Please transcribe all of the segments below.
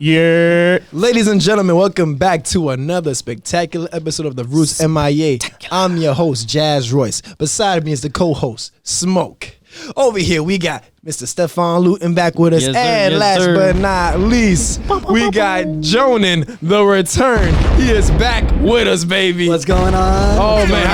Yeah. Ladies and gentlemen, welcome back to another spectacular episode of the Roots MIA. I'm your host, Jazz Royce. Beside me is the co-host, Smoke. Over here, we got Mr. Stefan Luton back with us. Yes, sir. And Yes, last sir. but not least, we got Jonan, the return. He is back with us, baby. What's going on? Oh, man,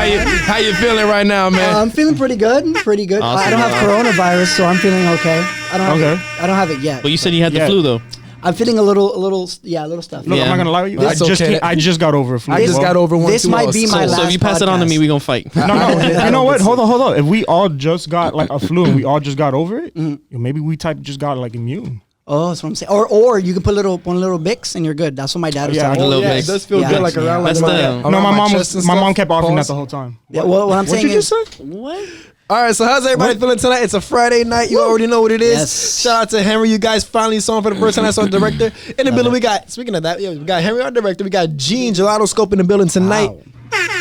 how you feeling right now, man? I'm feeling pretty good. Pretty good. Awesome. I don't have coronavirus, so I'm feeling okay. I don't have it yet. But you said you had the Yeah. flu though. I'm feeling a little stuff. Look, Yeah. I'm not gonna lie with you. That's okay. I just got over a flu. I just got over one This too. might be my So last if you pass it on to me, podcast. we gonna fight. No, you know what? Hold on. If we all just got like a flu and we all just got over it, maybe we just got like immune. Oh, that's what I'm saying. Or you can put one little Bix and you're good. That's what my dad was Yeah, telling a me. little yeah, bit. it does feel Yeah. good, like around like That's my, the- around No, my mom chest and my stuff. mom kept offering that Pause. the whole time. Yeah, what I'm What saying you just is, say? What? All right, so how's everybody feeling tonight? It's a Friday night. You already know what it is. Yes. Shout out to Henry. You guys finally saw him for the first time. That's our director. In the building, we got, speaking of that, yeah, we got Henry, our director. We got Gene Gelato Scope in the building tonight.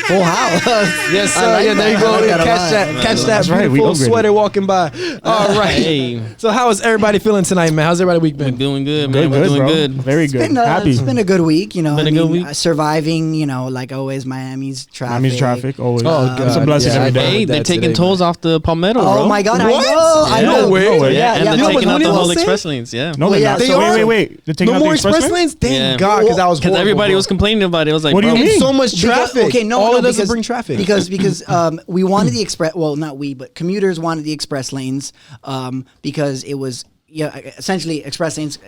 full house. Yes, sir. I like Yeah, there you that. go. I like Yeah, that a catch lot. that. Catch that That's right, we beautiful upgraded. sweater walking by. All right. Hey, So how is everybody feeling tonight, man? How's everybody week we're been? doing good, Good, man. We're good, doing bro. good. Very good. Happy. It's been a good week, you know. Been a good week. Surviving, you know, like always, Miami's traffic. Miami's traffic always. Oh, It's a God. blessing Yeah, every I know. day. Hey, they're that taking today, tolls off the Palmetto, Oh bro. my God, What? I know. No way. No way. Yeah, and yeah. they're You know taking what out the Tony whole was saying? express lanes. Yeah. No, Well, they're yeah, not. they So are. wait. They're taking No out the more express lanes? Thank Yeah. God, because that was Because horrible, everybody bro. was complaining about it. It was like, What do you bro, mean? It's so much traffic. Okay, no, All no, it does is because- bring traffic. Because we wanted the express. Well, not we, but commuters wanted the express lanes because it was essentially express lanes.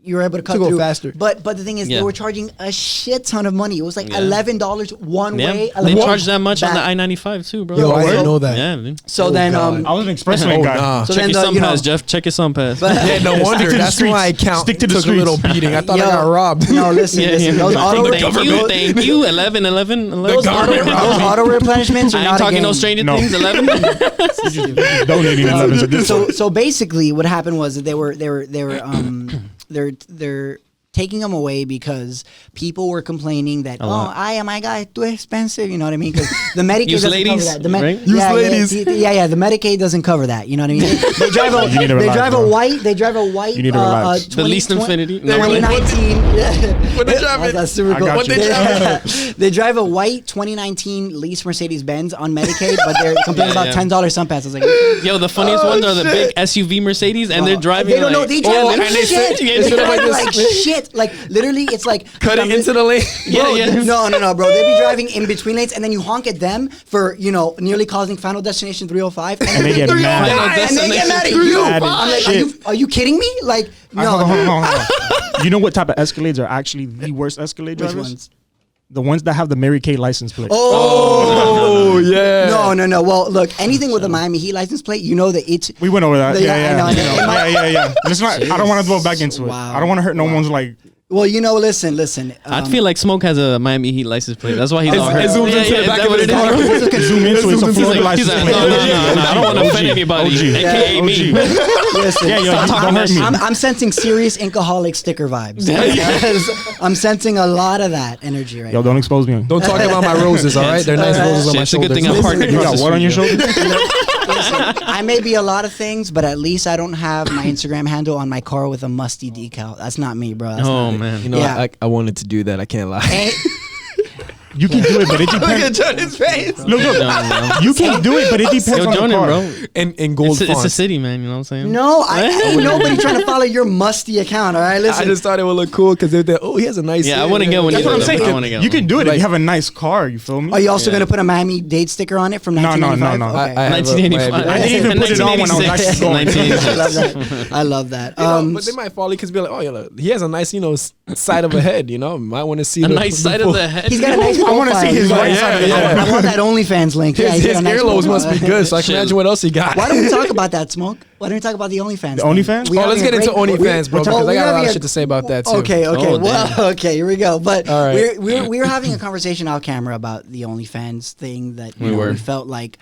You were able to cut go through faster. But the thing is, Yeah. they were charging a shit ton of money. It was like Yeah. $11 one Yeah, way. they $11 charge that much on the back. I-95 too, bro. Yo, I Word? didn't know that. Yeah, dude. So Oh, then, God. I was an express lane Oh, guy. nah. so Check then your the, sun you know, pass, Jeff. Check your sun pass. Yeah, no wonder. to the That's streets. why I count. Stick to the took streets. a little beating. I thought I Yo, got robbed. No, listen. Those auto, Thank you. 11. those auto replenishments are I not ain't a talking game. no Stranger No. Things. 11. Donating 11 to this. So basically, what happened was that they're taking them away because people were complaining that lot. my God, too expensive. You know what I mean? Because the Medicaid Use doesn't ladies, cover that. right? Use ladies. Yeah. The Medicaid doesn't cover that. You know what I mean? They drive a You need to relax, bro. They drive a white. You need to relax. The least infinity. No, 2019. When they drive it- That's super I cool. got you. They drive a white 2019 lease Mercedes Benz on Medicaid, but they're complaining Yeah, about yeah. $10 sun pass. I was like, Yo, the funniest ones are the big SUV Mercedes, and they're driving. They don't know. like, They drive oh, like and they shit. say- They yeah, drive like like this. shit. Like literally, it's like Cutting into the lane. Bro, Yeah. No, bro. They be driving in between lanes, and then you honk at them for nearly causing Final Destination 305, And they get mad. and they get mad at you. Mad as I'm like, shit. are you kidding me? Like, no. Hold on. You know what type of Escalades are actually the worst Escalade Which drivers? ones? The ones that have the Mary Kay license plate. Oh, yeah. No. Well, look, anything with a Miami Heat license plate, you know that it's. We went over that. Yeah, I Yeah. know. You know, It might- Yeah. Let's not. I don't want to go back into it. Wow. I don't want to hurt no one's like. Well, listen. I feel like Smoke has a Miami Heat license plate. That's why he's all hurt. it zooms into the is back that of what his it is, car. bro? Can zoom into it. It's a He's Florida like, license plate. no, I don't want to offend OG. anybody, OG. aka me. Listen, Yeah, yo, don't hurt me. I'm sensing serious Inkaholic sticker vibes. I'm sensing a lot of that energy right Yo, now. don't expose me. Don't talk about my roses, all right? They're nice roses on my It's a good shoulders. thing I'm parked You across got the what on your street, shoulder? Listen, I may be a lot of things, but at least I don't have my Instagram handle on my car with a musty decal. That's not me, bro. That's Oh not me. man. You know, Yeah. I wanted to do that. I can't lie. And- You can do it, but it Look at depends. Jonathan's face. Look, No. you can do it, but it depends Yo, on the Jonan, car. bro. In gold It's a fonts. city, man. You know what I'm saying? no, ain't nobody trying to follow your musty account. All right, listen. I just thought it would look cool because they're oh, he has a nice. Yeah, I wouldn't get one That's either. what I'm saying. I wanna get You one. can do it if Like- you have a nice car. You feel me? Are you also Yeah. gonna put a Miami Dade sticker on it from No, no, 1995? no. Okay. I have a 1985. Miami- I didn't even put it on when I was actually going. 1986. I love that. You know, but they might follow because be like, oh, yeah, look, he has a nice, side of a head. Might want to see A the nice side of full- the head. He's got a nice I want to profile. see his He's right got- side of the yeah. car. I want that OnlyFans link. Yeah, His, he's got his a nice earlobes profile. must be good, so I can Shit. imagine what else he got. Why don't we talk about that, Smoke? Why don't we talk about the OnlyFans? The thing? OnlyFans? We Oh, let's having get a into great- OnlyFans, bro, we're because I got a lot having of shit to say about that too. Okay, Oh, well, okay, here we go. But All right. we're having a conversation off camera about the OnlyFans thing that We were. we felt like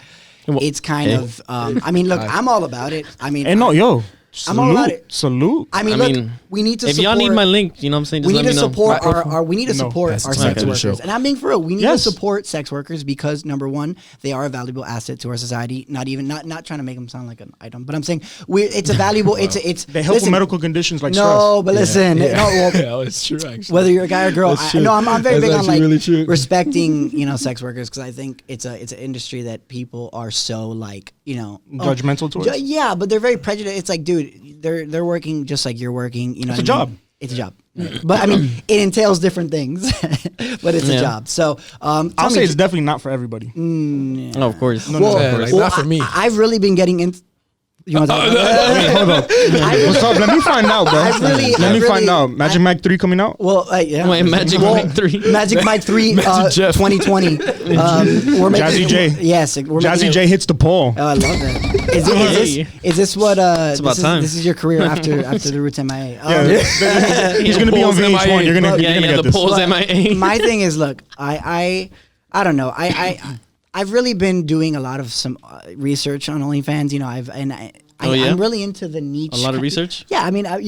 Well, it's kind eh. of. I mean, look, I'm all about it. I mean, And no, yo, I'm all about salute, it. salute. I mean, I look, mean, we need to. If support, y'all need my link, you know what I'm saying? Just we let need me to know. support our. We need to No. support That's our the sex title of the workers, show. and I'm being for real. We need Yes. to support sex workers because number one, they are a valuable asset to our society. Not trying to make them sound like an item, but I'm saying it's a valuable. It's They help with medical conditions like no, stress. but listen, no, well, Yeah, it's true. Actually, whether you're a guy or girl, That's true. I'm very That's big on actually like really true. respecting sex workers because I think it's an industry that people are so like Judgmental towards? Yeah, but they're very prejudiced. It's like, dude, they're working just like you're working. You know, It's a what I mean? job. It's a job, but I mean, it entails different things, but it's a Yeah. job. So I'll tell say me, it's definitely not for everybody. Oh, of course. well, Yeah, like, not for me. I've really been getting into. You want to talk about Wait, hold up. What's up? Let me find out, bro. I've really- Let I've me find really- out. Magic Mike 3 coming out? Well, yeah. Wait, Magic Mike 3. Magic Mike 3, Magic Jeff. 2020. We're making Jazzy J. Yes, we're Jazzy making J hits the pole. Oh, I love that. Is this what? about time. This is your career after the Roots MIA. He's going to be on Polls VH1. MIA. You're going to Yeah, get the this. polls MIA. My thing is, look, I don't know. I've really been doing a lot of some research on OnlyFans. Oh, yeah? I'm really into the niche. A lot of research? Yeah, I mean, I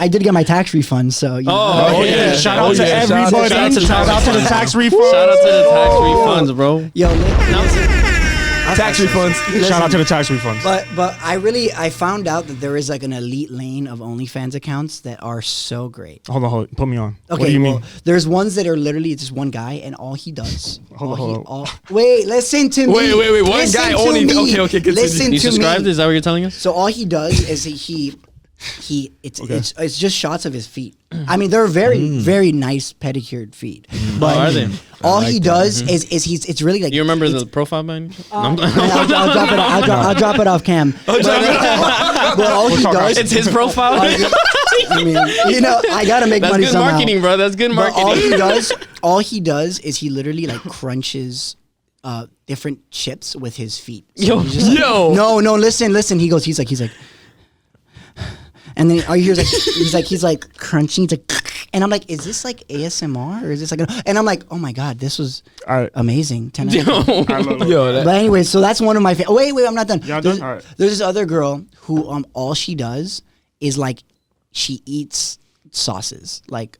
did get my tax refund, so. Oh, yeah. Shout Oh, out to yeah. everybody. Shout out to the Shout out to the tax refund. Shout out to the tax refunds, bro. Yo, tax refunds. Shout out to the tax refunds. But I found out that there is like an elite lane of OnlyFans accounts that are so great. Hold on. Put me on. Okay, What do you mean? there's ones that are literally just one guy, and all he does. Hold on. Wait, listen to me. Wait, one Listen guy to only- me. okay, continue. Listen You to subscribed? me. Is that what you're telling us? So all he does is it's just shots of his feet. I mean, they're very nice pedicured feet. But are they? all he does is it's really like You remember it's- the profile man? I'll drop it. I'll drop it off cam. But all he talk does. after. It's his profile. I mean, I gotta make That's money good somehow. marketing, bro. That's good But marketing. all he does is he literally like crunches different chips with his feet. So Yo, he's just like, yo. no, listen. He's like, and then all you hear is he's like crunching. He's like, and I'm like, is this like ASMR or is this like? And I'm like, oh my god, this was Alright. amazing. 10 out of 10. I love it. Yo, that, But anyway, so that's one of my. Wait, I'm not done. Y'all There's, done? Alright. there's this other girl who all she does is like she eats sauces, like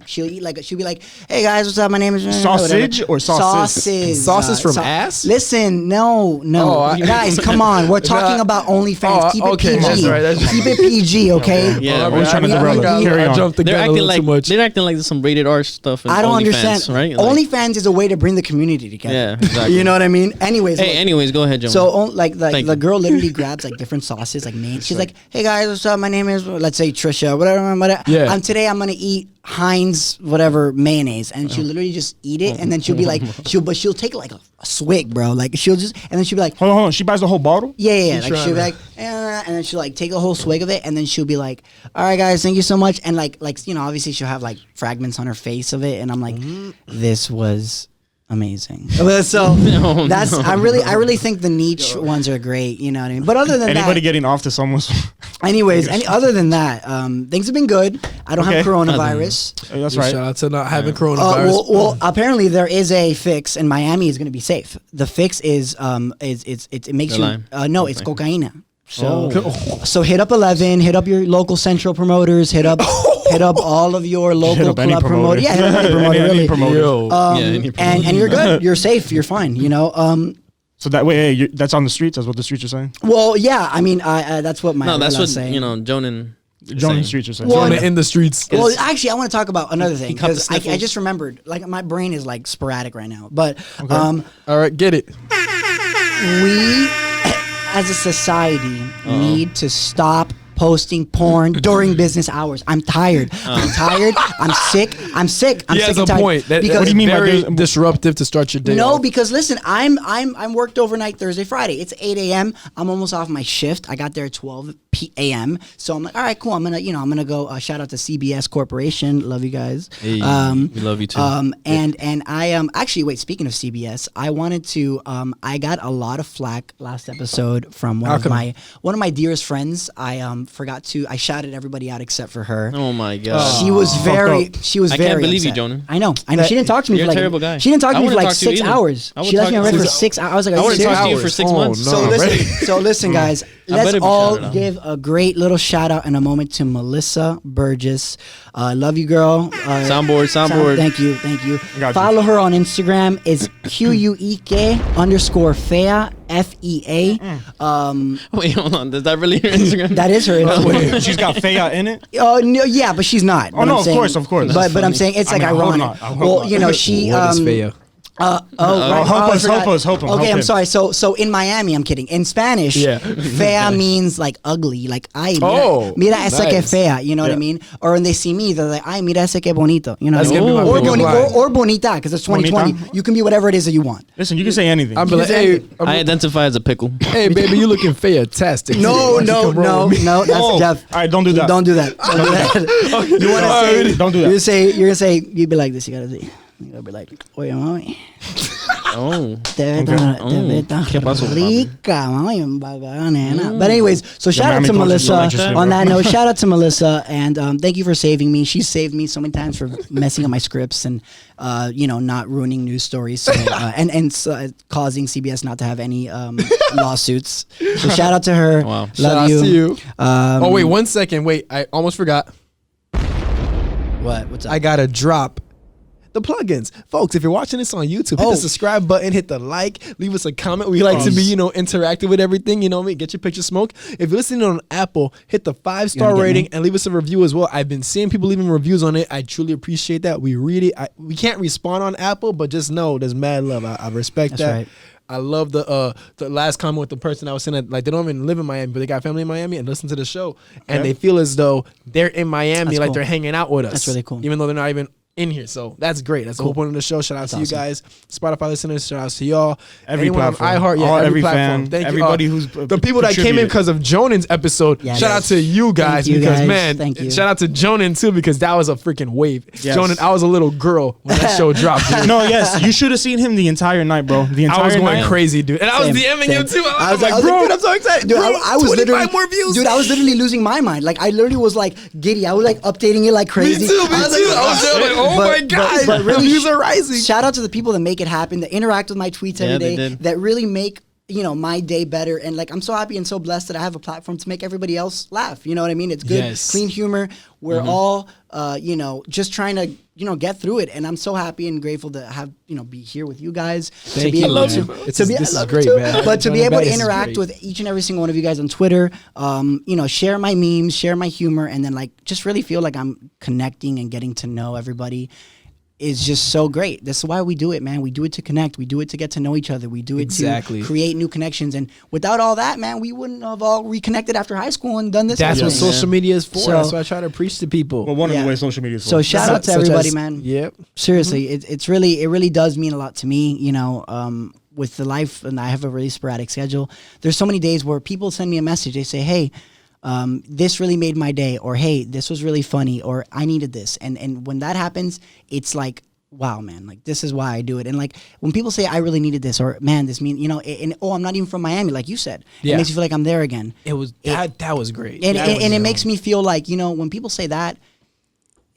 she'll eat she'll be like, hey guys, what's up? My name is Sausage whatever. or sauces? Sauces. Sauces from ass? Listen, no, Oh, guys, come on. We're talking about OnlyFans. Oh, Keep it okay, PG. that's right, that's Keep it PG, okay? Yeah, We're trying to I- derail it. I- Carry I on. jumped the They're gun a acting little like too much. they're acting like there's some rated R stuff. In I don't OnlyFans, understand. right? Like, OnlyFans is a way to bring the community together. Yeah, exactly. You know what I mean? Anyways, Hey, look, anyways, go ahead, Joe. so like Thank the you. girl literally grabs like different sauces, like names. She's like, "Hey guys, what's up? My name is let's say Trisha, whatever. Yeah. And today I'm gonna eat Heinz whatever mayonnaise," and she'll literally just eat it, and then she'll be like, she'll take like a swig, bro. Like she'll just, and then she'll be like, Hold on. She buys the whole bottle? yeah. Like trying she'll be to- like, and then she'll like take a whole swig of it, and then she'll be like, "All right, guys, thank you so much." And like obviously she'll have like fragments on her face of it, and I'm like, this was amazing. So No, that's no. I really think the niche ones are great. You know what I mean? But other than Anybody that, getting off to someone's. anyways, other than that, things have been good. I don't have Okay. coronavirus. That's right. Shout out to not having coronavirus. Well, apparently there is a fix, and Miami is going to be safe. The fix is it makes The you lime. no, it's cocaine. So Oh. so hit up 11, hit up your local central promoters, hit up all of your Hit local up any club promoter. promoters. Yeah, hit up any promoter, Any really. promoter. Yo. And you're good. You're safe. You're fine. You know. So that way, hey, that's on the streets. That's what the streets are saying. Well, yeah. I mean, that's what my no, that's abuela what is saying. Jonan. Join the streets are saying. Well, in the streets. Well, actually, I want to talk about another thing caught the because I sniffles. just remembered. Like, my brain is like sporadic right now. But All right, get it. we, as a society, need to stop posting porn during business hours. I'm tired. I'm tired. I'm sick. I'm sick. I'm He sick has and a tired. point. That, Because What do you mean by very this? disruptive to start your day? no, off. because listen, I'm worked overnight Thursday, Friday. It's 8 a.m. I'm almost off my shift. I got there at 12 a.m. So I'm like, all right, cool. I'm gonna go. Shout out to CBS Corporation. Love you guys. Hey, we love you too. And I actually wait. Speaking of CBS, I wanted to. I got a lot of flack last episode from one of my dearest friends. I forgot to. I shouted everybody out except for her. Oh my god. She was very. up. She was I very. can't believe you, upset. Jonah. I know. She didn't talk to me You're for a like. terrible guy. She didn't talk to I me for wouldn't like talk to you 6 either. hours. I would She left me talk- on red for Since- 6 hours. I was like, I are you wouldn't talk to you serious? for 6 Oh, months. no. So Right. listen, so listen, guys. better let's be all shouted out. give a great little shout out in a moment to Melissa Burgess. Love you, girl. Soundboard. Thank you. Got you. Follow her on Instagram. It's QUEK_fea FEA. Wait, hold on. Is that really your Instagram? That is her Instagram. She's got Faya in it. Oh no, yeah, but she's not. Oh, no, of course. But I'm saying it's I like mean, I hope ironic. not. I hope Well, not. you know, she. What is Faya? Right. help I us, forgot. help him. Okay, help I'm him. sorry. So in Miami, I'm kidding. In Spanish, Yeah. fea means like ugly. Like, ay, Oh, mira esa que nice. fea. You know what I Yeah. mean? Or when they see me, they're like, ay, mira ese que bonito. You know That's what I gonna mean? be my pickup line. Or bonita, because it's 2020. Bonita? You can be whatever it is that you want. Listen, you can say anything. I'm like, hey, I identify as a pickle. hey, baby, you looking fantastic. No, Why don't you come roll with me? That's Oh, Jeff. all right, don't do that. Don't do that. Don't do that. You want to say? Don't do that. You're gonna say. You'd be like this. You gotta say. You gotta be like, oye, mami. Oh. Te ve tan ¿Qué pasó, papi? rica, mami, bacana, nena. But anyways, so shout out Miami to culture Melissa. like this, On bro. that note, shout out to Melissa, and thank you for saving me. She saved me so many times for messing up my scripts and not ruining news stories, so, and causing CBS not to have any lawsuits. So shout out to her. Wow. Love Shout out you. to you. Um, Oh, wait, 1 second. Wait, I almost forgot. What? What's up? I got to drop the plugins. Folks, if you're watching this on YouTube, hit Oh. the subscribe button, hit the like, leave us a comment. We like to be, interactive with everything. You know what I mean? Get your picture smoke. If you're listening on Apple, hit the 5-star You wanna get rating me? and leave us a review as well. I've been seeing people leaving reviews on it. I truly appreciate that. We read it. We can't respond on Apple, but just know there's mad love. I respect That's that. right. I love the last comment with the person I was saying that like they don't even live in Miami, but they got family in Miami and listen to the show, and they feel as though they're in Miami, That's like cool. they're hanging out with us. That's really cool. even though they're not even in here. So that's great. That's the whole point of the show. Shout out to you awesome. guys, Spotify listeners. Shout out to y'all. Every Anyone on platform. iHeart, yeah, All- every every platform. fan, Thank everybody you. who's The people that came in contributed. because of Jonan's episode. Yes. Shout out to you guys Thank you because guys. man, Thank you. shout out to Jonan too because that was a freaking wave. Yes. Jonan, I was a little girl when that show dropped. Dude. No, yes, you should have seen him the entire night, bro. The entire I was going night. crazy, dude, and I was Same, DMing same. him too. I was like, bro, dude, I'm so excited. Dude, bro, I was 25 literally more views. Dude, I was literally losing my mind. Like I literally was like giddy. I was like updating it like crazy. Me too. I was I was there like, oh my god, but really, the views are rising. Shout out to the people that make it happen, that interact with my tweets Yeah, every they day, did. that really make my day better. And like I'm so happy and so blessed that I have a platform to make everybody else laugh. You know what I mean? It's good, Yes. clean humor. We're all just trying to get through it. And I'm so happy and grateful to have be here with you guys. Thank to be you, able man. to, This to is- be, this is I love great, you too. man. But to be Johnny able to Bettis is interact great. with each and every single one of you guys on Twitter, share my memes, share my humor, and then like just really feel like I'm connecting and getting to know everybody is just so great. That's why we do it, man. We do it to connect. We do it to get to know each other. We do it Exactly. to create new connections. And without all that, man, we wouldn't have all reconnected after high school and done this. That's whole what thing. social media is for. So- That's what I try to preach to people. Well, one of Yeah. the ways social media is So for. shout Such- out to such everybody, as- man. Yep. Seriously, it really does mean a lot to me. With the life, and I have a really sporadic schedule. There's so many days where people send me a message. They say, "Hey, this really made my day," or "Hey, this was really funny," or "I needed this." And when that happens, it's like, wow, man, like this is why I do it. And like when people say I really needed this, or man, this mean, and I'm not even from Miami, like you said, Yeah. it makes me feel like I'm there again. It was that was great. And, That and, was, and it makes me feel like, when people say that,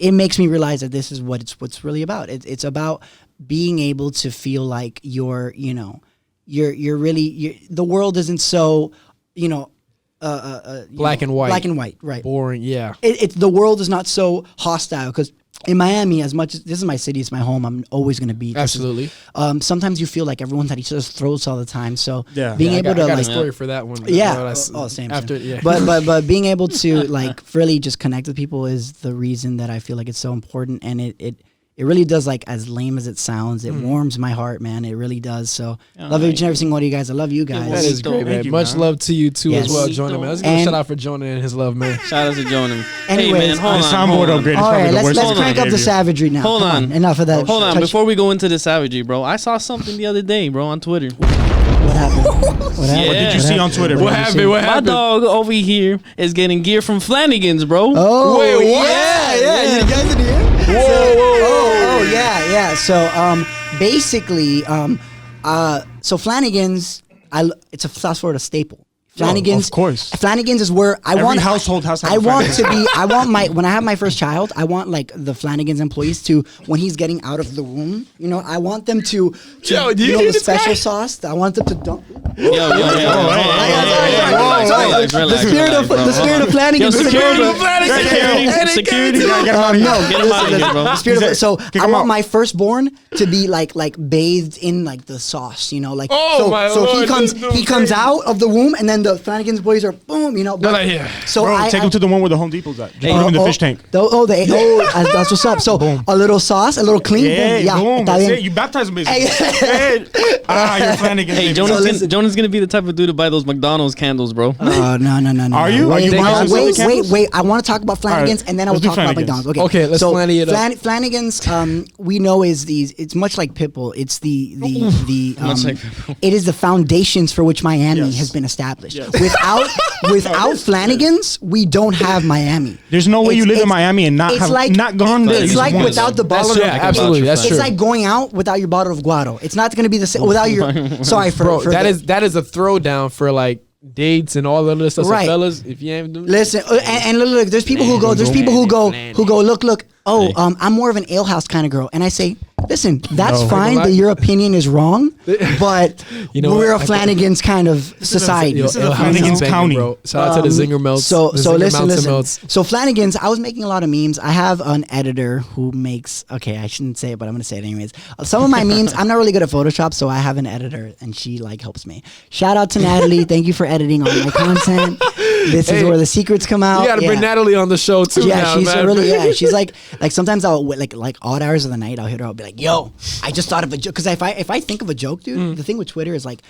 it makes me realize that this is what's really about. It's about being able to feel like you're really, the world isn't so, Black and white. Black and white, right. boring. Yeah. It's the world is not so hostile because in Miami, as much as this is my city, it's my home, I'm always going to be. This is- Absolutely. sometimes you feel like everyone's at each other's throats all the time. So Yeah. being I able got, I to got like a story for that one. yeah. Well, that's- Same. After, same. yeah. But being able to like really just connect with people is the reason that I feel like it's so important, and it really does, like, as lame as it sounds, it warms my heart, man. It really does. So love each and every single one of you guys. I love you guys. that is great, Thank man. you, Much man. love to you too Yes. as well, Jonah, man. Let's give a And- shout out for Jonah and his love, man. Shout out to Jonah. Hey Anyways, man, hold The on. soundboard hold on. upgrade is All probably right, the let's worst let's one crank I up the gave you. savagery now. Hold Come on. enough of that. Hold on, touch- before we go into the savagery, bro, I saw something the other day, bro, on Twitter. what happened? What happened? Yeah. What did you see on Twitter? What bro? happened? What My happened? dog over here is getting gear from Flanagan's, bro. Oh, Wait, what? yeah. You guys in here? Oh, yeah. So, basically, so Flanagan's, it's a South Florida staple. Flanagan's, of course. Flanagan's is where I Every want. household has to have I a want Flanagan's. to be. I want when I have my first child, I want like the Flanagan's employees to, when he's getting out of the womb, I want them to Yo, do you know hear the this special guy? sauce. I want them to dump. Yo, Sorry. The spirit of Flanagan's. Security. Get him out of here. No, Get him out of here, bro. the spirit of, so Kick I him want out. my firstborn to be like bathed in like the sauce, you know, like Oh, my so Lord, he comes this is he comes out of the womb and then the Flanagan's boys are boom, you know. They're like, yeah. So Bro, I take him to the one where the Home Depot's at. Just put him in the fish tank. That's what's up. So a little sauce, a little clean, Yeah, boom. está That's bien. it. You baptize him, basically. You're Flanagan. Hey, Jonah's gonna be the type of dude to buy those McDonald's candles, bro. No. Are you? Are you Wait, buying some wait, candles? wait. I want to talk about Flanagan's All right, and then I will let's do talk about Flanagan's. McDonald's. Okay, let's Flanny it up. Flanagan's, we know is these. It's much like Pitbull. It's the Much like Pitbull. it is the foundations for which Miami Yes. has been established. Without Flanagan's, we don't have Miami. There's no way you live in It's- Miami and not it's have like- not gone there. It's just like once. without the That's bottle. yeah, absolutely. That's It's true. like going out without your bottle of guaro. It's not going to be the same without your. Sorry for Bro, for that the- is a throwdown for like dates and all that other stuff. Right. So fellas, if you ain't doing Listen, and look, there's people who go, look, I'm more of an alehouse kind of girl, and I say, listen, that's No. fine that your opinion is wrong, but You know we're what? a Flanagan's kind of society. This is Yo, a Flanagan's banging, County. bro. Shout out to the Zinger Melts. So the Zinger listen, Mounts and listen. Melts. So Flanagan's, I was making a lot of memes. I have an editor who makes. Okay, I shouldn't say it, but I'm gonna say it anyways. Some of my memes, I'm not really good at Photoshop, so I have an editor, and she like helps me. Shout out to Natalie. Thank you for editing all my content. This is Hey, where the secrets come out. You got to bring Yeah. Natalie on the show too. Yeah, now, she's man. really she's like sometimes I'll like odd hours of the night I'll hit her. I'll be like, yo, I just thought of a joke because if I think of a joke, dude, the thing with Twitter is like.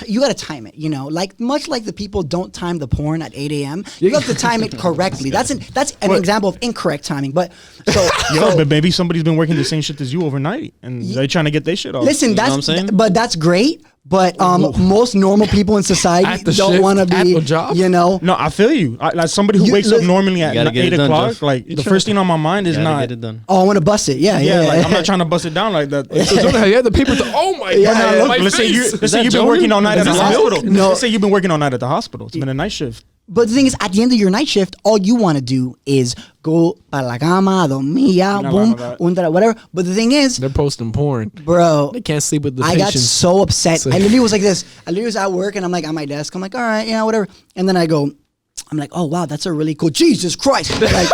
You got to time it, you know, like much like the people don't time the porn at 8 a.m. You have to time it correctly. That's an example of incorrect timing. But But maybe somebody's been working the same shit as you overnight, and they're trying to get their shit off. listen, know what I'm that's saying? but that's great. But most normal people in society At the don't shift, want to at be, the job? you know. No, I feel you. Like somebody who You- wakes up listen- normally at You gotta get 8 it done, o'clock, Jeff. like the first thing on my mind is Gotta not. get it done. Oh, I want to bust it. Yeah. Yeah, like I'm not trying to bust it down like that. Yeah, the paper. Oh my Yeah, god! look, my let's say face. let's say you've been Jody? working all night Is at the this milk? hospital. No. Let's say you've been working all night at the hospital. It's been a night shift. But the thing is, at the end of your night shift, all you want to do is go para la cama, dormir, Not boom, lying about that. whatever. But the thing is, They're posting porn. bro, They can't sleep with the I got patients. so upset. So- I literally was like this. I literally was at work and I'm like at my desk. I'm like, all right, whatever. And then I'm like, oh wow, that's a really cool. Jesus Christ, like,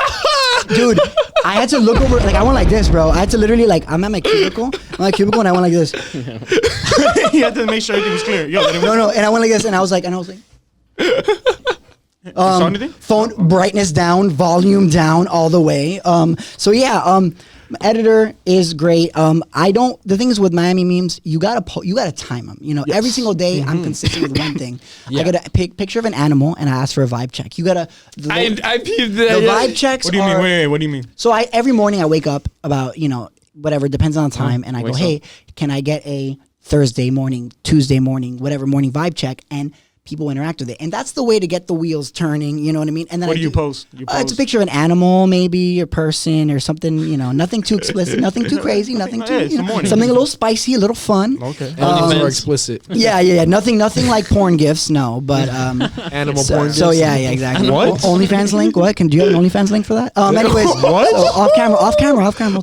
dude. I had to look over. Like I went like this, bro. I had to literally like I'm at my cubicle. And I went like this. You had to make sure everything was clear. Yo, No, and I went like this, and I was like. saw anything? Phone brightness down, volume down, all the way. So yeah, editor is great. The thing is with Miami memes, you gotta time them. You know, every single day I'm consistent with one thing. I get a picture of an animal and I ask for a vibe check. You gotta. I peeped The that. yeah. vibe checks. What do you mean? are- Wait, what do you mean? So every morning I wake up about whatever depends on the time, and I go, wakes hey, can I get a Thursday morning, Tuesday morning, whatever morning vibe check, and people interact with it, and that's the way to get the wheels turning. You know what I mean? And then What do you post? You It's a post- picture of an animal, maybe a person or something. You know, nothing too explicit, nothing too crazy, nothing Yeah, too it's the morning. something a little spicy, a little fun. Okay. Animals OnlyFans. are explicit. Yeah. Nothing like porn gifts, no. But Animal so, porn. So gifs. yeah, exactly. What? OnlyFans link? What? Do you have an OnlyFans link for that? Anyways, What? So off camera.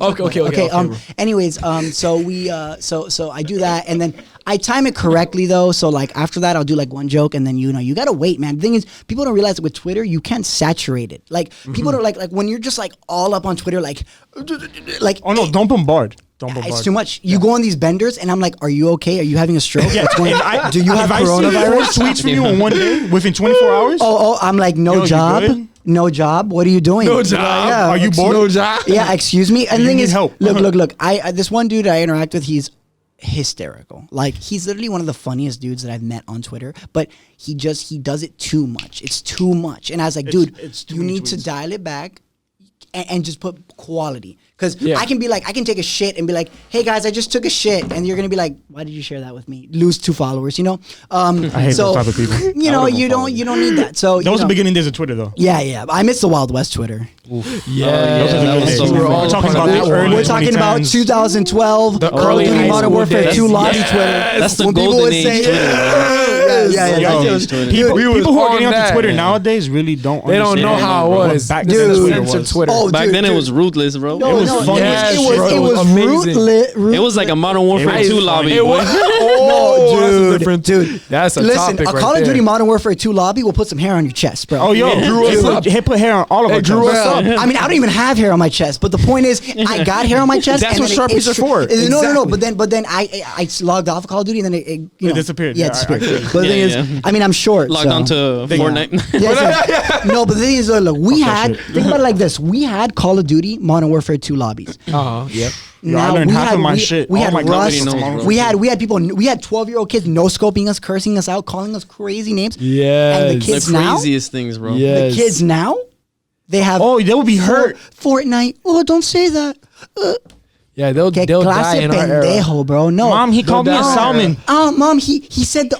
We'll talk Okay, about it. okay, bro. Anyways, so we so I do that, and then I time it correctly though. So like after that, I'll do like one joke, and then you gotta wait, man. The thing is, people don't realize that with Twitter, you can't saturate it. Like people don't like when you're just like all up on Twitter, like Oh no! Don't bombard. Don't bombard. it's too much. You go on these benders, and I'm like, "Are you okay? Are you having a stroke? Yeah. What's going If on? I- Do you have if I see 4 coronavirus?" tweets from you in one day within 24 hours? Oh, I'm like, no Yo, you job, good? no job. What are you doing? No job. Yeah, Are you bored? No job. Yeah, excuse me. And the You thing need is, help. look. I this one dude I interact with, he's hysterical. Like he's literally one of the funniest dudes that I've met on Twitter. But he does it too much. It's too much. And I was like, dude, it's too you many need to tweets. dial it back and just put quality. Because Yeah. I can be like, I can take a shit and be like, hey guys, I just took a shit, and you're gonna be like, why did you share that with me? Lose 2 followers, you know. I hate so, those type of people. You know, you don't need that. So That was you the know, beginning days of Twitter, though. Yeah. I miss the Wild West Twitter. Yeah, Those are the that good was days. so We're fun. talking Part about of the that early one. We're talking about 2010s. 2012, The Call of early Duty high Modern school Warfare days. 2 lobby Yes. Twitter. That's the When people golden would age say, Twitter, bro. yes, Yeah, Yo, I use Twitter. people, we was people who are on getting onto that, Twitter man. nowadays really don't. They don't understand know how it bro. was. Back This then, is Twitter censored was. Twitter. Oh, Back dude, then it dude. was ruthless, bro. No, It was no, funny it as was, shit, it was, bro. it was Amazing. It was like a Modern Warfare was 2 funny. lobby. It boy. was. Oh, that's a dude, different. dude. That's a Listen, topic a right Call of there. Duty Modern Warfare 2 lobby will put some hair on your chest, bro. Oh, yo, Yeah. Drew us up. he put hair on all of Hey, our Drew chests. us up. I mean, I don't even have hair on my chest, but the point is, I got hair on my chest. That's and what then Sharpies are for. No, Exactly. but then I logged off of Call of Duty, and then it disappeared. Yeah, Yeah, it disappeared. I- But the thing Yeah, is, yeah. I mean, I'm short. Logged so. onto Fortnite. Yeah, no, but the thing is, look, we Fuck that had shit. think about it like this: we had Call of Duty Modern Warfare 2 lobbies. Yep. Yo, I learned half of my shit. We All had my Rust. company knows, bro. We had people. We had 12-year-old kids no scoping us, cursing us out, calling us crazy names. Yes. And the The kids now, craziest things, bro. Yeah. the kids now, they have. Oh, they will be hurt. Fortnite. Oh, don't say that. Yeah, they'll Que die clase in our era. pendejo, bro. No, Mom, he called me a die. salmon. Mom, he said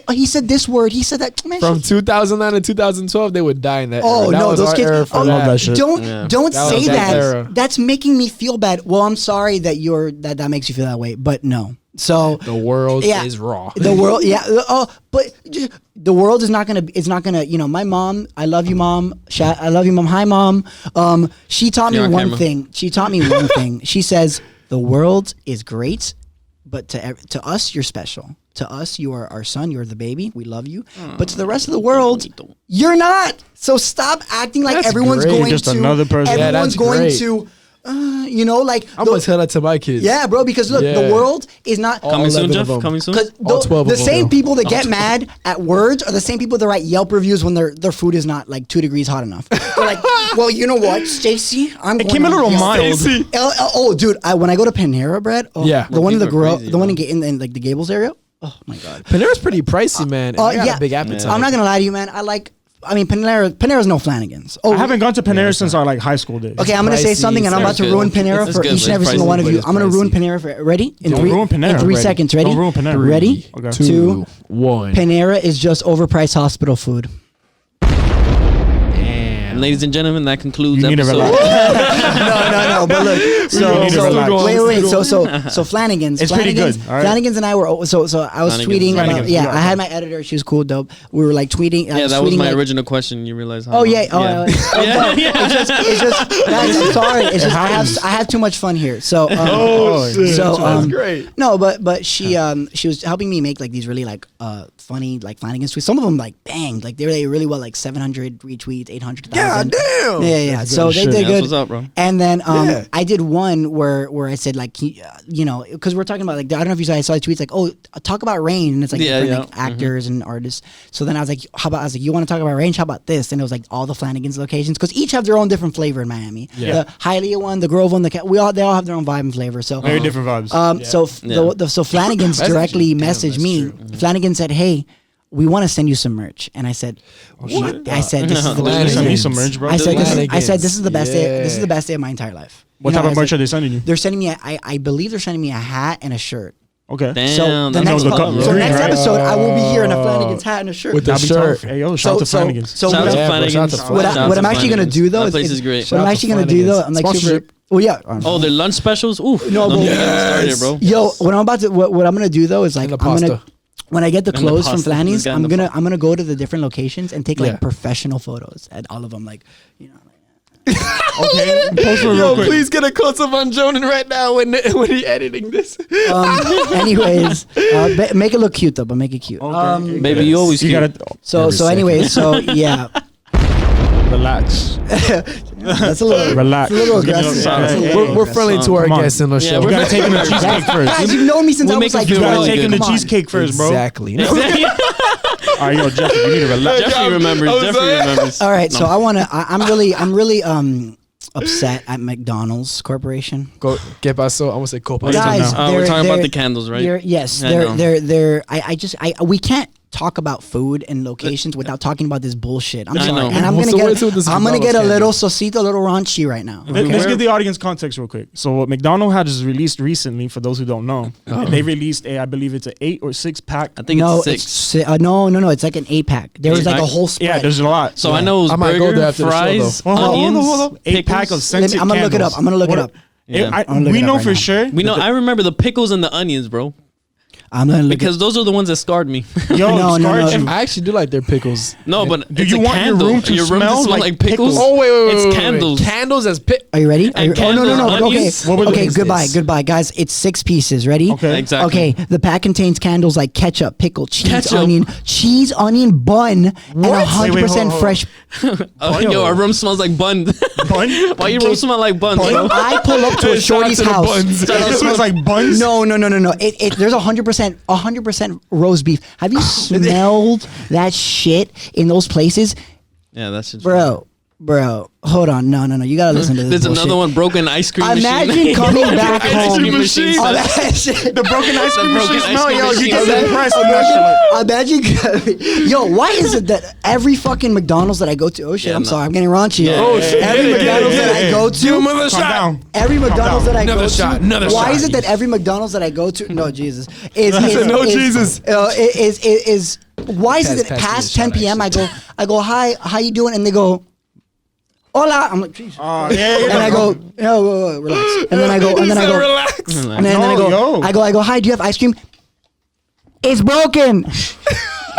this word. He said that. Man, From 2009 to 2012, they would die in that. Oh era. That no, was those our kids! era for Oh, love that shit. Don't Yeah. don't That say was that that. era. That's making me feel bad. Well, I'm sorry that makes you feel that way, but no. So The world Yeah. is raw. the world, yeah. Oh, but the world is not gonna. It's not gonna. You know, my mom. I love you, mom. I love you, mom. Hi, mom. She taught me You're on one camera. thing. She taught me one thing. She says the world is great, but to us, you're special. To us, you are our son. You're the baby. We love you. But to the rest of the world, you're not. So stop acting like That's everyone's great. going Just to. another person. Yeah, Everyone's that's going great. to. You know, like I'm gonna tell that to my kids. yeah, bro. Because look, Yeah. the world is not. Coming soon, 11 of Jeff? them. Coming soon? Because All 12 the of them. same people that get mad at words are the same people that write Yelp reviews when their food is not like 2 degrees hot enough. They're like, well, you know what, Stacy, I'm. It going came a on little Yelp." mild. Stacy. Oh, dude, when I go to Panera Bread, Yeah. the one in the People are grill, crazy, the one bro. in like the Gables area. Oh my god. Panera's pretty pricey, man. And I got a big appetite. I'm not gonna lie to you, man. I mean, Panera's no Flanagan's. Oh, I haven't gone to Panera since our like high school days. Okay, I'm gonna say pricey, something, and I'm about it's to good. ruin Panera It's for good, each and but every it's single one of pricey, you. but I'm gonna it's ruin pricey. Panera for ready in Don't three, ruin Panera. in 3 Ready. seconds. Ready? Don't ruin Panera. Ready? Okay. 2, 1. Panera is just overpriced hospital food. And ladies and gentlemen, that concludes You need to episode. relax. No. But look, need to so relax. wait. So Flanagan's. It's pretty good, all right? Flanagan's and I were so I was Flanagan's. tweeting. About, Flanagan's, yeah, yeah. I had my editor. She was cool, dope. We were like tweeting. I Yeah, that was tweeting, my like, original question. You realize how? Oh yeah. Oh, yeah. It's just guys, I'm sorry. It's just I have too much fun here. So shit. so That's great. No, but she was helping me make like these really like funny like Flanagan's tweets. Some of them like banged. Like they were really well, like 700 retweets, 800,000. God damn. Yeah. So they shit. did That's good. what's up, bro. And then Yeah. I did one where I said like you know, because we're talking about like I don't know if you saw, I saw tweets like, oh, talk about Rain, and it's like Yeah, different yeah. like actors and artists. So then I was like, you want to talk about Range? How about this? And it was like all the Flanagan's locations because each have their own different flavor in Miami. Yeah. The Hialeah one, the Grove one, they all have their own vibe and flavor. So Very different vibes. so Flanagan's That's directly actually- damn, messaged that's me. true. Flanagan said, "Hey, we want to send you some merch," and I said, "What?" I said, "This is the Flanagan's. best." Send me day." some merch, bro. I said, Flanagan's. "This is the best day. This is Yeah. the best day of my entire life." What You know, type of I merch said, are they sending you? They're sending me. I believe they're sending me a hat and a shirt. Okay. Damn. So the that's next, the what's up, color. bro. so Green, next right? episode, I will be here in a Flanagan's hat and a shirt. With the That'd be shirt. tough. Hey, yo, shout out to Flanagan's. So Shout out what to Yeah, bro, shout out Flanagan's. to what, Flanagan's. what I'm actually gonna do though That is place is great. What I'm Shout out actually to gonna do though, I'm like super. Sponsorship. Well, yeah. Oh, their lunch specials. Ooh, No, don't but- even get me started, bro. Yo, what I'm gonna do though is like the I'm gonna pasta. when I get the And the clothes from pasta. Flanny's, This guy I'm and the gonna go to the different locations and take like Yeah. professional photos at all of them, like you know. Okay. Post it real Yo, quick. please get a close up on Jonan right now when he editing this. Anyways, make it look cute though, but make it cute. Okay. Baby, you always You cute. gotta So Every so second. anyways, so yeah, relax. that's a little Relax. It's a little Just give me aggressive. a- That's a hey, little hey, We're friendly to our Come on. guests in the Yeah, show. You gotta take them to Guys, cheesecake first. guys, you've known me since We'll I make was them like feel You gotta really take good. them to Come on. cheesecake first, bro. Exactly. All right, yo, Jeffrey, you need to relax. Jeffrey remembers. Jeffrey remembers. All right, so I'm really upset at McDonald's Corporation. Go, ¿Qué pasó? I'm gonna say copa. Guys, We're talking about they're- the candles, right? Yes, I know. we can't talk about food and locations without talking about this bullshit. I'm I sorry, know. and I'm What's gonna the word to this get a McDonald's little socito, a little raunchy right now. Let's give the audience context real quick. So what McDonald's had just released recently, for those who don't know, they released I believe it's an 8 or 6 pack. I think No, it's 6. it's no, it's like an 8-pack. There was like a 8-pack? whole spread. Yeah, there's a lot. So I know it was I might go burger, there after the show, fries, though. onions, Hold on. 8 pack of pickles. scented I'm gonna look it candles. up. I'm gonna look it up. Yeah. I- I'm gonna look we it up know right for now. sure. We know. I remember the pickles and the onions, bro. I'm gonna look Because those are the ones that scarred me. Yo, No, no, scarred no. you. I actually do like their pickles. No, but Do it's you a want your candle. room to smell like pickles? Oh wait, It's candles. Candles as Are you ready? And Oh no, no, no. candles, Okay, onions. What were the okay. things Goodbye, this? goodbye, guys. It's 6 pieces. Ready? Okay. Exactly. Okay. The pack contains candles like ketchup, pickle, cheese, Ketchup. onion bun, and What? 100% Wait, hold on. fresh. Yo, our room smells like bun. Bun? Why your room smell like buns, bro? I pull up to a shorty's house. It smells like buns. No. There's 100% roast beef. Have you smelled that shit in those places, Yeah, that's just bro? Hold on, no. You gotta listen to this. There's bullshit. another one, broken ice cream Imagine machine. coming back Ice home. cream machine. Oh, that shit. The broken ice cream broken machine ice smell. cream Yo, you machine. get Imagine- impressed with that shit. Imagine, yo, why is it that every fucking McDonald's that I go to, oh shit, Yeah, I'm no. sorry, I'm getting raunchy. Yeah, Oh, yeah, shit. Every Yeah, McDonald's yeah, that I yeah. go Give him to, another Calm shot. down. every McDonald's that I Another go shot, to, another why shot. is it that every McDonald's that I go to, no Jesus, No Jesus. is why is it that Pass me past the 10 shot, p.m. I go, hi, how you doing? And they go, hola. I'm like, Jesus. Yeah. And I go, no, whoa, relax. And then I go, Relax. and then I go, yo. I go, hi, do you have ice cream? It's broken.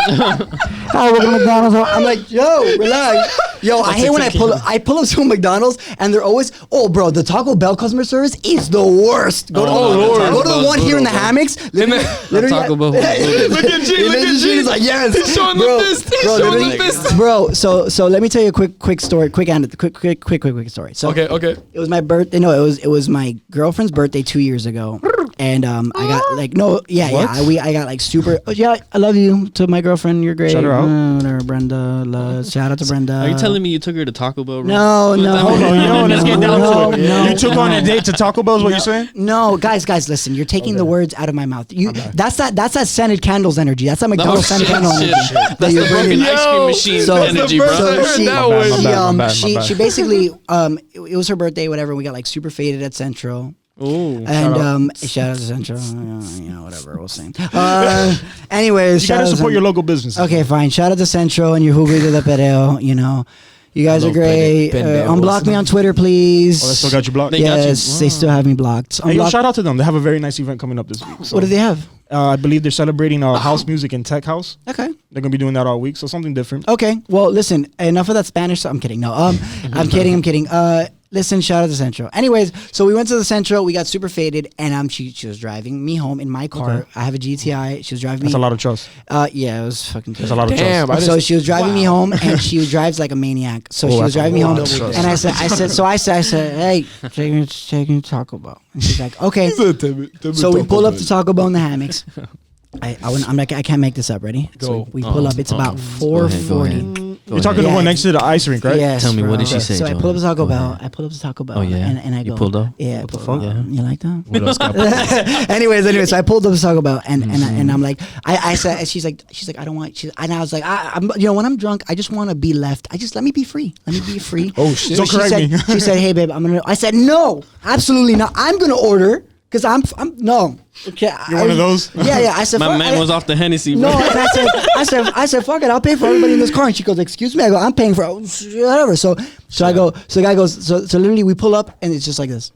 I work at McDonald's. I'm like, yo, relax. Yo, I hate when I pull up to a McDonald's and they're always, oh, bro, the Taco Bell customer service is the worst. Go to the one here in the hammocks. Literally, Taco Bell. Look at G. Look at G. He's like, yes. He's showing bro, the fist. He's bro, showing the literally- fist. Bro, so let me tell you a quick story, quick story. So Okay. it was my birthday. No, it was my girlfriend's birthday 2 years ago, and I got like I got like super. Oh, yeah, I love you to my girlfriend. You're great. Shout her out. Whatever, Brenda. Shout out to Brenda. Are you telling me you took her to Taco Bell? Bro? No. Hold on, yo, let's get down No, to it. no. You took on a date to Taco Bell, is what you're saying? No, guys, listen. You're taking the words out of my mouth. That's that scented candles energy. That's that McDonald's scented candle energy. That's that you're the broken bringing. ice cream machine So- energy, That's the bro. first So she, that one. My bad. she basically it was her birthday, whatever. We got like super faded at Central. Ooh. And shout out to Central, whatever we'll say. Anyways, You shout gotta out to support your local business. Okay, fine. Shout out to Central and your Jugo de la Pereo. You guys are love great. Pendejo. Unblock me on Twitter, please. Oh, they still got you blocked? They got you. Yes, they still have me blocked. Hey, yo, Unblock- shout out to them. They have a very nice event coming up this week. So, what do they have? I believe they're celebrating house music and tech house. Okay. They're gonna be doing that all week, so something different. Okay. Well, listen. Enough of that Spanish. I'm kidding. No. I'm kidding. Listen. Shout out to Central. Anyways, so we went to the Central. We got super faded, and she was driving me home in my car. Okay. I have a GTI. She was driving That's me. a lot of trust. Yeah, it was fucking. That's a lot of Damn, trust. So she was driving me home, and she drives like a maniac. So she was that's a driving me lot home, of trust. and I said, hey, take me to Taco Bell. And she's like, okay. So we pull up to Taco Bell in the hammocks. I'm like, I can't make this up. Ready? So Go. we pull up. It's about Go ahead, 4:40. You're talking Yeah. the one next to the ice rink, right? Yes, Tell me, what bro. did she say, So I Joanne? pull up to Taco Go Bell. ahead. I pull up to Taco Bell. Oh, yeah? And I You go. pulled up? Yeah. What the fuck? Yeah. You like that? What else got? anyways, so I pulled up to Taco Bell, and I'm like, I said, she's like, I don't want. And I was like, I'm, when I'm drunk, I just want to be left. Let me be free. Let me be free. Oh, shit. So Don't correct me. she said, hey babe, I said, no, absolutely not. I'm gonna order because I'm no. Okay, You're one of those? Yeah. I said, My fuck, man was off the Hennessy, no, bro. and I said, fuck it, I'll pay for everybody in this car. And she goes, excuse me. I go, I'm paying for whatever. So I go, so the guy goes, so literally we pull up and it's just like this.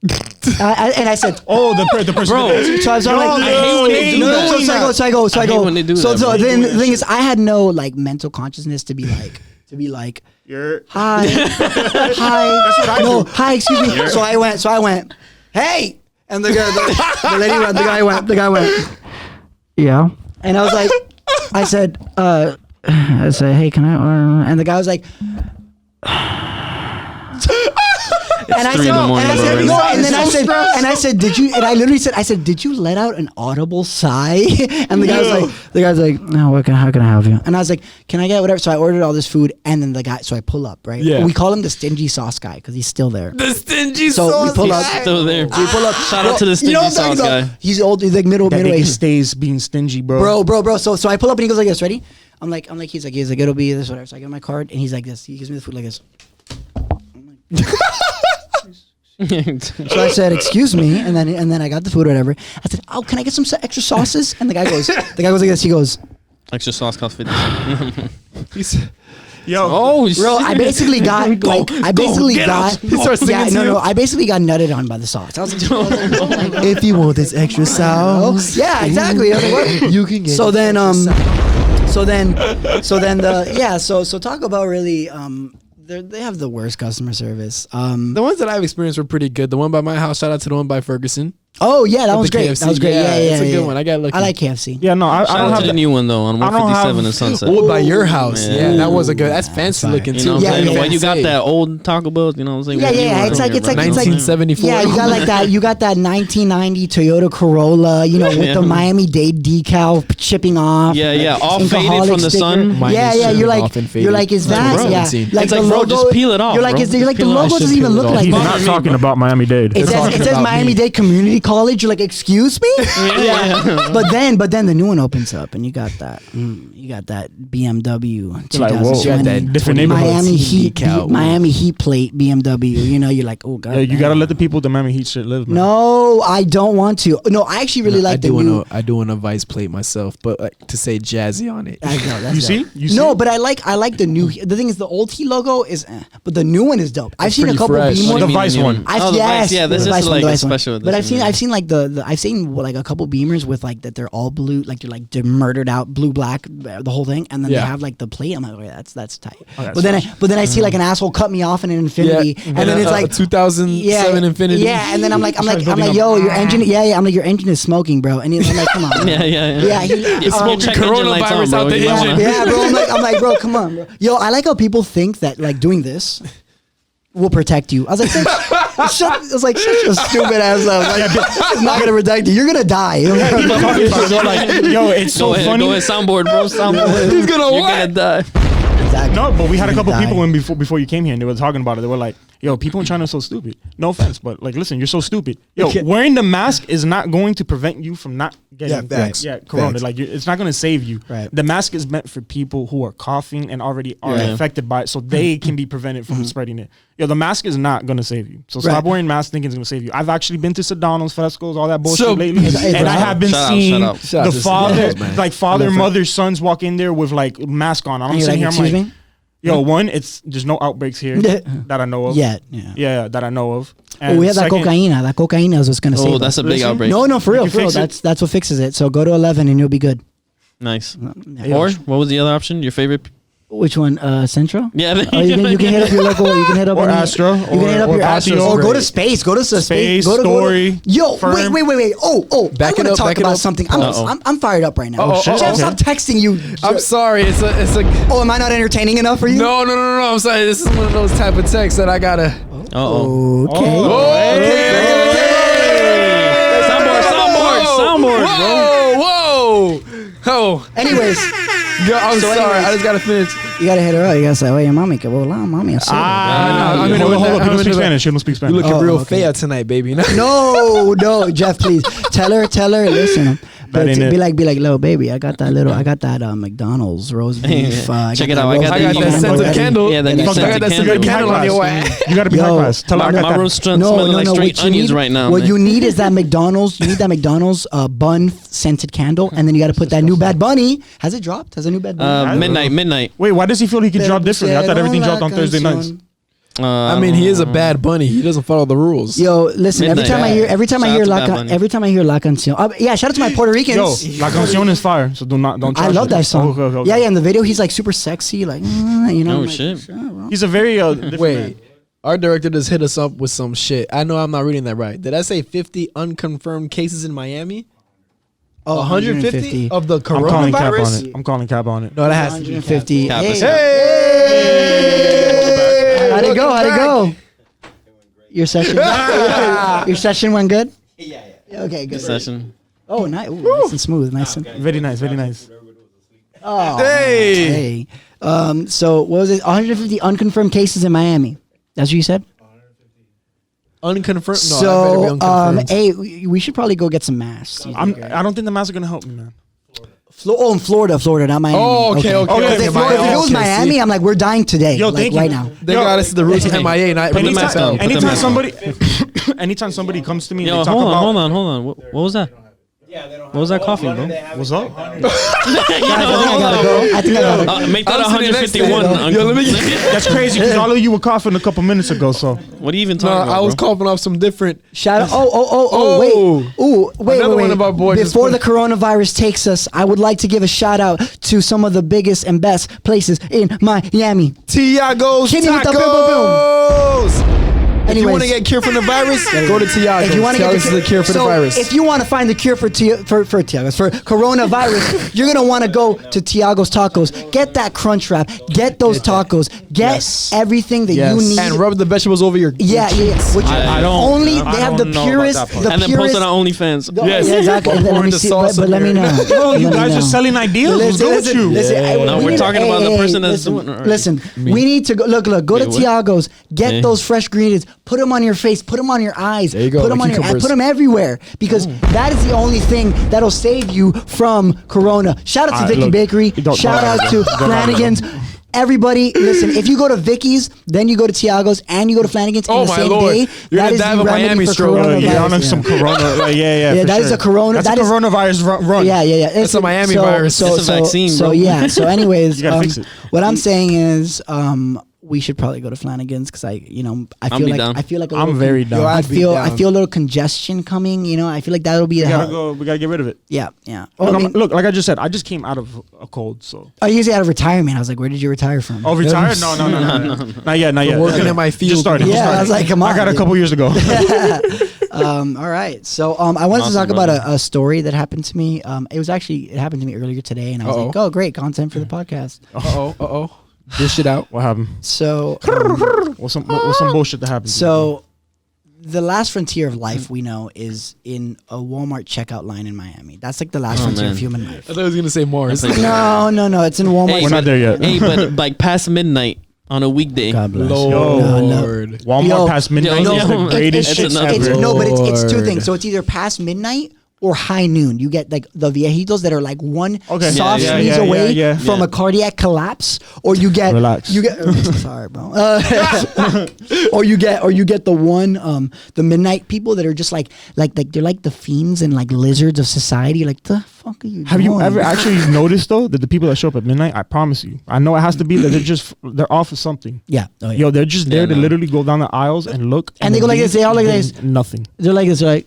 And I said, Oh, the person. Bro. so I'm No, like, I hate when they do that. So I I hate go. when they do So that, bro. then the thing is, I had no like mental consciousness to be like, You're hi, hi, excuse me. So I went, hey, and the guy went, yeah, and I was like, I said, hey, can I? And the guy was like. And I 3 said, in the morning, and I said, bro. no, and then So I said, did you? And I literally said, did you let out an audible sigh? And the guy was like, no, how can I help you? And I was like, can I get whatever? So I ordered all this food, and then so I pull up, right? Yeah. We call him the stingy sauce guy because he's still there. The stingy So we sauce. pull up. Still there. We pull up. Shout out to the You know stingy what I'm sauce talking guy. about? He's old. He's like middle that nigga age. stays being stingy, bro. Bro. So I pull up and he goes like this. Ready? I'm like, he's like, it'll be this, whatever. So I get my card and he's like this. He gives me the food like this. So I said, excuse me, and then I got the food, or whatever. I said, oh, can I get some extra sauces? And the guy goes like this. He goes, Extra sauce cost 50. He said, Yo, Oh, Bro, I basically got I basically got starts singing to you. I basically got nutted on by the sauce. I was like, If you want this extra sauce, yeah, exactly. I was like, what? you can get. So then, so then so Taco Bell really they have the worst customer service. The ones that I've experienced were pretty good. The one by my house, shout out to the one by Ferguson. Oh yeah, that With was the great. KFC. That was great. Yeah, Yeah, it's a good one. I got lucky. I like KFC. yeah, no, I Shout don't out have to the that. new one though on I don't 157 have- in Sunset. Oh, by your house. Yeah. Yeah, that was a good. That's fancy fire. looking You too. know what I'm Yeah, saying? yeah. When you got that old Taco Bell, you know what I'm saying? Yeah, When you yeah, were it's like- younger, it's like- bro, you know what I'm saying? 1974. Yeah, you got like that. You got that 1990 Toyota Corolla, you know, with Yeah. the Miami-Dade decal chipping off. Yeah, yeah, all faded Alcoholic from the sticker. sun. Mine Yeah, is yeah. You're off like, and faded. you're like, is That's that? what I Yeah, haven't seen. It's like, the bro, logo. just peel it off, You're like, bro. is there Just like the peel it off. logo I doesn't should even peel look it like He's off. that. not talking about Miami-Dade. It says about Miami-Dade Community College. You're like, excuse me? Yeah. But then the new one opens up, and you got that. You got that BMW You're like, whoa. 2020 You got that different neighborhoods. Miami Heat decal. Miami Heat plate BMW. You know, you're like, oh god. Yeah, you damn. gotta let the people with the Miami Heat shit live, man. No, I don't want to. No, I actually really like the new. I do want a Vice plate myself, but to say Jazzy on it. I know, that's You see? dope. You see? No, but I like the new. The thing is, the old Heat logo is, but the new one is dope. I've seen a pretty couple fresh. B What do The you more. mean, Vice you one. mean? I've, Oh, the yes, Vice, yeah, this the Vice is one, like the a Vice one. special. But I've seen like the I've seen like a couple Beamers with like that they're all blue, like you're like they're murdered out blue black the whole thing, and then they Yeah. have like the plate. I'm like, okay, that's tight. that's But then I see like an asshole cut me off in an Infinity, and then it's like 2007 Infinity. Yeah, and then I'm like, building yo, up. your engine, yeah, I'm like, your engine is smoking, bro. And I'm like, come on, Yeah, yeah, yeah. yeah, Smoke check engine lights on, coronavirus bro. out the You might engine. wanna- yeah, bro. I'm like, bro, come on, bro. Yo, I like how people think that like doing this will protect you. I was like, shut your stupid ass up. Like, this is not gonna protect you. You're gonna die. They're like, yo, it's so Go ahead, funny. go ahead, soundboard, bro. Soundboard. He's gonna You're what? gonna die. Exactly. No, but we had a couple Die. people in before you came here, and they were talking about it. They were like, "Yo, people in China are so stupid." No offense, but like, listen, you're so stupid. Yo, Okay. wearing the mask is not going to prevent you from not getting facts. corona. Facts. Like, it's not going to save you. Right. The mask is meant for people who are coughing and already are Yeah. affected by it, so they can be prevented from spreading it. Yo, the mask is not going to save you. So stop Right. wearing masks thinking it's going to save you. I've actually been to Sedanos, Fresco's, all that bullshit So- lately, It's and I loud. have been Shout out, seeing shout out. Shout out the to father, Sedanos, man. like father, love mother, sons walk in there with like mask on. I'm And you're sitting like, here, I'm excuse like. me? Yo, one, there's no outbreaks here that I know of. Yeah. Yeah, that I know of. Oh, we have that second- cocaine. That cocaine is what's gonna save Oh, us. that's a big Listen. outbreak. No, for real, can for real. fix it. That's what fixes it. So go to 11 and you'll be good. Nice. Yeah. Or what was the other option? Your favorite? Which one? Central? Yeah, Oh, you can hit up your local. You can hit up Or any- Astro, You can hit up or your Astro. Patio. Or go to Great. space. Go to space. Space, Go to Story, Yo, Firm. wait. Oh, Back I it want to up, talk back it about up. something. Uh-oh. I'm fired up right now. Oh, shit. Jeff, Okay. stop texting you. I'm sorry. It's a. Oh, am I not entertaining enough for you? No. I'm sorry. This is one of those type of texts that I gotta. Uh-oh. Okay. Soundboard, Whoa. Oh. Anyways, Yo, I'm So sorry. anyways- I just gotta finish. you gotta hit her up. You gotta say, "Oye, mami, que vola, mami." así." I'm gonna hold win that. up. I'm People gonna speak do that. Spanish. She don't speak You Spanish. looking Oh, real okay. fair tonight, baby. No, Jeff, please tell her. Listen, but ain't it. be like, little baby. I got that McDonald's roast beef. Check it out. I got I got that Yeah, scented yeah. candle. Yeah, that I got scented that scented candle. candle on your ass. You gotta be high Yo, class. Tell her I got My that. roast smelling like straight what you onions need- right now. What man. you need is that McDonald's. You need that McDonald's bun scented candle, and then you got to put that new Bad Bunny. Has it dropped? Has a new Bad Bunny? Midnight. Wait, why does he feel he could drop differently? I thought everything dropped on Thursday nights. I mean, he is a bad bunny. He doesn't follow the rules. Yo, listen. Midnight. Every time I Shout hear out to La Bad Can- Bunny. every time I hear La Canción. Yeah, shout out to my Puerto Ricans. Yo, La Canción is fire, so don't I trash love it. that song. Okay. Yeah. In the video, he's like super sexy, like you know. Oh, I'm like, shit. sure, bro. He's a very different Wait, man. our director just hit us up with some shit. I know I'm not reading that right. Did I say 50 unconfirmed cases in Miami? Oh, 150 of the I'm calling cap on coronavirus? it. I'm calling cap on it. No, that has to be 150. Cap Hey, is- how'd it go? Your session. Your session went good. Yeah. Okay, good. Session. Oh, nice. Ooh, nice and smooth. Nice and. Very nice. Oh, Hey. hey. So what was it? 150 unconfirmed cases in Miami. That's what you said. Unconfirmed? No, I So, better be unconfirmed. hey, we should probably go get some masks. You think, right? I don't think the masks are gonna help me, man. In Florida, not Miami. Oh, okay. If it was Miami, See, I'm like, we're dying today. Yo, like thank you. right now. they Yo, got us to the roots of MIA, not Put the roots of mask on. Bell. Put the Anytime mask on. somebody, anytime somebody comes to me, and Yo, they talk hold about on. What was that? What was that coughing, bro? What's up? I think I gotta go. Make that I was sitting next to you, 151. though. Yo, let me get. That's crazy because all of you were coughing a couple minutes ago. So What are you even No, talking about? I was bro? coughing off some different. Shout out! Wait! Ooh, wait! Another one of our boys just Before put- the coronavirus takes us, I would like to give a shout out to some of the biggest and best places in Miami. Tiago's Hit me with the boom, Tacos. If you want to Anyways. get cured from the virus, go to Tiago's. If you want to get Tiago's is the cure for the so virus. if you want to find the cure for coronavirus, you're gonna want to go to Tiago's Tacos. Get that crunch wrap. Get those tacos. Get Yes. everything that Yes. you need. and rub the vegetables over your. yeah. Which I don't- only I they have the don't know about purest. that part. The And then purest. post it on OnlyFans. Yes. Yeah, exactly. And then let Pour me the see, sauce but in let me there. know. Bro, you Let me guys are know. selling ideas. Let's go with you. No, we we're need- talking about the person that's listen, doing it. Listen, we need to go. Look, go to Wait, what? Tiago's. Get Okay. those fresh ingredients. Put them on your face. Put them on your eyes. There you go, Put them the on your. cucumbers. Put them everywhere because that is the only thing that'll save you from Corona. Shout out to Alright, Vicky look, Bakery. don't- Shout don't- out to don't- Flanagan's. Everybody, listen. If you go to Vicky's, then you go to Tiago's, and you go to Flanagan's Oh in the my same Lord. day. You're that gonna is die the of a remedy Miami for stroke. coronavirus. Yeah, on yeah. some corona. Like, yeah, Yeah, for that is sure. a corona- That's that a is- coronavirus run. Yeah. That's a Miami virus. So, It's a vaccine, so bro. yeah. So, anyways, You gotta fix it. what I'm saying is, we should probably go to Flanagan's because I I'll feel be like down. I feel like a I'm little very down. Yo, I I'd be feel down. a little congestion coming. I feel like that'll be We the gotta go. We gotta get rid of it. yeah. Well, Look, I mean, look, like I just said, I just came out of a cold, so. I usually out of retirement. I was like, where did you retire from? Oh, retired? No. Not yet. Not yet. working in my field. Just started. Yeah, just started. I was like, come on, I got a dude. couple years ago. All right. So I wanted to Awesome, talk about brother. a story that happened to me. It happened to me earlier today, and I was like, oh, great content for the podcast. Uh-oh. Dish it out. What happened? So. What's some bullshit that happened? So, the last frontier of life we know is in a Walmart checkout line in Miami. That's like the last frontier man. of human life. I thought I was gonna say Mars. That's like- No, it's in Walmart. Hey, We're not there yet. Hey, but like past midnight on a weekday. God bless. Lord. Walmart Yo, past midnight yo, is the greatest it's shit enough, ever. bro. No, but it's two Lord. things. So it's either past midnight or high noon. You get like the viejitos that are like one Okay. soft Yeah, sneeze yeah, away yeah. from Yeah. a cardiac collapse, or you get Relax. You get sorry, bro. Or you get the one the midnight people that are just like they're like the fiends and like lizards of society. Like the fuck are you? Have you doing? ever actually noticed though that the people that show up at midnight? I promise you, I know it has to be that they're off of something. Yeah. Oh, yeah. Yo, they're just there to no. literally go down the aisles and look, And they go like leave this, they all like with this. Nothing. They're like this. They're like,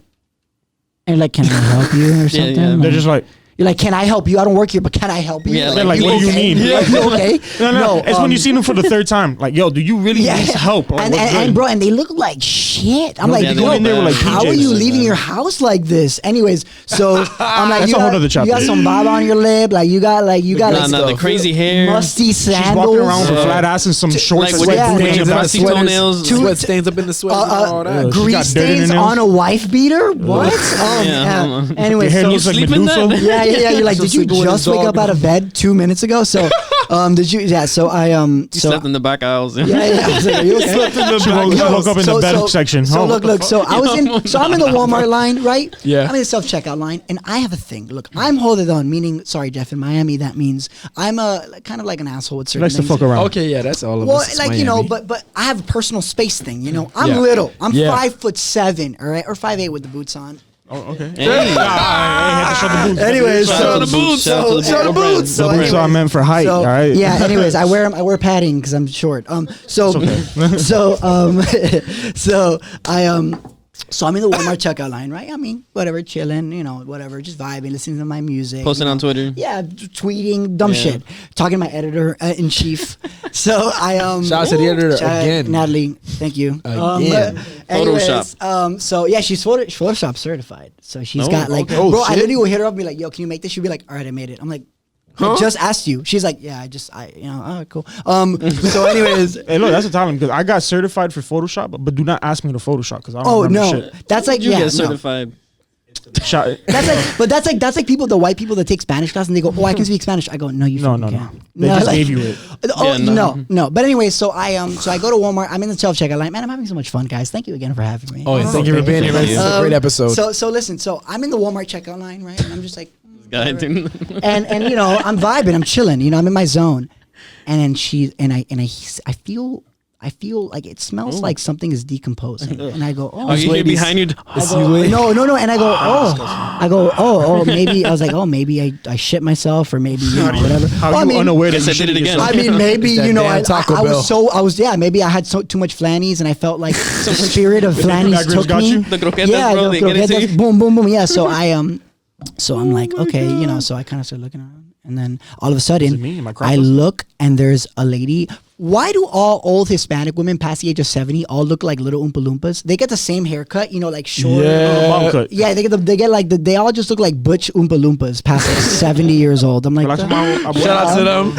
and like, can I help you or something? yeah. They're just like, You're like, can I help you? I don't work here, but can I help you? Yeah, they're like, what do you okay? need? Like, you okay? No. It's when you see them for the third time. Like, yo, do you really need help? Or And, what's and, good? and bro, and they look like shit. I'm No, like, they go yo, in there with, like, how are PJs. you leaving your house like this? Anyways, so I'm like, That's you a whole got, nother chapter. you got some bob on your lip, like you got like Nah, the crazy hair. musty She's sandals. walking around with a flat ass and some shorts, like, with sweat yeah, booties, stains and the back- musty toenails. Sweat stains up in the sweat. and all that. She got Grease dirt in her stains nails. on a wife beater. What? Yeah. Anyway, Your hair so looks like sleep in Medusa. that? yeah. You're like, So did you sleeping with his just wake dog. up out of bed 2 minutes ago? So, did you? Yeah. So I You so slept in the back aisles. yeah. I was like, are you okay? She woke up in the bed section. So Oh, look. So I was in. So I'm in the Walmart line, right? Yeah. I'm in the self checkout line, and I have a thing. Look, I'm holding on. Meaning, sorry, Jeff. In Miami, that means I'm a kind of like an asshole with She certain likes to things. fuck around. Okay, yeah, that's all of Well, us. It's like you know, Miami. but I have a personal space thing. You know, I'm Yeah. little. I'm Yeah. 5'7", all right, or 5'8" with the boots on. Oh, okay. Hey. I had to show the boots. Anyways, Shout so out to the boots. Shout out to the shout out boots. the boots. The So boots are anyways, meant for height. so, All right. Yeah. Anyways, I wear padding because I'm short. So so I'm in the Walmart checkout line, right? I mean, whatever, chilling, you know, whatever, just vibing, listening to my music, Posting you know. on Twitter. Yeah, tweeting dumb Yeah. shit, talking to my editor in chief. So I Shout out to the editor shout out again. Natalie. Thank you. Again. Anyways, Photoshop. so yeah, she's Photoshop certified. So she's Oh, got like, okay. Oh, bro, I shit. literally will hit her up and be like, yo, can you make this? She'll be like, all right, I made it. I'm like, I just asked you. She's like, yeah, oh, cool. So anyways, Hey, look, that's a talent because I got certified for Photoshop, but do not ask me to Photoshop because I don't oh remember no, shit. that's like, You yeah, get no. certified. Shot- That's like people, the white people that take Spanish class and they go, oh, I can speak Spanish. I go, no, you No, fucking no, no. can't. They just gave you it. Oh Yeah, no, no. But anyway, so I go to Walmart. I'm in the self checkout line. Man, I'm having so much fun, guys. Thank you again for having me. Oh, yeah, thank you for being here, man. This is a great episode. So listen. So I'm in the Walmart checkout line, right? And I'm just like, Guy, dude. and you know, I'm vibing, I'm chilling, you know, I'm in my zone. And then I I feel like it smells like something is decomposing. And I go, oh, Oh, you hear behind you. no. And I go, oh, maybe I was like, oh, maybe I shit myself or maybe whatever. How Well, you unaware that Guess you I did it shitted again. yourself? I mean, maybe It's that you know, damn Taco Bell. maybe I had too much flannies, and I felt like the spirit of flannies Migrants took got me. you? The croquetas, yeah, bro, the they get into croquetas, you. boom, boom, boom. Yeah, so so I'm like, okay, you know, so I kind of started looking around, and then all of a it sudden, me? Am I I cross-dressed? look, and there's a lady. Why do all old Hispanic women past the age of 70 all look like little Oompa Loompas? They get the same haircut, you know, like short. Bob cut. Yeah, they all just look like butch Oompa Loompas past like 70 years old. I'm like, Shout Shout out to them.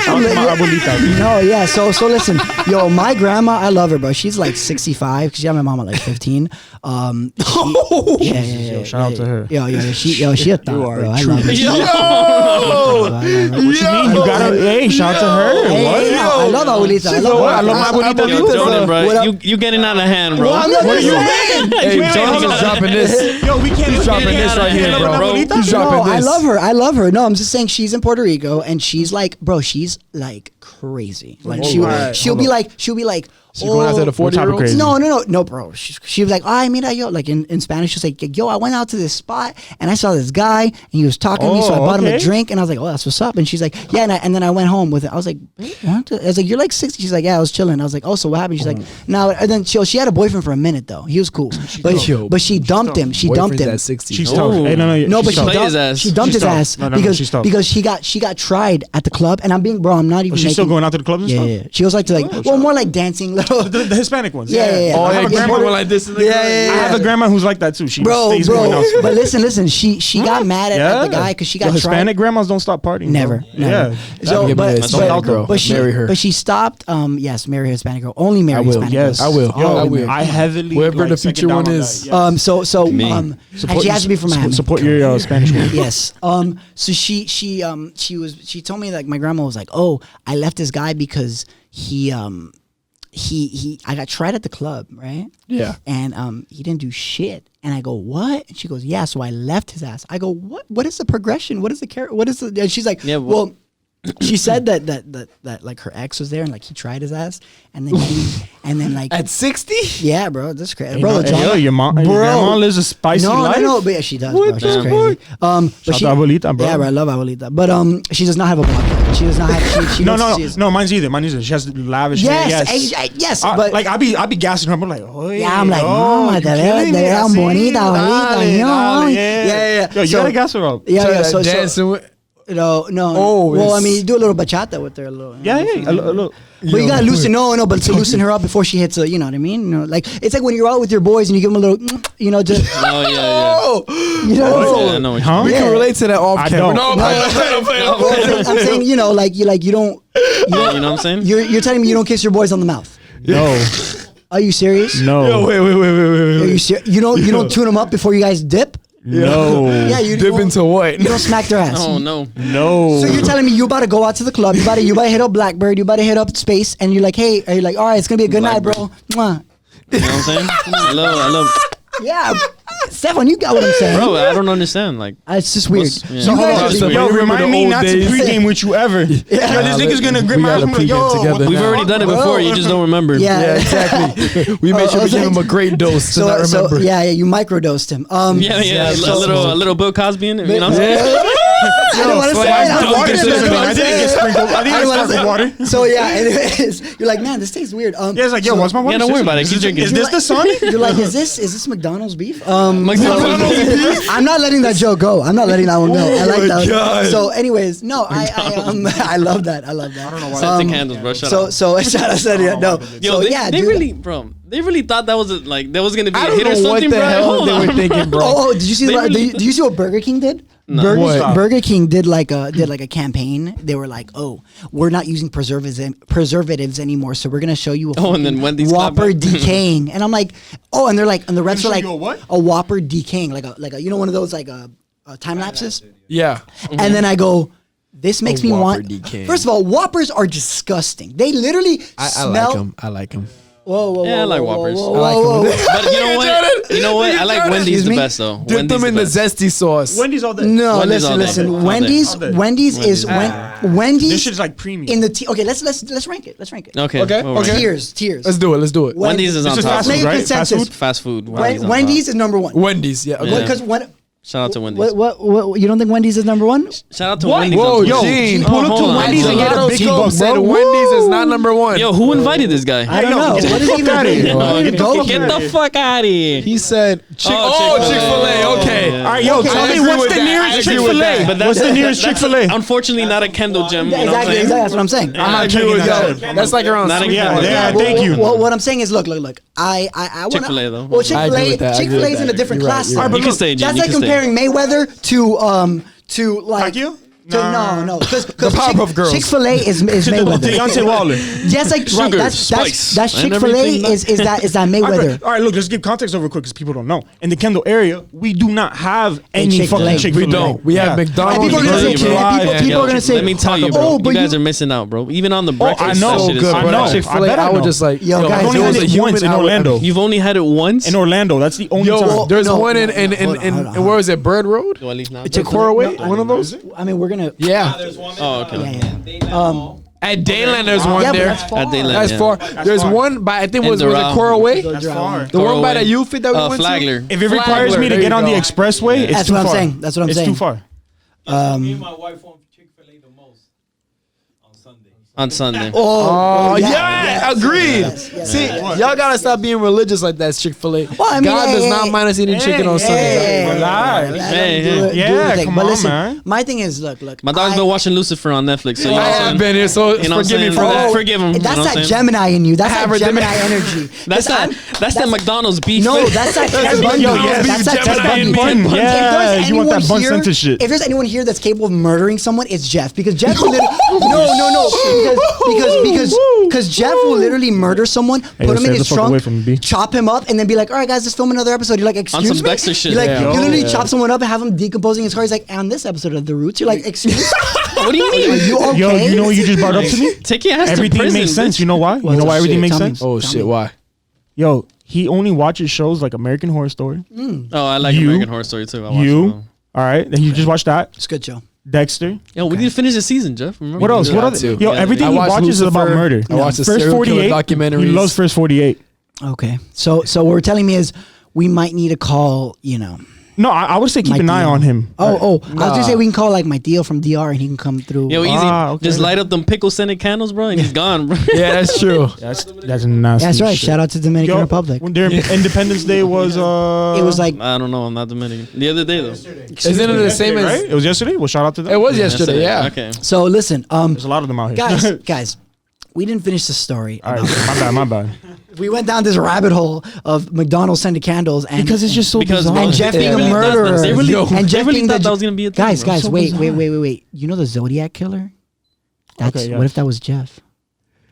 no, yeah. So listen, yo, my grandma, I love her, bro. She's like 65 because she had my mom at like 15. Yeah. Shout out to her. Yo, she a thought, bro. I love her. What you mean? You gotta. Hey, shout out to her. Hey, What? I love Abuelita. I love her. I love my abuelita Yo, too. Jordan, bro, What up? you getting out of hand, bro. Well, I'm not What are you saying. Hey, Wait, Jones hold is on. dropping this. Yo, we can't. He's dropping this right here, bro. He's No, dropping I this. love her. I love her. No, I'm just saying she's in Puerto Rico and she's like, bro, she's like crazy. Like Alright, she'll be like, She going after the What type of 40-year-olds? crazy? No, bro. She was like, ay, mira, yo, like in Spanish, she's like, yo, I went out to this spot and I saw this guy and he was talking to me, so I bought him a okay. drink and I was like, oh, that's what's up. And she's like, yeah, and then I went home with it. I was like, what? I was like, you're like 60. She's like, yeah, I was chilling. I was like, oh, so what happened? She's like, no, and then she had a boyfriend for a minute though. He was cool, but she dumped him. She dumped Boyfriend's him. at 60. She's Oh. tough. Hey, No, but she's tough. Play his ass. she dumped She's his tough. ass No, she's tough. because she got tried at the club, and I'm being, bro, I'm not even. She's still making- going out to the clubs and Yeah, stuff. yeah. She was like to like, well, more like dancing little. The Hispanic ones. Yeah. Oh, I yeah, have a keep grandma going like this. In the Yeah, crib. yeah, I have a grandma who's like that too. She stays going out. But listen, she got mad at the guy because she got Yo, tried. Hispanic grandmas don't stop partying. Never, bro. never. Yeah. So, Give me a but, Hispanic but, girl. but she, Marry her. but she stopped. Yes, marry a Hispanic girl. Only marry I will. Hispanic Yes, girls. I will. Yo, I will. I heavily. Whoever the second future down one on is. that, yes. Me. And she has to be from Miami. Support your Spanish one. Yes. So she told me like my grandma was like, oh, I left this guy because he I got tried at the club, right? Yeah. And he didn't do shit. And I go, what? And she goes, yeah. So I left his ass. I go, what? What is the progression? What is the character? What is the? And she's like, Yeah, well. She said that like her ex was there and like he tried his ass and then like At 60? yeah, bro, that's crazy, Hey, bro. no, hey, yo, your grandma lives a spicy life. No, but yeah, she does, What bro. She's the crazy. But Shout she, out to Abuelita, bro. Yeah, bro, I love Abuelita. But she does not have a block. She does not have. She looks- No, mine's either. She has lavish Yes, hair. yes, but like I be gassing her. I'm like, oh yeah, I'm like, mama, te veo bonita, bonita, yo. Yeah. Yo, you So- gotta gas her up. Yeah. So So dancing with. no. Oh, Well, I it's- mean, you do a little bachata with her, a little. Yeah. A little. But you gotta loosen, but to loosen her up before she hits you know what I mean? You know, like it's like when you're out with your boys and you give them a little, you know, just Oh yeah, Oh! you know. What I'm yeah. saying? I know what Huh? We Yeah. can relate to that off I camera. don't. No, I'm saying, you know, you don't. You know what I'm saying? You're telling me you don't kiss your boys on the mouth? No. Are you serious? No. Yo, wait. Are you serious? You don't tune them up before you guys dip? No. Yeah, you Dip don't- into what? You don't smack their ass. Oh no. No. So you're telling me you about to go out to the club, you about to hit up Blackbird, you about to hit up Space, and you're like, hey, are you like, all right, it's gonna be a good night, bro. Mwah. You know what I'm saying? I love, Yeah, Stefan, you got what I'm saying. bro. I don't understand. Like, It's just weird. What's- yeah. So You hold guys on. are So being- Yo, remember remind the me old not days? to pregame with you ever. Yo, this nigga's gonna grip we my ass. gotta I'm like, pregame yo, together what the we've now. already done it before. You just don't remember. Yeah. Yeah, exactly. We made sure we okay. give him a great dose to not remember. You microdosed him. Yeah. So- a little Bill Cosby in it. You know what I'm saying? I don't want to say it. I'm Water sorry, system. that's what I'm I didn't get saying. sprinkled. I didn't I don't get wanna sprinkled say- water. So yeah, anyways, you're like, man, this tastes weird. Yeah, it's like, yo, what's my water? Yeah, don't worry about it. system? Keep drinking. Is this the sun? You're like, is this McDonald's beef? McDonald's I'm not letting that joke go. I'm not letting that one go. I like my that. God. So, anyways, no, I love that. I love that. I don't know Set the candles, bro. Shut up. So shout out to yeah, no. Yo, So they, yeah, they dude. really, bro. They really thought that was there was gonna be I a don't hit or know what something, the bro. hell Hold they on. were thinking, bro. Oh, did you see? They really- Did you see what Burger King did? No. What? Burger King did like a campaign. They were like, "Oh, we're not using preservatives anymore, so we're gonna show you a Oh, and then fucking Wendy's Whopper clapped back. decaying." And I'm like, "Oh," and they're like, and the reps are show like, you a what? "A Whopper decaying, like a you know one of those like time lapses." Yeah. And then I go, this makes me Whopper want. decaying. First of all, Whoppers are disgusting. They literally I smell. like him. I like him. Whoa, Yeah, I like Whoppers. I like them. But you know what? You know what? I like Wendy's Excuse the me? best though. Dip Wendy's them in the best. zesty sauce. Wendy's all day. No, Wendy's all listen. day. All day. Wendy's All day. Wendy's is Wendy's. This shit's like premium. in the okay. Let's rank it. Let's rank it. Okay. Okay, well, okay. Tiers. Let's do it. Wendy's is on This is top. fast Make food, a right? Fast consensus. food. Fast food. Wendy's, on Wendy's top. is number 1. Wendy's, yeah. Yeah. Because Shout out to Wendy's. what you don't think Wendy's is number 1? Shout out to What? Wendy's. Whoa, on top. Gene. Pull up to hold on. Wendy's and get a big Gelato buck, said bro. Wendy's is not number 1. Yo, who invited this guy? I don't know. What is he even outta here. doing? Where did he go? Get the fuck out of here. He said Chick-fil-A. Chick-fil-A. Okay. Yeah. All right, yo, Okay, tell I me agree what's with the that. I nearest agree with Chick-fil-A? that. But What's the nearest that's Chick-fil-A? unfortunately not a Kendall gym. You know what I'm Exactly, saying? that's what I'm saying. I'm not I agree checking with that. that. That's like around Not sweet again. corn. Yeah, thank you. What I'm saying is, look. I wanna, Chick-fil-A, though. Well, I agree with that. I agree Chick-fil-A is with in a that. different You're right, class. you're right. You can stay, Gene. That's You like can stay. comparing Mayweather to like Pacquiao? to no, because Powerpuff Girls. Chick-fil-A is Mayweather. Deontay Wilder. Yes, like right. Sugar, That's spice, that's and Chick-fil-A everything is that Mayweather. All right, look, let's give context over quick because people don't know. In the Kendall area, we do not have any Chick-fil-A. fucking Chick-fil-A. We don't. We have And McDonald's. people are gonna say, Burger King. people are gonna say, Let me tell you, oh, bro. but You guys you- are missing out, bro. Even on the breakfast, I know. that so shit is good, I bro. know. That Chick-fil-A, I bet I I would know. just like, Yo, guys, if only it was had a it human, once in I would- Orlando. You've only had it once. In Orlando, that's the only Yo, time. there's no, one in hold on. where is it? Bird Road? Well, at least now. Coraway? One of those? I mean, we're gonna. Yeah. Oh, okay. Yeah. At Dayland, there's one Yeah, but there. that's far. At Dayland, That's yeah. far. There's far. one by I think was it Doral. Coraway? That's far. The one by Coraway. the youth that we went Flagler. to. If it requires me to There get you on the go. expressway, it's That's too what I'm far. saying. That's what I'm it's saying. too far. Me and my wife want Chick-fil-A the most on Sunday. On Sunday. Oh yeah, agreed. yes, See, y'all gotta stop being religious like that. Chick-fil-A. Well, I mean, God hey, does hey, not mind us eating chicken on Sunday. Relax. Yeah, come but on, listen, man. my thing is, look. My dog's been watching Lucifer on Netflix, so you know I what I'm have saying? been here, so You know what I'm forgive me saying? for that. Forgive him. you know That's what I'm that saying? Gemini in you. That's that Have a Gemini Gemini. energy. That's that McDonald's beef. No, that's that Ted Bundy. Yo, That's that Ted Gemini Bundy. bun. If Yeah, there's you want anyone that bun here- scented shit. If there's anyone here that's capable of murdering someone, it's Jeff. Because Jeff will literally, because Jeff will literally murder someone, put yo, him stay in the his fuck away trunk, from me, B. chop him up, and then be like, all right, guys, let's film another episode. You're like, excuse some me? Dexter shit. You're like, Yeah. you literally Yeah. chop someone up and have him decomposing his car. He's like, on this episode of The Roots, you're like, excuse me? What do you Are mean? you okay? Yo, you know what you just brought up to me? Take your ass Everything to prison. makes sense. bitch. You know why? You know why everything makes Tell me. sense? Oh Tell shit, me. why? Yo, he only watches shows like American Horror Story. Oh, I like You- American Horror Story too. I watch You, it. all right? Then you just watched that. It's a good show. Dexter. Yo, we need to finish the season, Jeff. Remember? What else? Yeah, What I other? too. Yo, Yeah, everything I he watched watches is about Lucifer. murder. I watched the First serial killer 48. documentaries. He loves First 48. Okay. So what we're telling me is we might need to call, No, I would say keep my an eye deal. on him. I was gonna say we can call like my deal from DR and he can come through. Yo, easy. Okay. Just light up them pickle scented candles, bro, and he's gone, bro. Yeah, that's true. That's nasty. That's right. shit. Shout out to Dominican Yo, Republic. when their Independence Day was It was like I don't know. I'm not Dominican. The other day though. Isn't it the same as? right? It was yesterday. Well, shout out to them. It was yesterday. Yeah. Okay. so. Listen, There's a lot of them out here. guys, we didn't finish the story. All right, my bad. We went down this rabbit hole of McDonald's scented candles and Because it's just so Because bizarre. bro, and Jeff they being a really thought- murderer. They really, Yo, they Jeff really being thought the- that was gonna be a thing, guys, bro. guys, So wait. bizarre. You know the Zodiac killer? That's Okay, yeah. what if that was Jeff?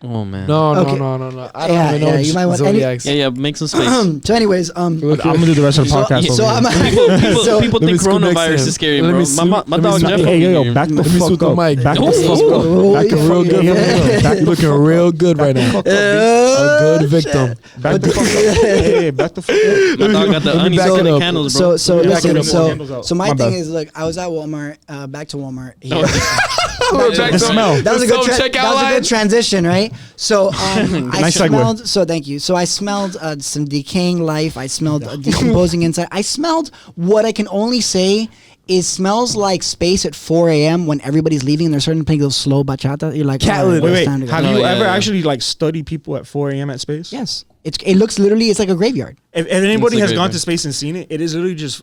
Oh man. No. Okay. I don't even know. you might want Zodiacs. Yeah, make some space. So, anyways, I'm gonna do the rest of the podcast. so over I'm here. so- People Let me think scoot next to coronavirus him. is scary, Let bro. me My scoot- let me dog scoot- Jeff. Hey, over yo, here. back the Let me fuck scoot the up. mic. Back the Ooh, fuck ooh. up. Back the Looking real fuck good. up. Back the Looking fuck real good right now. A good victim. Back the fuck up. Hey, back the fuck up. My dog got the Let me back it unscented up. candles, bro. So Yeah, listen. back it up. So Candles my out. My thing bad. is, look, I was at Walmart. Back to Walmart. The smell. That was a good Self-checkout that was a line? good transition, right? So I Nice segue. smelled. So thank you. So I smelled some decaying life. I smelled decomposing inside. I smelled what I can only say is smells like space at 4 a.m. when everybody's leaving and they're starting to play those slow bachata. You're like, Cat all right, litter. it's Wait, time to go. have Oh, you yeah, ever yeah. actually like studied people at 4 a.m. at space? Yes, it looks literally. It's like a graveyard. If anybody It's a has great gone thing. to space and seen it, it is literally just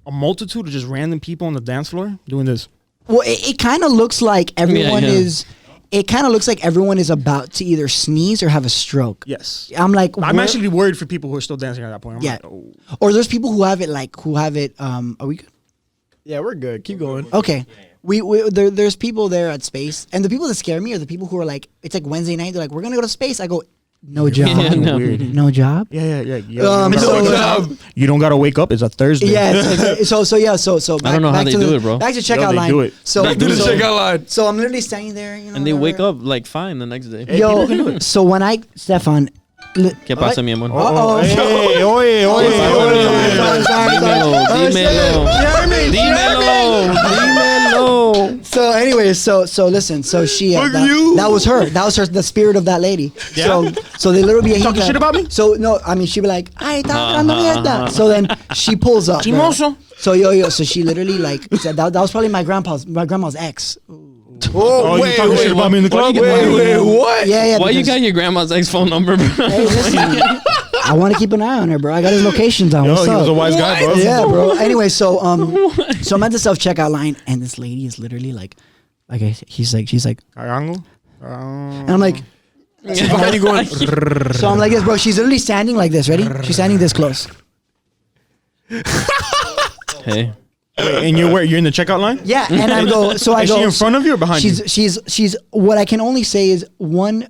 a multitude of just random people on the dance floor doing this. Well, it kind of looks like everyone yeah. is. It kind of looks like everyone is about to either sneeze or have a stroke. Yes. I'm like, I'm where- actually worried for people who are still dancing at that point. I'm Yeah. like, oh. Or there's people who have it. Are we good? Yeah, we're good. Keep going. Okay. There's people there at space, and the people that scare me are the people who are like, it's like Wednesday night. They're like, we're gonna go to space. I go, no job. Yeah, no. Weird. No job. Yeah. You Um, don't so- gotta wake up. You don't gotta wake up. It's a Thursday. Yes. So back, don't know how back they to do the, it, bro. Back to Yo, checkout they line. do it. So Back to the checkout line. So I'm literally standing there, And they wake whatever. up like fine the next day. Yo, so when Stefan, ¿Qué pasa, mi amor? Oh, hey, oye. Dímelo. So anyway, so listen. So she that was her. That was her. The spirit of that lady. Yeah. So they literally be Talking shit about me? So no, I mean she'd be like, "Ay, estaba hablando mierda." So then she pulls up. bro. Chimoso. So so she literally like said that was probably my grandma's ex. Oh, you talking shit about me in the club? Wait, what? Yeah. Why you because- got your grandma's ex phone number, bro? Hey, listen, I want to keep an eye on her, bro. I got his location down. Yo, What's he up? was a wise guy, bro. Yeah, bro. Anyway, so I'm at the self checkout line, and this lady is literally like she's like, Carango? and I'm like, Behind you going. so I'm like this, bro. She's literally standing like this. Ready? She's standing this close. Hey. Wait, and you're in the checkout line? Yeah, and I go. So I Is go. she in front of you or behind you? She's. What I can only say is one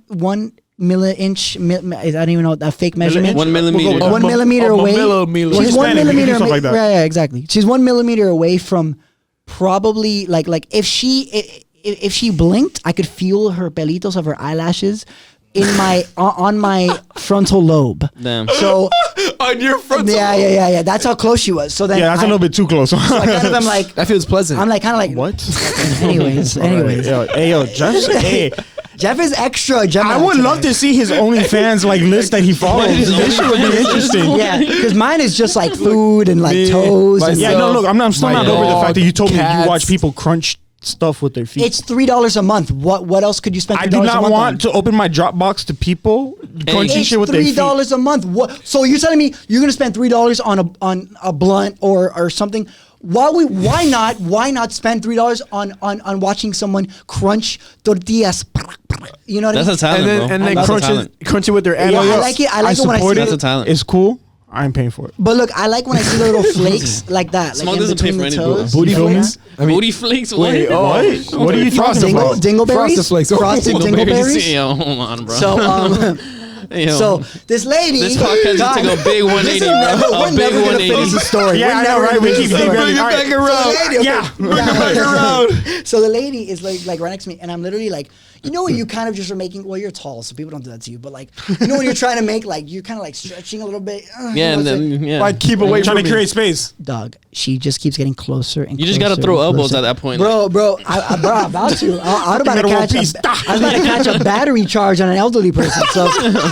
milli-inch. I don't even know that fake measurement. 1 millimeter. We'll go 1 millimeter away. millimeter. She's 1 Hispanic, we can do millimeter. stuff like that. Yeah, exactly. She's 1 millimeter away from probably like if she blinked, I could feel her pelitos of her eyelashes in my on my frontal lobe. Damn. So On your front. yeah. That's how close she was. So then Yeah, that's a little bit too close. So I kind of am like, That feels pleasant. I'm like kind of like What? Anyways. Yo, Jeff. Hey, Jeff is extra. I would love to see his OnlyFans like list that he follows. This shit would be interesting. Yeah, because mine is just like food and like toes. And Yeah, no, look, I'm still not My over the fact that you told me dog, you watch cats. people crunch stuff with their feet. It's $3 a month. What else could you spend? $3 I do a not month want on? to open my Dropbox to people crunching It's shit with their feet. $3 a month. What? So you're telling me you're gonna spend $3 on a blunt or something? Why not spend $3 on watching someone crunch tortillas? You know what That's I a mean? talent, bro. and then That's a crunch talent. it with their Yeah, animals. I like it. I like it when I see support That's it. a talent. It's cool. I'm paying for it. But look, I like when I see the little flakes like that, Smoke like in doesn't pay between for the anything. toes. Booty You feel flakes? that? Booty flakes? What? Wait, What are you talking about? Dingleberries? Frosted Flakes. Frosted dingleberries? Yo, hold on, bro. So, Yo. so this lady. This podcast just took a big 180, Listen, bro. we're A big never gonna 180. finish the story. Yeah, We're I know, never right? gonna We finish keep the story. bring it back around. So the lady, Yeah. Bring it back around. So the lady is like right next to me, and I'm literally like, you know, when you kind of just are making. Well, you're tall, so people don't do that to you. But like, you know, when you're trying to make like you're kind of like stretching a little bit. Yeah, and it's like, then, yeah. Like, keep away Trying from to me. create space. dog, she just keeps getting closer and You just gotta closer throw and elbows closer. at that point. Bro, I'm about to. I was about to Gotta catch. one piece. I was about to catch a battery charge on an elderly person. So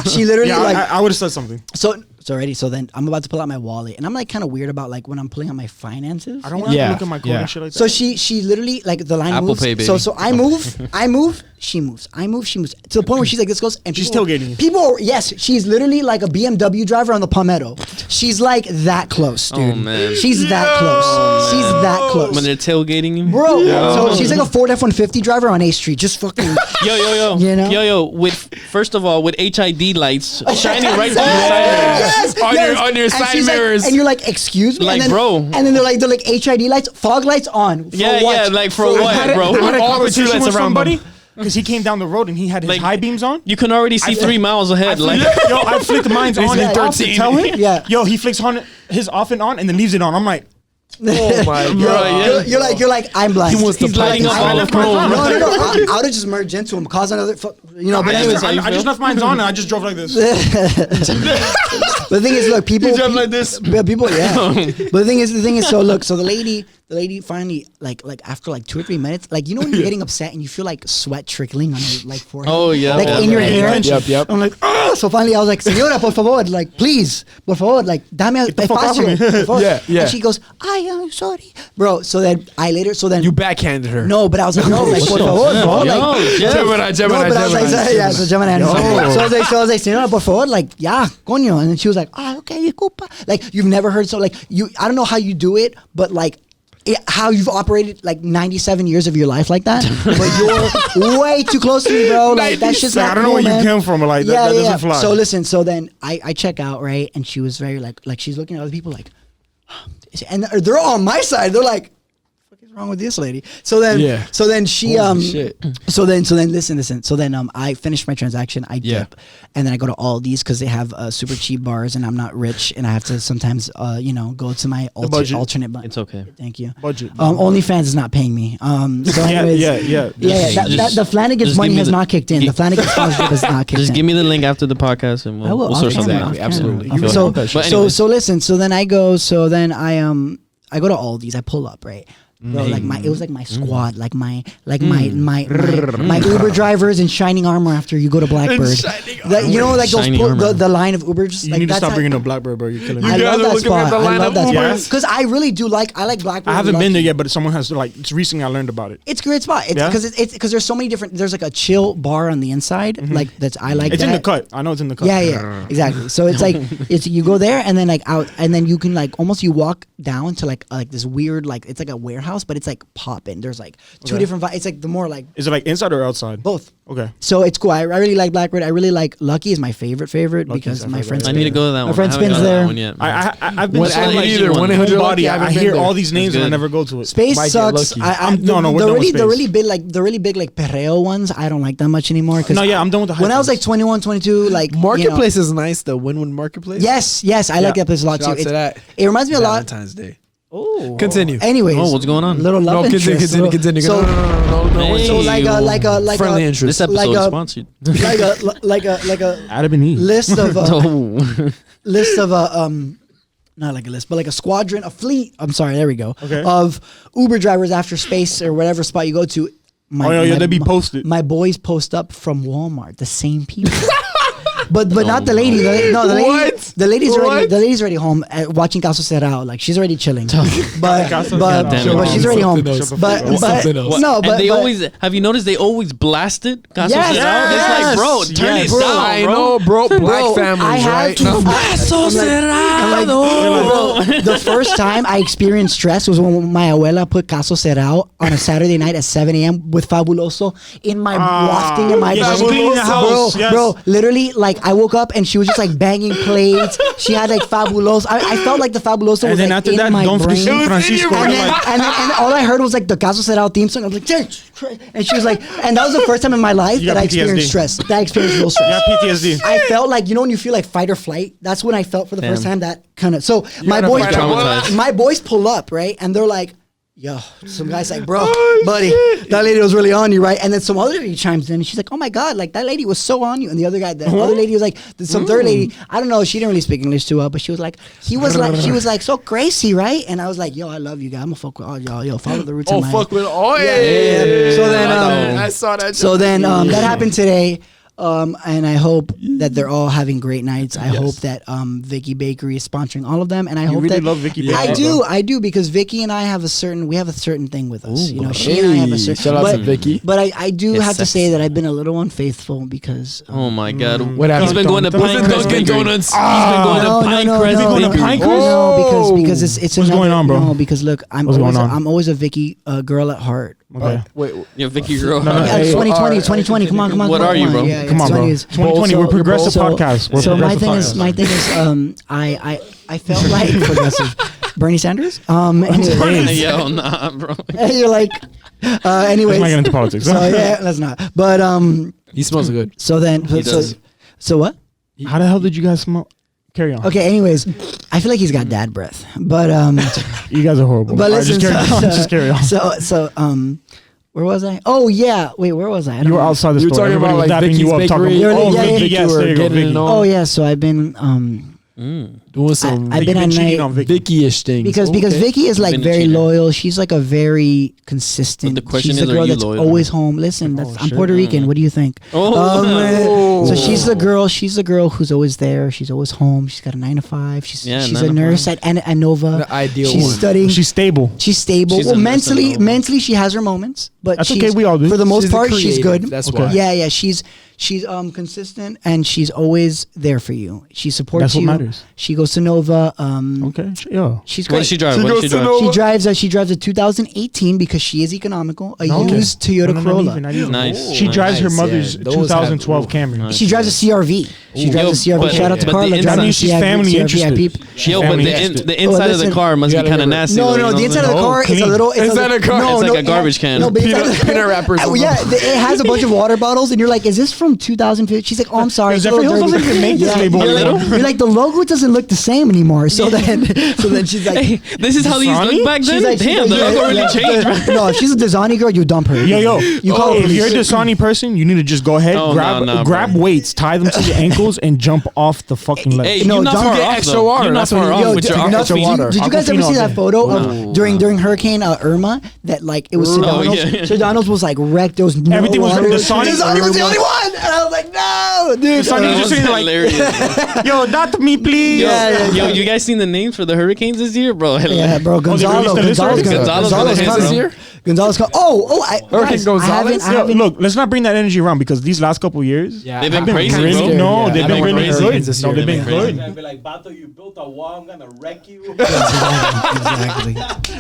she literally Yeah, like. I would have said something. So already. So then I'm about to pull out my wallet, and I'm like kind of weird about like when I'm pulling out my finances. I don't want Yeah, to look at my code yeah. and shit like that. So she literally like the line Apple moves. Pay, baby. So I move, she moves. I move, she moves. To the point where she's like this goes and She's people- tailgating you. People, yes, she's literally like a BMW driver on the Palmetto. She's like that close, dude. Oh, man. She's that close. She's that close. When they're tailgating you. Bro, so she's like a Ford F-150 driver on A Street, just fucking. Yo. You know? Yo. With first of all, with HID lights shining right through the side mirrors. On your And side she's like- mirrors. and you're like, excuse me, Like, and then, bro. and then they're like HID lights, fog lights on. For Yeah, what? yeah, like for what, bro? I had a All the conversation streetlights with around somebody them. because he came down the road and he had his Like, high beams on. You can already see 3 miles ahead. Like, I flicked mine's on Yeah, and off to 13. tell him. Yeah. Yo, he flicks on his off and on and then leaves it on. I'm like, Oh my bro, god. yeah. You're like, I'm blind. He wants to He's lighting up I all left of mine Chrome. on. No. I would have just merged into him, cause another, But I anyways, just left mine on and I just drove like this. the thing is, look, people. drive like this? People, yeah. But the thing is, so look, so the lady finally, like after like 2 or 3 minutes, like you know when you're getting upset and you feel like sweat trickling on your like forehead. Oh, yeah, like yeah, in your yeah. hair. Yep. I'm like, oh. So finally, I was like, señora, por favor, like please, por favor, like dame the fuck off of me. espacio. por favor. Yeah, yeah. And she goes, I am sorry, bro. So then You backhanded her. no, but I was like, no, like por favor, bro, like. Yo, Gemini. No, but I was like, yeah, so Gemini. So I was like, señora, por favor, like, yeah, coño. And then she was like, okay, disculpa. Like, you've never heard, so like, I don't know how you do it, but like, how you've operated like 97 years of your life like that, but you're way too close to me, bro. Like, that's just not I don't know cool, where man. you came from, but like that doesn't fly. So listen, so then I check out, right? And she was very like she's looking at other people like, and they're all on my side. They're like, what the fuck is wrong with this lady? So then, Yeah. so then she, shit. so then listen. So then, I finished my transaction. I dip, and then I go to Aldi's because they have super cheap bars, and I'm not rich, and I have to sometimes, go to my budget. alternate. It's okay. Thank you. Budget. OnlyFans is not paying me. So anyways, yeah. The Flanagan's just money give me has the- not kicked in. The Flanagan sponsorship has not kicked in. Just give me the link after the podcast, and I will. we'll sort Off something camera, out. off camera. Absolutely. Okay, You So, want that shit. But so, anyways. so listen. So then I go. So then I go to Aldi's. I pull up, right? Bro, like it was like my squad, like my Uber drivers in shining armor. After you go to Blackbird, like Shiny those armor. the line of Ubers. You Like need to that's stop how- bringing up Blackbird, bro. You're killing me. I guys love are that looking at spot. the I line love of that spot Ubers? because I really do like Blackbird. I haven't Lucky. been there yet, but someone has it's recently I learned about it. It's a great spot. It's Yeah? because there's so many different. There's like a chill bar on the inside, like that's I like. It's that. in the cut. I know it's in the cut. Yeah, exactly. So it's like you go there and then like out and then you can like almost you walk down to like this weird like it's like a warehouse, but it's like popping. There's like two different. It's like the more like Is it like inside or outside? both. Okay. So it's cool. I really like Blackbird. I really like Lucky is my favorite Lucky's because my my favorite. friends. I need to go to that My one. friend I haven't spins gone to that there. one yet. I've been When to I Asian need either one. 100 body. Lucky, I haven't hear been all there. these names It's and I good. never go to it. Space Might get sucks. lucky. No, we're the done with really Space. the really big like perreo ones. I don't like that much anymore. No, yeah, I'm done with the hype When I was like ones. 21, 22, like Marketplace is nice. The Win-Win Marketplace. Yes, I like that place a lot Shout out too. to that. It reminds me a lot. Valentine's Day. Oh, Continue. Anyways, Oh, what's going on? Little love No, continue. interest. Continue. So, No. Hey. so like Friendly a interest. This episode like is a- sponsored. like a Adam and Eve. list of Oh. list of not like a list, but like a squadron, a fleet. I'm sorry, there we go. Okay. Of Uber drivers after Space or whatever spot you go to. They be posted. My boys post up from Walmart. The same people. But not the lady. The lady. What? The lady's already What? the lady's already home watching Caso Cerrado. Like she's already chilling. but Caso but, Cerrado. but she's already home. Something else. But Something else. no, and but they but- always have you noticed they always blast it? Caso Yes, Cerrado? It's like, bro, turn yes. it Bro, down, I bro. know, bro. Black Bro, families, I had right? to. No. The first time I experienced stress was when my abuela put Caso Cerrado on a Saturday night at 7 a.m. with Fabuloso in my wafting in my yes, brain. cleaning the house, yes. Bro, literally, like I woke up and she was just like banging plates. She had like Fabuloso. I felt like the Fabuloso was And then like after in that, my don't forget brain. Francisco. And You're then, like, and all I heard was like the Caso Cerrado theme song. I was like, Jesus Christ. And she was like, and that was the first time in my life You that got I experienced PTSD. stress. That I experienced real stress. Yeah, PTSD. I felt like when you feel like fight or flight. That's when I felt for the first Damn. time that kind of. So my had a boys, fight or what? my boys pull up right, and they're like, "Yo," some guy's like, "Bro, Oh, buddy, that lady was really on you, right?" And then some other lady chimes in, and she's like, "Oh my god, like that lady was so on you." And the other guy, the other lady was like, some third lady, I don't know, she didn't really speak English too well, but she was like, she was like so crazy, right? And I was like, "Yo, I love you, guys. I'm gonna fuck with all y'all. Yo, follow the roots." Oh, of my fuck with. Oh, yeah. So then, I saw that. so then that happened today. And I hope that they're all having great nights. I hope that Vicky Bakery is sponsoring all of them, and I hope really that love Vicky I Bakery, do, bro. I do, because Vicky and I have a certain thing with us. Ooh, you know, she and I have a certain. Shout out but, to Vicky. But I do It's have to sexy. say that I've been a little unfaithful because. Oh my god. What happened? He's been going to Was it Pinecrest Dunkin' Bakery. Donuts? He's been going to Pinecrest no, going to Bakery. Pinecrest? No, because it's What's another, going on, bro? No, because look, I'm What's going on? I'm always a Vicky girl at heart. Okay. Wait. Yeah, Vicky girl. No, no, Yeah, hey, 2020, come on. What are you, bro? Yeah, Come on, bro. 20 is- 2020, we're progressive podcast. We're So my progressive thing is, podcast. I felt like progressive. Bernie Sanders. Anyways, Yo, nah, bro. you're like, anyways. Let's not get into politics. So yeah, let's not. But He smells good. so then, He does. so what? How the hell did you guys smell? Carry on. Okay. Anyways, I feel like he's got dad breath. But You guys are horrible. but All right, listen. just carry on. So where was I? Oh yeah. Wait, where was I? I don't You were know. outside the You were store. talking Everybody about, was like, dapping you up, Vicky's talking Bakery. about, oh, Yeah, Vicky, yeah, yes, there you go, getting Vicky. it on. Oh yeah. So I've been Doing some I've been You've at cheating night on Vicky. Vicky-ish things. because Okay. Vicky is like Been a very cheater. loyal. She's like a very consistent. But the question she's is, the are girl you that's loyal? always home. Listen, that's, I'm shit. Puerto Rican. What do you think? Oh. So she's the girl. She's the girl who's always there. She's always home. She's got a 9 to 5. She's Yeah, she's 9 a to nurse 5. at Nova. The ideal she's one. studying. She's stable. She's stable. She's Well, a nurse at Nova. mentally, she has her moments, but That's she's, okay, we all do. For the most She's a part, she's creative, good. that's Okay. why. Yeah, she's consistent and she's always there for you. She supports That's what you. matters. She goes to Nova. Okay. Yeah. She's What great. does she drive? She What does she goes to drive? Nova. She drives a 2018 because she is economical. A Okay. used Toyota No, Corolla. not even. Nice. She drives her Nice, mother's yeah. Those 2012 have- Camry. Nice. She drives a CRV. She drives a CRV. but- Shout out to but Carla. the driving That means she's CRV, family interested. VIP. Yo, but Family the interested. inside of the listen, car must be gotta kind of remember- nasty. No, though, no, you the know inside of the what I'm car clean. is a little. Inside the car? No, It's like no, a garbage can. No, but Peanut- peanut wrappers or Yeah, something. it has a bunch of water bottles, and you're like, "Is this from 2015?" She's like, "Oh, I'm sorry." it's a Zephyr little Hills dirty." doesn't even make this label You're anymore. like, you're like, the logo doesn't look the same anymore. So then she's like, Hey, this is how these Dasani? look back then? she's like, Damn, the logo really changed, bro. No, if she's a Dasani girl, you dump her. Yo, You call if her. you're a Dasani person, you need to just go ahead, Oh, grab no, grab bro. weights, tie them to your ankles, and jump off the fucking leg. Hey, No, you're not don't far get off, extra though. water. You're not That's what far you- off Yo, with your did you aqua not- feet. Did you guys ever Aquafina see all that day. photo of during Hurricane Irma that like it was Oh, Sedano's? yeah. Sedano's was like wrecked. There was no Everything was water. from Dasani. Dasani was the only one, and I was like, no, dude. Dasani That was just was sitting there like, hilarious. yo, not me, please. Yo, Yeah. yo, you guys seen the names for the Hurricanes this year, bro? Yeah, bro, Gonzalo. released the list already? Gonzalo's Gonzalo's gonna hit coming. this year? Gonzalo's coming. Hurricane Guys, Gonzalez? I Yo, haven't. look, let's not bring that energy around because these last couple years, Yeah, They've been I've been crazy, really bro. scared, no, yeah. they've I've been really crazy. good. this No, year. they've been They've been good. I'd be like, Bato, you built a wall. I'm gonna wreck you. Exactly.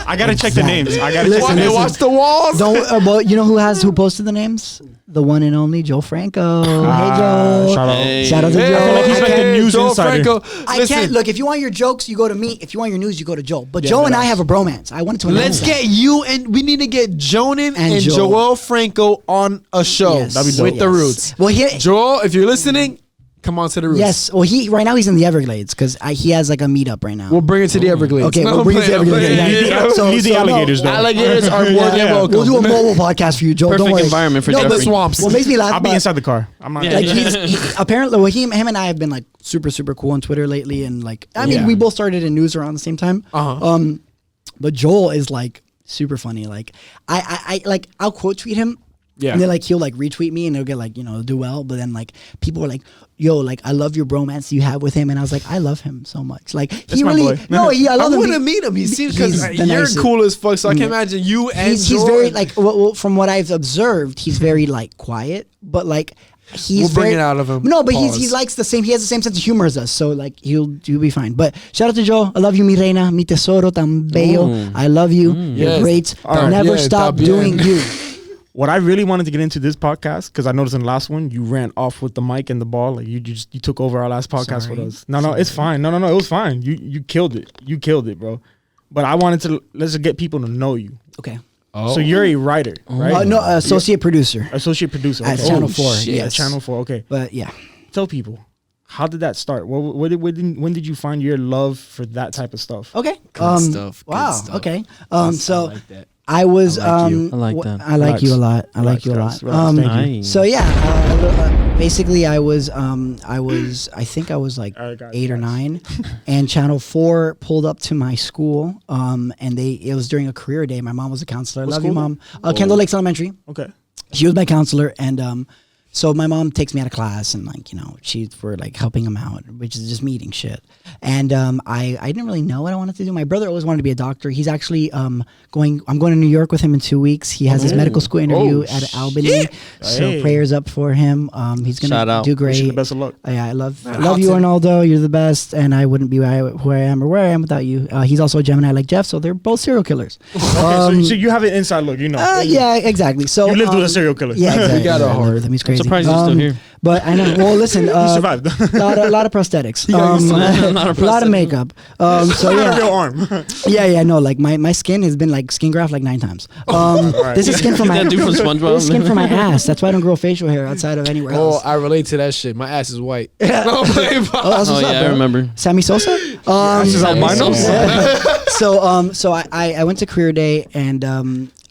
I gotta check the names. I gotta Listen, check the Hey, names. watch the walls. Don't. Well, you know who posted the names? The one and only Joe Franco. Hey Joe. Shout out. Hey. Shout out to Hey, Joe. I feel like he's like the news Joe insider. Franco. I Listen, can't look. If you want your jokes, you go to me. If you want your news, you go to Joe. But Joe and I have a bromance. I wanted to announce Let's that. get you and we need to get Jonan And and Joel. Joel Franco on a show Yes. That'd be dope. with the Yes. Roots. Well, he. Joel, if you're listening, come on to the Roots. Yes. Well, he right now he's in the Everglades because he has like a meetup right now. We'll bring it to the Everglades. Okay, No, we'll I'm bring it to playing, I'm Everglades. playing. Yeah. So, leave the no, alligators though. Alligators are more than Yeah. welcome. We'll do a mobile podcast for you, Joe. Perfect Don't worry. environment for no, Jeffrey. but swamps. What makes me laugh I'll be about- inside the car. I'm not. Yeah. Like he apparently, well, him and I have been like super cool on Twitter lately, and like I mean, Yeah. we both started in news around the same time. Uh-huh. But Joel is like super funny. Like I like I'll quote tweet him. Yeah. And then like he'll like retweet me and he'll get like, you know, do well. But then like people are like, yo, like I love your bromance you have with him. And I was like, I love him so much. Like he my really boy. I I love him. want to meet him. He seems because He's the you're nicest. cool as fuck. So I can Yeah. imagine you and He's Joel very and- like from what I've observed, he's very like quiet, but like he's We'll bring very, it out of him. No, but he Pause. likes the same. He has the same sense of humor as us, so like he'll be fine. But shout out to Joe. I love you, mi reina, mi tesoro tan bello. I love you. You're Yes. great. All right. Never Yeah, stop está bien. doing you. What I really wanted to get into this podcast because I noticed in the last one you ran off with the mic and the ball. Like you took over our last podcast Sorry. with us. No, it's fine. No, it was fine. You killed it. You killed it, bro. But I wanted to let's get people to know you. Okay. So you're a writer, right? No, associate producer Associate producer at okay. Channel 4. shit. Yes. At Channel 4. Okay. But yeah. Tell people how did that start? When did you find your love for that type of stuff? Okay. stuff, good Wow. stuff. Okay. I So like that. I was. I like you. I like that. I like you a lot. I like Relax, you a guys. lot. Relax. Thank you. Nice. So yeah, basically I was I think I was like All right, guys, 8 or guys. 9, and Channel 4 pulled up to my school, and it was during a career day. My mom was a counselor. I What love you, school? mom. Kendall Lakes Elementary. Okay. She was my counselor, and so my mom takes me out of class, and like we're like helping him out, which is just meeting shit. And I didn't really know what I wanted to do. My brother always wanted to be a doctor. He's actually going. I'm going to New York with him in 2 weeks. He has his medical school interview Oh, at Albany. So Hey. prayers up for him. He's Shout gonna out. do Wish you great. the best of luck. Yeah, I love you, Arnaldo. You're the best, and I wouldn't be who I am or where I am without you. He's also a Gemini like Jeff, so they're both serial killers. Okay, so you have an inside look, you know. Yeah, exactly. So You lived with a serial killer. Yeah, exactly. got a I lived heart. with him. He's crazy. surprised he's still here. But I know. Well, listen. You survived. A lot of prosthetics. got used to that. A Lot of lot of prosthetics. makeup. So Not a real yeah, arm. yeah. No, like my skin has been like skin graft like 9 times. This is skin from my. That dude from SpongeBob. This is skin from my ass. That's why I don't grow facial hair outside of anywhere Oh, else. I relate to that shit. My ass is white. Oh, that's Oh what's up, yeah, I bro. remember. Sammy Sosa. This is albino. So I went to career day, and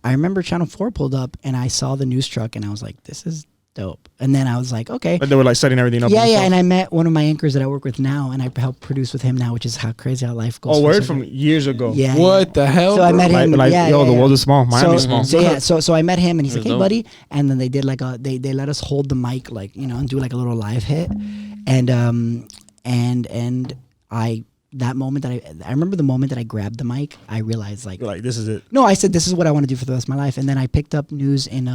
I remember Channel 4 pulled up, and I saw the news truck, and I was like, this is dope. And then I was like, okay. But they were like setting everything up. Yeah, and yeah, stuff. and I met one of my anchors that I work with now, and I help produce with him now, which is how crazy how life goes. Oh, full word circle. from years ago. Yeah. What the hell? So I bro? met him. Like, yeah, yo, yeah, the yeah. world is small. Miami's small. So I met him, and he's like, That's "Hey, dope. buddy," and then they did like they let us hold the mic, like and do like a little live hit, and I that moment that I remember the moment that I grabbed the mic, I realized like. You're like, this is it. No, I said this is what I want to do for the rest of my life, and then I picked up news in.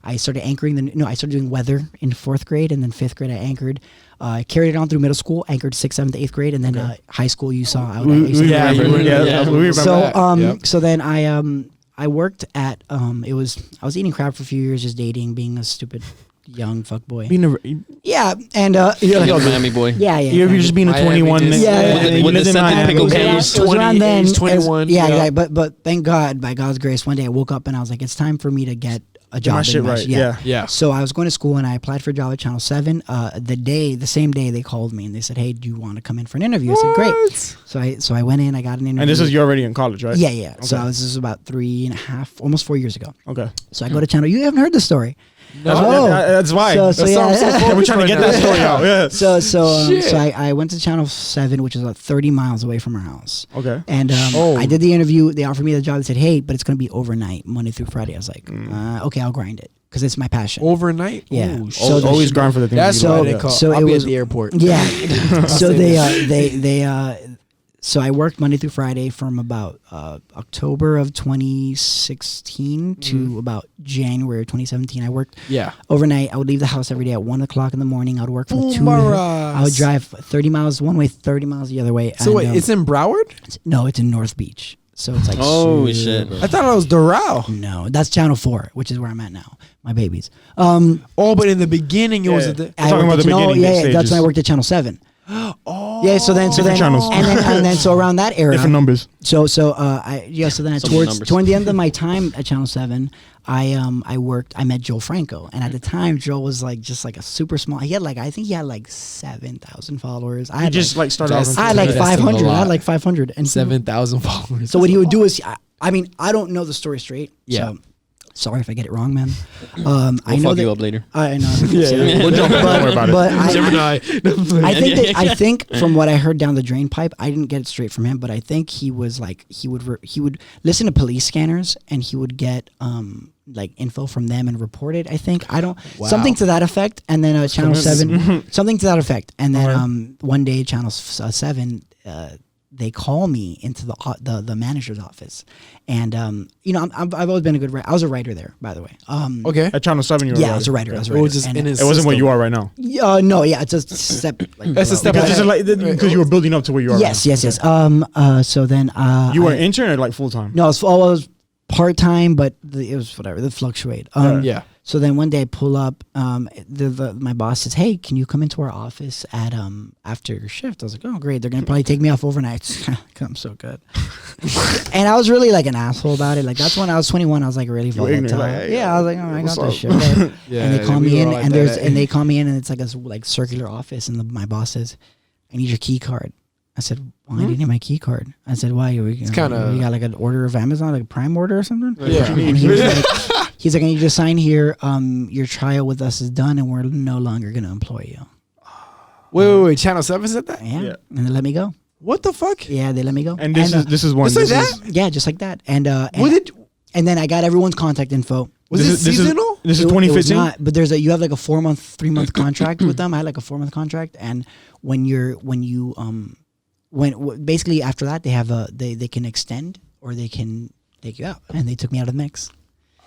I started anchoring I started doing weather in 4th grade, and then 5th grade I anchored. I carried it on through middle school, anchored 6th, 7th, 8th grade, and then high school. You saw. I used to Yeah, remember. you were- yeah, we remember. so that. Yep. so then I worked at I was eating crap for a few years, just dating, being a stupid young fuck boy. Being a, Yeah, and you're like, Young Miami boy. yeah, yeah. you're yeah. just being a Miami 21. just- Yeah, With the- you with lived the in second Miami. pickle It was case. around- He's it was around 20, then. he's 21, Yeah, yeah. yeah, but thank God, by God's grace, one day I woke up and I was like, it's time for me to get a job. my in shit right. Yeah. Yeah. So I was going to school and I applied for a job at Channel 7. The same day they called me and they said, hey, do you want to come in for an interview? I said, great. So I went in, I got an interview. And this is, you're already in college, right? Yeah, yeah. So Okay. this is about 3.5, almost 4 years ago. Okay. So I go to Channel. You haven't heard the story. No. Oh. That's why. So That's yeah. why I'm so focused. We're trying to get that story out. Yeah. So I went to Channel 7, which is about 30 miles away from our house. Okay. And I did the interview. They offered me the job. They said, hey, but it's going to be overnight, Monday through Friday. I was like, okay, I'll grind it because it's my passion. Overnight. Yeah. Ooh, So shit. Always grind for the things That's you why love. they Yeah. call. So I'll it be was- at the airport. Yeah. so say they so I worked Monday through Friday from about October of 2016 to about January of 2017. I worked Yeah. overnight. I would leave the house every day at 1:00 in the morning. I would work from 2 to, Boomeras. I would drive 30 miles one way, 30 miles the other way. So and, wait, it's in Broward? no, it's in North Beach. So it's like Oh, super- shit. I thought it was Doral. No, that's Channel 4, which is where I'm at now. My babies. Oh, but in the beginning it was Yeah. at the. We're talking about worked the at- beginning yeah, stages. that's when I worked at Channel 7. Oh. Yeah, so then Different channels. and then so around that era, Different numbers. so then Some towards numbers. the end of my time at Channel 7, I met Joe Franco, and at the time Joe was like just like a super small. He had like I think he had like 7,000 followers. I You had just like started off. That's- I had like That's a 500. I lot. had like 500 and 7,000 followers. So what he would do is, I mean, I don't know the story straight. Yeah. So, sorry if I get it wrong, man. I We'll know fuck that, you up later. I know. Yeah. We'll jump in. Don't worry about it. But Gemini. I think from what I heard down the drain pipe, I didn't get it straight from him, but I think he was like he would listen to police scanners and he would get like info from them and report it. I think something to that effect. And then Channel 7, something to that effect. And then one day Channel 7. They call me into the manager's office, and I've always been a good writer. I was a writer there, by the way. Okay. At Channel 7, you were Yeah, I was a writer. I was a It was writer. just And, in his It wasn't what system. you are right now. no, yeah, it's a step. Like, That's a step Because, ahead. because you were building up to where you are. Yes, right yes, yes. So then You were I- an intern or like full time? No, it was part time, but it was whatever. They fluctuate. Yeah. So then one day I pull up. My boss says, "Hey, can you come into our office at after your shift?" I was like, "Oh, great! They're gonna probably take me off overnight." I'm so good. And I was really like an asshole about it. Like that's when I was 21. I was like really were ignorant, volatile. like, hey, Yeah, I was like, "Oh, I what's got this up?" shit." Yeah, And they call we me were in, all like and that. they call me in, and it's like a like circular office, and my boss says, "I need your key card." I said, "Why do you need my key card?" I said, "Why? It's kinda- you got like an order of Amazon, like a Prime order or something?" Yeah. And he was like, he's like, "I need you to sign here. Your trial with us is done, and we're no longer going to employ you." Wait. Channel 7 said that? Yeah. Yeah. And they let me go. What the fuck? Yeah, they let me go. And this is one. Just like this that? is- Yeah, just like that. And And then I got everyone's contact info. was this it is- this is- seasonal? This is It was 2015. not, but you have like a 3-month contract with them. I had like a 4-month contract, and basically after that they can extend or they can take you out, and they took me out of the mix.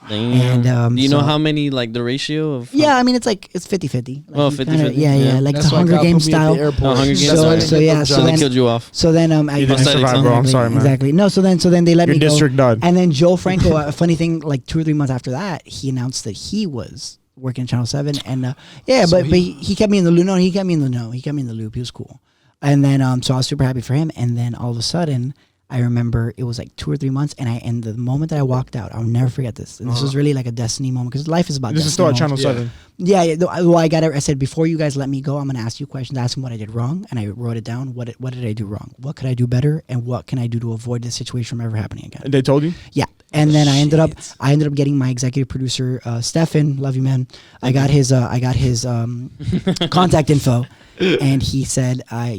Damn. And Do you know so- how many like the ratio of? Yeah, I mean it's 50-50. Like, Oh, you 50-50, Yeah, yeah. like That's the why Hunger God Games put me at the style. airport. Oh, Hunger Games That's style. why I didn't So get yeah, the so So job. they then- killed you off. So then You didn't Pathetic, survive, son. bro. I'm sorry, man. Exactly. No, so then they let Your me go. district died. And then Joe Franco, a funny thing, like 2 or 3 months after that, he announced that he was working at Channel 7. And So but he kept me in the loop. No, he kept me in the loop. He was cool. And then so I was super happy for him. And then all of a sudden, I remember it was like 2 or 3 months, and the moment that I walked out, I'll never forget this. And this was really like a destiny moment, because life is about This destiny is still at moments. Channel 7. Yeah. Well, I said, before you guys let me go, I'm gonna ask you questions. Ask them what I did wrong, and I wrote it down. What did I do wrong? What could I do better? And what can I do to avoid this situation from ever happening again? They told you? Yeah. And then I ended up getting my executive producer, Stefan, love you, man. I got his contact info, and he said, I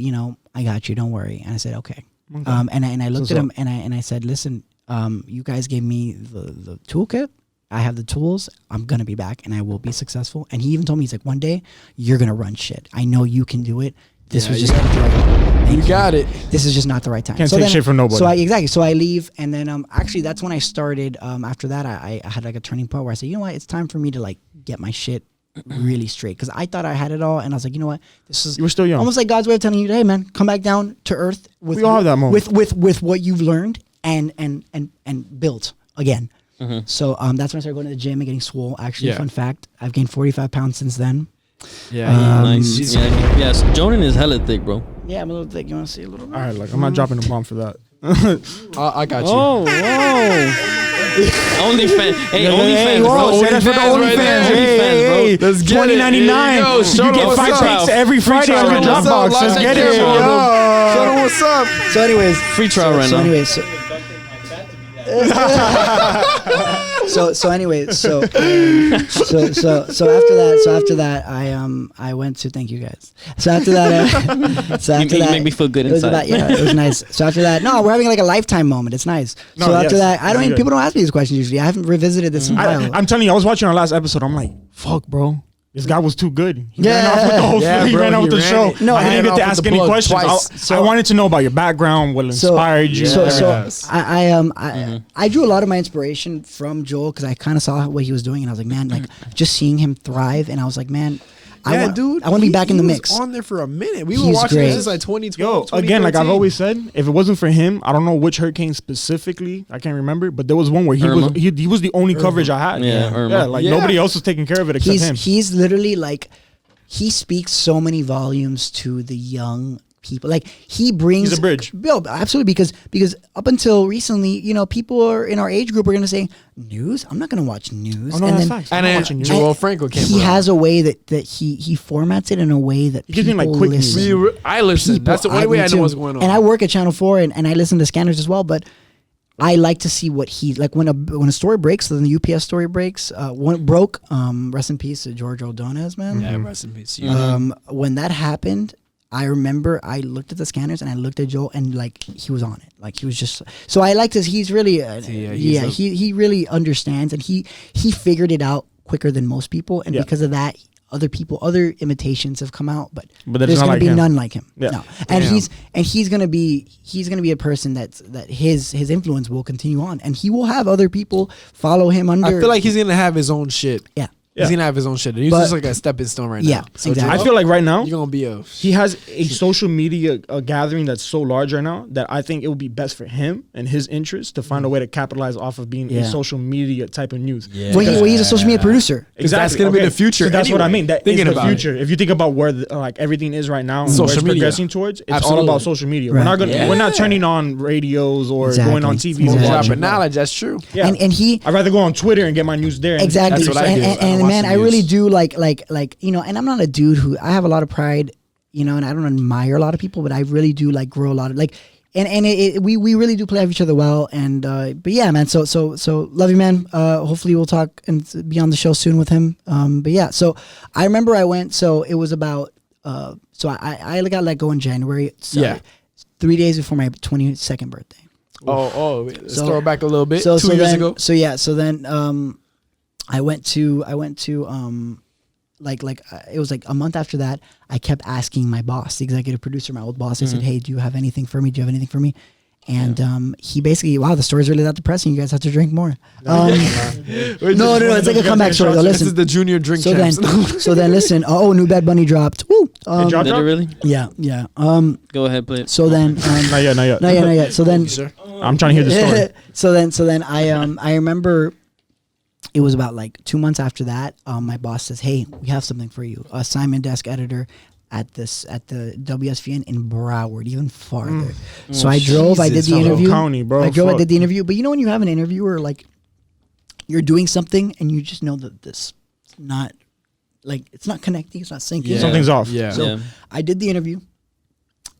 got you, don't worry. And I said, okay. And I looked at him and I said, listen, you guys gave me the toolkit. I have the tools. I'm going to be back and I will be successful. And he even told me, he's like, one day you're going to run shit. I know you can do it. This was just not the right time. You got it. This is just not the right time. Can't take shit from nobody. So I leave, and then actually that's when I started. After that, I had like a turning point where I said, you know what, it's time for me to like get my shit really straight, because I thought I had it all, and I was like, you know what, this is You were still young. almost like God's way of telling you, hey man, come back down to earth with We all have that moment. with what you've learned and built again. So that's when I started going to the gym and getting swole. Actually, Yeah. fun fact, I've gained 45 pounds since then. Yeah, Nice. Yeah, yes. Jonan is hella thick, bro. Yeah, I'm a little thick. You want to see a little bit? All right, like I'm not dropping a bomb for that. I got you. Oh, whoa. OnlyFans. Hey, OnlyFans, whoa, bro. say that's for the OnlyFans right OnlyFans. there. Hey, Let's get it. $20.99. Here you go. Show You them get what's 5 up. takes every Friday on your What's up? Dropbox. Let's Live get check it. in, bro. Yo. Show them what's up. So, anyways, Free trial right so now. anyways, so anyways, so after that, I went to thank you guys. So after that, You make me feel good it was inside. it was nice. So after that, no, we're having like a lifetime moment. It's nice. No, so after yes, that, I don't it's even good. people don't ask me these questions usually. I haven't revisited this in a while. I'm telling you, I was watching our last episode. I'm like, fuck, bro. This guy was too good. He Yeah. ran off with the whole Yeah, he bro, ran off he with the ran show. it. No, I he didn't ran get off to with ask the any plug questions. twice. I wanted to know about your background, what inspired you. So Yes. I drew a lot of my inspiration from Joel because I kind of saw what he was doing and I was like, man, like just seeing him thrive, and I was like, man, I want to be back in the he mix. was on there for a minute. We were He's watching great. this since like 2012. Yo, again, like I've 2013. always said, if it wasn't for him, I don't know which hurricane specifically. I can't remember, but there was one where Irma? he was the only coverage I had. Yeah, Irma. like Yeah. nobody else was taking care of it except him. He's literally like, he speaks so many volumes to the young people. Like he brings He's a bridge. Bill, absolutely, because up until recently, you know, people are in our age group are gonna say news. I'm not gonna watch news. Oh, no, and that's then facts. And I'm not then watching you. Joel Franco came he around. has a way that he formats it in a way that He gives me, people like, quick news. listen. I listen. People- That's the only way me I know too. what's going on. And I work at Channel 4 and I listen to Scanners as well, but I like to see what he like when a story breaks. Then the UPS story breaks. When it broke, rest in peace to George O'Donis, man. yeah, rest in peace. When that happened, I remember I looked at the Scanners and I looked at Joel and like he was on it. Like he was just so I like this. He's really he really understands and he figured it out quicker than most people, and Yeah. because of that, other imitations have come out, but But they're there's just not gonna like be him. none like him. Yeah. No. And he's gonna be a person that his influence will continue on, and he will have other people follow him under. I feel like he's gonna have his own shit. yeah. He's Yeah. gonna have his own shit. And he's But- just like a stepping stone right Yeah, now. So exactly. I feel like right now you're gonna be a. he has a social media gathering that's so large right now that I think it would be best for him and his interests to find a way to capitalize off of being Yeah. a social media type of news. Yeah. Well, he's a social media producer. That's gonna be the future So that's what I anyway. mean. That is Thinking the about future. If you think about where like everything is right now, and Social where it's media. progressing towards, it's all Absolutely. about social media. Right. We're not gonna. Yeah. We're not turning on radios or Exactly. going on TV. Exactly. and Dropping watching. knowledge. That's true. Yeah. And he I'd rather go on Twitter and get my news there. and- exactly. That's what I do. I And watch man, the I really news. do like you know. And I'm not a dude who I have a lot of pride, you know, and I don't admire a lot of people, but I really do like grow a lot of like. And we really do play off each other well, and but yeah, man. So love you, man. Hopefully we'll talk and be on the show soon with him. But yeah, so I remember I went. So it was about. So I got let go in January. So Yeah. 3 days before my 22nd birthday. Let's So- throw it back a little bit. So 2 years then, ago. So yeah. So then I went to it was like a month after that. I kept asking my boss, the executive producer, my old boss. I said, "Hey, do you have anything for me? Do you have anything for me?" And he basically, wow, the story's really that depressing. You guys have to drink more. No, it's like a comeback story. Though. This Listen, is the junior drink so then, champs. so then, listen. Oh, new Bad Bunny dropped. Woo. It dropped? Did it really? Yeah, yeah. Go ahead, play it. So then, Not yet. Not yet. not yet. So then, Sir. I'm trying to hear the story. so then I remember it was about like 2 months after that. My boss says, "Hey, we have something for you. Simon Desk editor at the WSVN in Broward, even farther." So I drove. I did Jesus, the Howell interview. County, bro. I drove. I Fuck. did the interview. But you know when you have an interviewer, like you're doing something and you just know that this not like it's not connecting. It's not syncing. Yeah. Something's off. Yeah. So Yeah. I did the interview,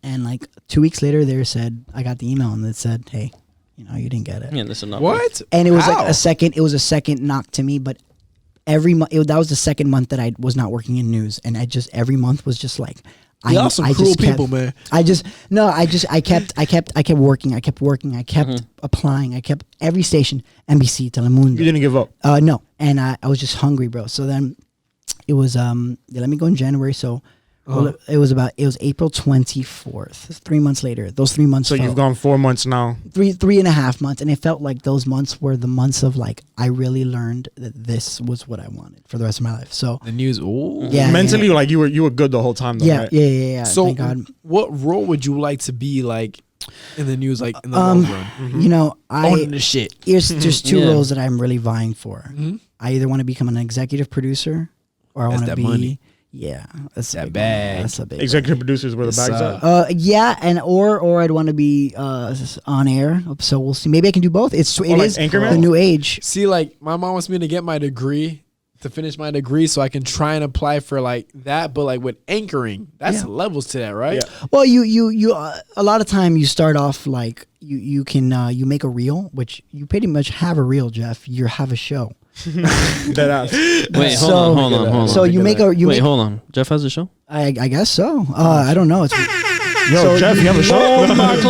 and like 2 weeks later, they said I got the email and it said, "Hey, you know, you didn't get it." Yeah, listen up. What? And it was How? like a second. It was a second knock to me, but every month that was the second month that I was not working in news, and I just every month was just like. Y'all some cruel people, man. I kept working. I kept applying. I kept every station, NBC, Telemundo. You didn't give up. No, and I was just hungry, bro. So then it was they let me go in January. So it was April 24th. 3 months later. Those 3 months. So felt- you've gone 4 months now. three and a half months, and it felt like those months were the months of like I really learned that this was what I wanted for the rest of my life. So The news. Ooh. yeah, Mentally, yeah, like you were good the whole time. Though, yeah, right? yeah. So, Thank God. what role would you like to be like in the news, like in the long run? You know, Owning the shit. there's two Yeah. roles that I'm really vying for. I either want to become an executive producer, or I That's want to that be. money. Yeah, that's a That big bag. one. That's a big. Executive producers where the Yes, bags sir. at. Yeah, and or I'd want to be on air. So we'll see. Maybe I can do both. It like is Anchorman? the new age. See, like my mom wants me to get my degree, to finish my degree, so I can try and apply for like that. But like with anchoring, that's Yeah. levels to that, right? Yeah. Well, you a lot of time you start off like you can you make a reel, which you pretty much have a reel, Jeff. You have a show. Dead ass. Wait, So- hold on. So you make a you Wait, make. hold on. Jeff has a show? I guess so. I don't know. It's Yo, So Jeff, you have a show? you gotta-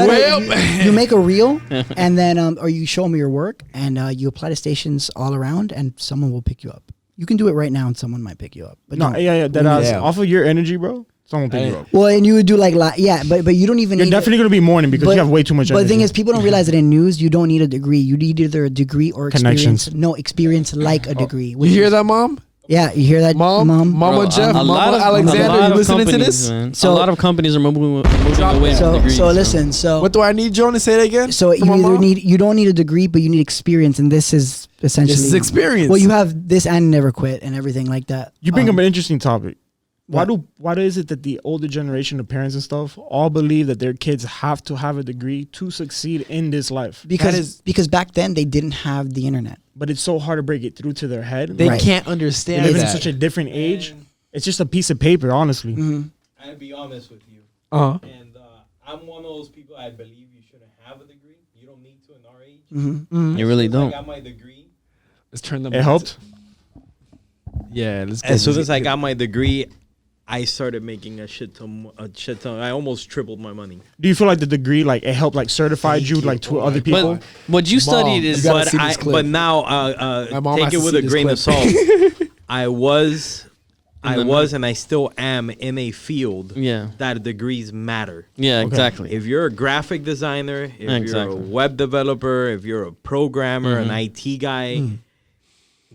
Well. you make a reel, and then or you show them your work, and you apply to stations all around, and someone will pick you up. You can do it right now, and someone might pick you up. But No, don't. yeah, dead ass. Yeah. Off of your energy, bro, someone pick you up. Well, and you would do like but you don't even. You're need definitely going to be morning because you have way too much But energy. the thing is, people don't realize that in news, you don't need a degree. You need either a degree or experience. Connections. No, experience like a degree. You hear that, mom? Yeah, you hear that, Mom, Mom? Mama Bro, Jeff, a lot Mama of- Alexander, a lot you of listening to companies, this? man. So- a lot of companies are moving away from So, degrees. so man. listen. So, What do I need, Joan, to say that again? so For you my either mom? you don't need a degree, but you need experience, and this is essentially This is experience. Well, you have this and never quit and everything like that. You bring up Um, an interesting topic. what? Why is it that the older generation of parents and stuff all believe that their kids have to have a degree to succeed in this life? because back then they didn't have the internet. But it's so hard to break it through to their head. They Right. can't They understand live in that. such a different age. It's just a piece of paper, honestly. I'll be honest with you. Uh-huh. And I'm one of those people I believe you shouldn't have a degree. You don't need to in our age. You really As soon as don't. I got my degree. Let's turn them. It helped. Yeah, let's. As soon as I got my degree, I started making a shit ton. I almost tripled my money. Do you feel like the degree, like it helped, like certified you, like to other people? But what you studied you is gotta see this clip. But now, My mom take has it to with see a this grain of clip. salt. I was, and I still am in a field Yeah. that degrees matter. Yeah, exactly. If you're a graphic designer, if you're Exactly. a web developer, if you're a programmer, an IT guy,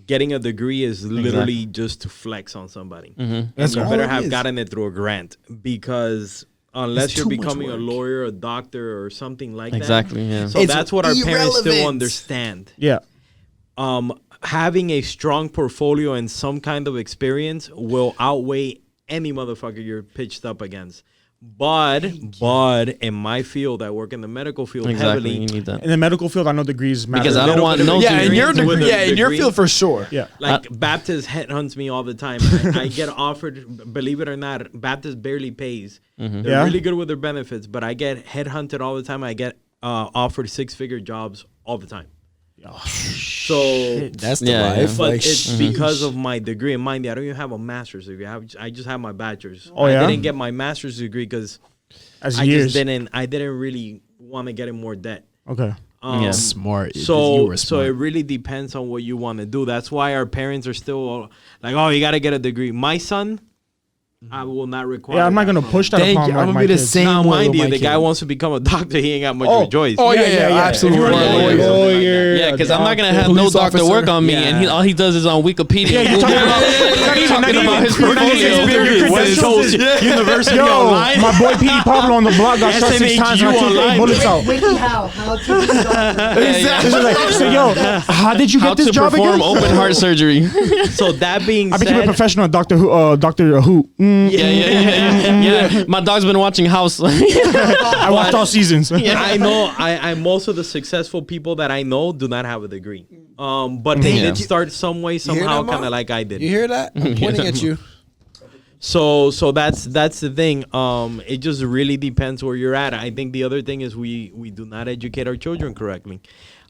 getting a degree is literally just to flex on somebody. And That's you all better it have is. gotten it through a grant because unless It's you're too much becoming a work. lawyer, a doctor, or something like Exactly, yeah. that. So It's that's what our parents still irrelevant. understand. Yeah. Having a strong portfolio and some kind of experience will outweigh any motherfucker you're pitched up against. But in my field, I work in the medical field Exactly, you heavily. need that. In the medical field, I know degrees matter. Because I don't little want bit of no Yeah, in your experience with degree. a Yeah, in your degree. field for sure. Yeah. Like Baptist headhunts me all the time. I get offered, believe it or not, Baptist barely pays. They're Yeah? really good with their benefits, but I get headhunted all the time. I get offered 6-figure jobs all the time. So, That's the Yeah, life. yeah. but Like, it's because of my degree. And mind you, I don't even have a master's degree. I just have my bachelor's. Oh, yeah? I didn't get my master's degree because As I years. just didn't. I didn't really want to get in more debt. Okay. Yeah. smart. You So were so it smart. really depends on what you want to do. That's why our parents are still like, oh, you got to get a degree. My son, I will not require. Yeah, I'm not that gonna from push him. that Thank upon you. my, I'm gonna my be the kids. same. Now, way mind with you, my the guy kid. wants to become a doctor. He ain't got much Oh, of a choice. Oh yeah, yeah, absolutely. If you want Yeah, to yeah, be a yeah. lawyer, Yeah, because I'm not gonna have Police no doctor officer. work on me, and he, Yeah. all he does is on Wikipedia. Yeah, you're talking about, talking about his portfolio. What is credentials. those university Yo, online? my boy Petey Pablo on the block got shot 6 times and I SNHU took 8 online. bullets out. Wiki how to be a doctor. This is like, so yo, how did you How get this to job perform again? open heart surgery? So that being I became a said, professional at Doctor Who. Doctor Who. Yeah. My dog's been watching House. I watched all seasons. I know I most of the successful people that I know do not have a degree. But they Yeah. did start some way, hear somehow, that, kind Mom? of like I did. You hear that? I'm pointing at you. So that's the thing. It just really depends where you're at. I think the other thing is we do not educate our children correctly.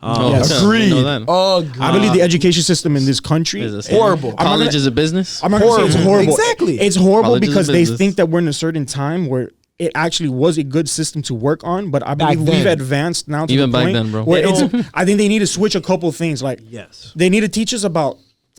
Oh, Yes. yeah, we Agreed. know that. Oh, I believe the education system in this country Is is a scam. horrible. I'm not College gonna- is a business. I'm not gonna say it's Horrible. horrible. Exactly. It's horrible College is a because they business. think that we're in a certain time where it actually was a good system to work on, but I Back believe we've then. advanced now to Even the back point then, bro. where They it's, I think they need to switch a couple things. Like Yes. they need to teach us about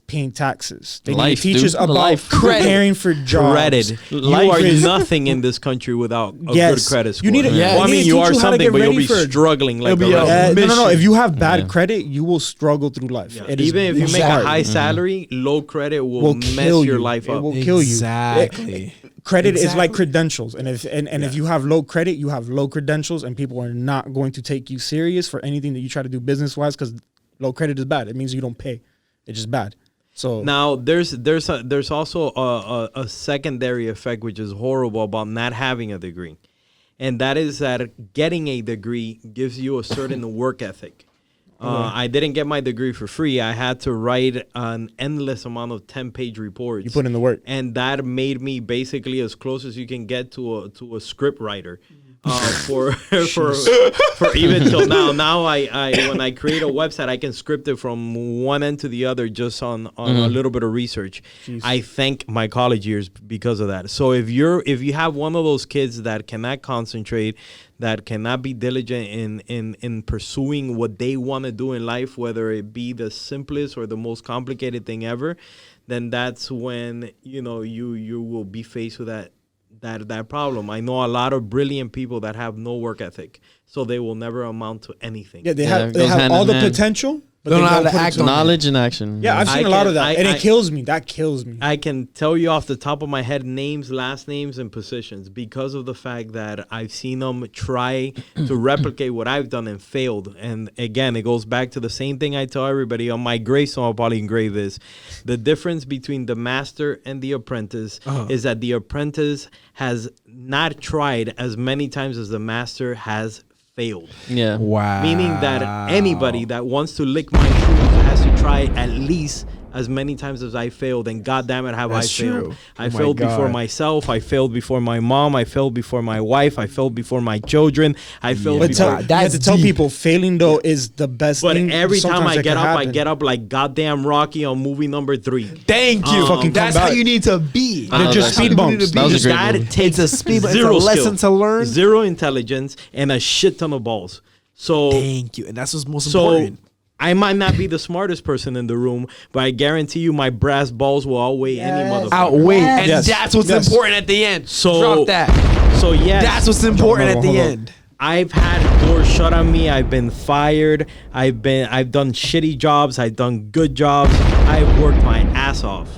paying taxes. They need Life, to teach us dude. about Life. preparing for jobs. Credit. You Life are is- nothing in this country without a Yes. good credit score. You need to- yeah, Well, I they mean, need to you teach are you how to something, get but you'll ready be for- struggling like It'll the be rest. a- No, no, no. mission. If you have bad Yeah. credit, you will struggle through life. Yeah. It is Even if you make a hard. high salary, low credit will will mess kill your you. life It up. will kill you. Exactly. credit is like Exactly. credentials, and if you have low credit, you have low credentials, and people are not going to take you serious for anything that you try to do business wise, because low credit is bad. It means you don't pay. It's just bad. So Now there's also a secondary effect which is horrible about not having a degree, and that is that getting a degree gives you a certain work ethic. I didn't get my degree for free. I had to write an endless amount of 10-page reports. you put in the work. And that made me basically as close as you can get to a script writer. For even till now. Now I when I create a website, I can script it from one end to the other just on a little bit of research. I thank my college years because of that. So if you have one of those kids that cannot concentrate, that cannot be diligent in pursuing what they want to do in life, whether it be the simplest or the most complicated thing ever, then that's when you will be faced with that problem. I know a lot of brilliant people that have no work ethic, so they will never amount to anything. Yeah, they Yeah, have it they goes have hand all in the hand. potential, but Don't they know how don't to put it act to on it. Knowledge and action. Yeah, I've I seen a lot can- of that, I- and I- it kills me. That kills me. I can tell you off the top of my head names, last names, and positions because of the fact that I've seen them try to replicate what I've done and failed. And again, it goes back to the same thing I tell everybody on my gravestone. I'll probably engrave this. The difference between the master and the apprentice is that the apprentice has not tried as many times as the master has failed. Yeah. Wow. Meaning that anybody that wants to lick my shoes has to try at least as many times as I failed, and goddamn it, have That's I failed. true. I Oh my failed before God. myself. I failed before my mom. I failed before my wife. I failed before my children. I failed But before. you have That's to tell deep. people failing though is the best But thing. every time sometimes I that get can up, I happen. get up like goddamn Rocky on movie number 3. Thank you. Fucking That's come how back. you need to be. I know, They're just that's- speed bumps. That was a great That movie. takes It's a speed bump. It's a zero lesson skill, to learn. zero intelligence, and a shit ton of balls. So Thank you. And that's what's most So important. I might not be the smartest person in the room, but I guarantee you my brass balls will outweigh any motherfucker. Outweigh. And Yes. that's what's Yes. important at the end. So- Drop that. So yes, That's what's important at the hold on. end. I've had doors shut on me. I've been fired. I've done shitty jobs. I've done good jobs. I've worked my ass off.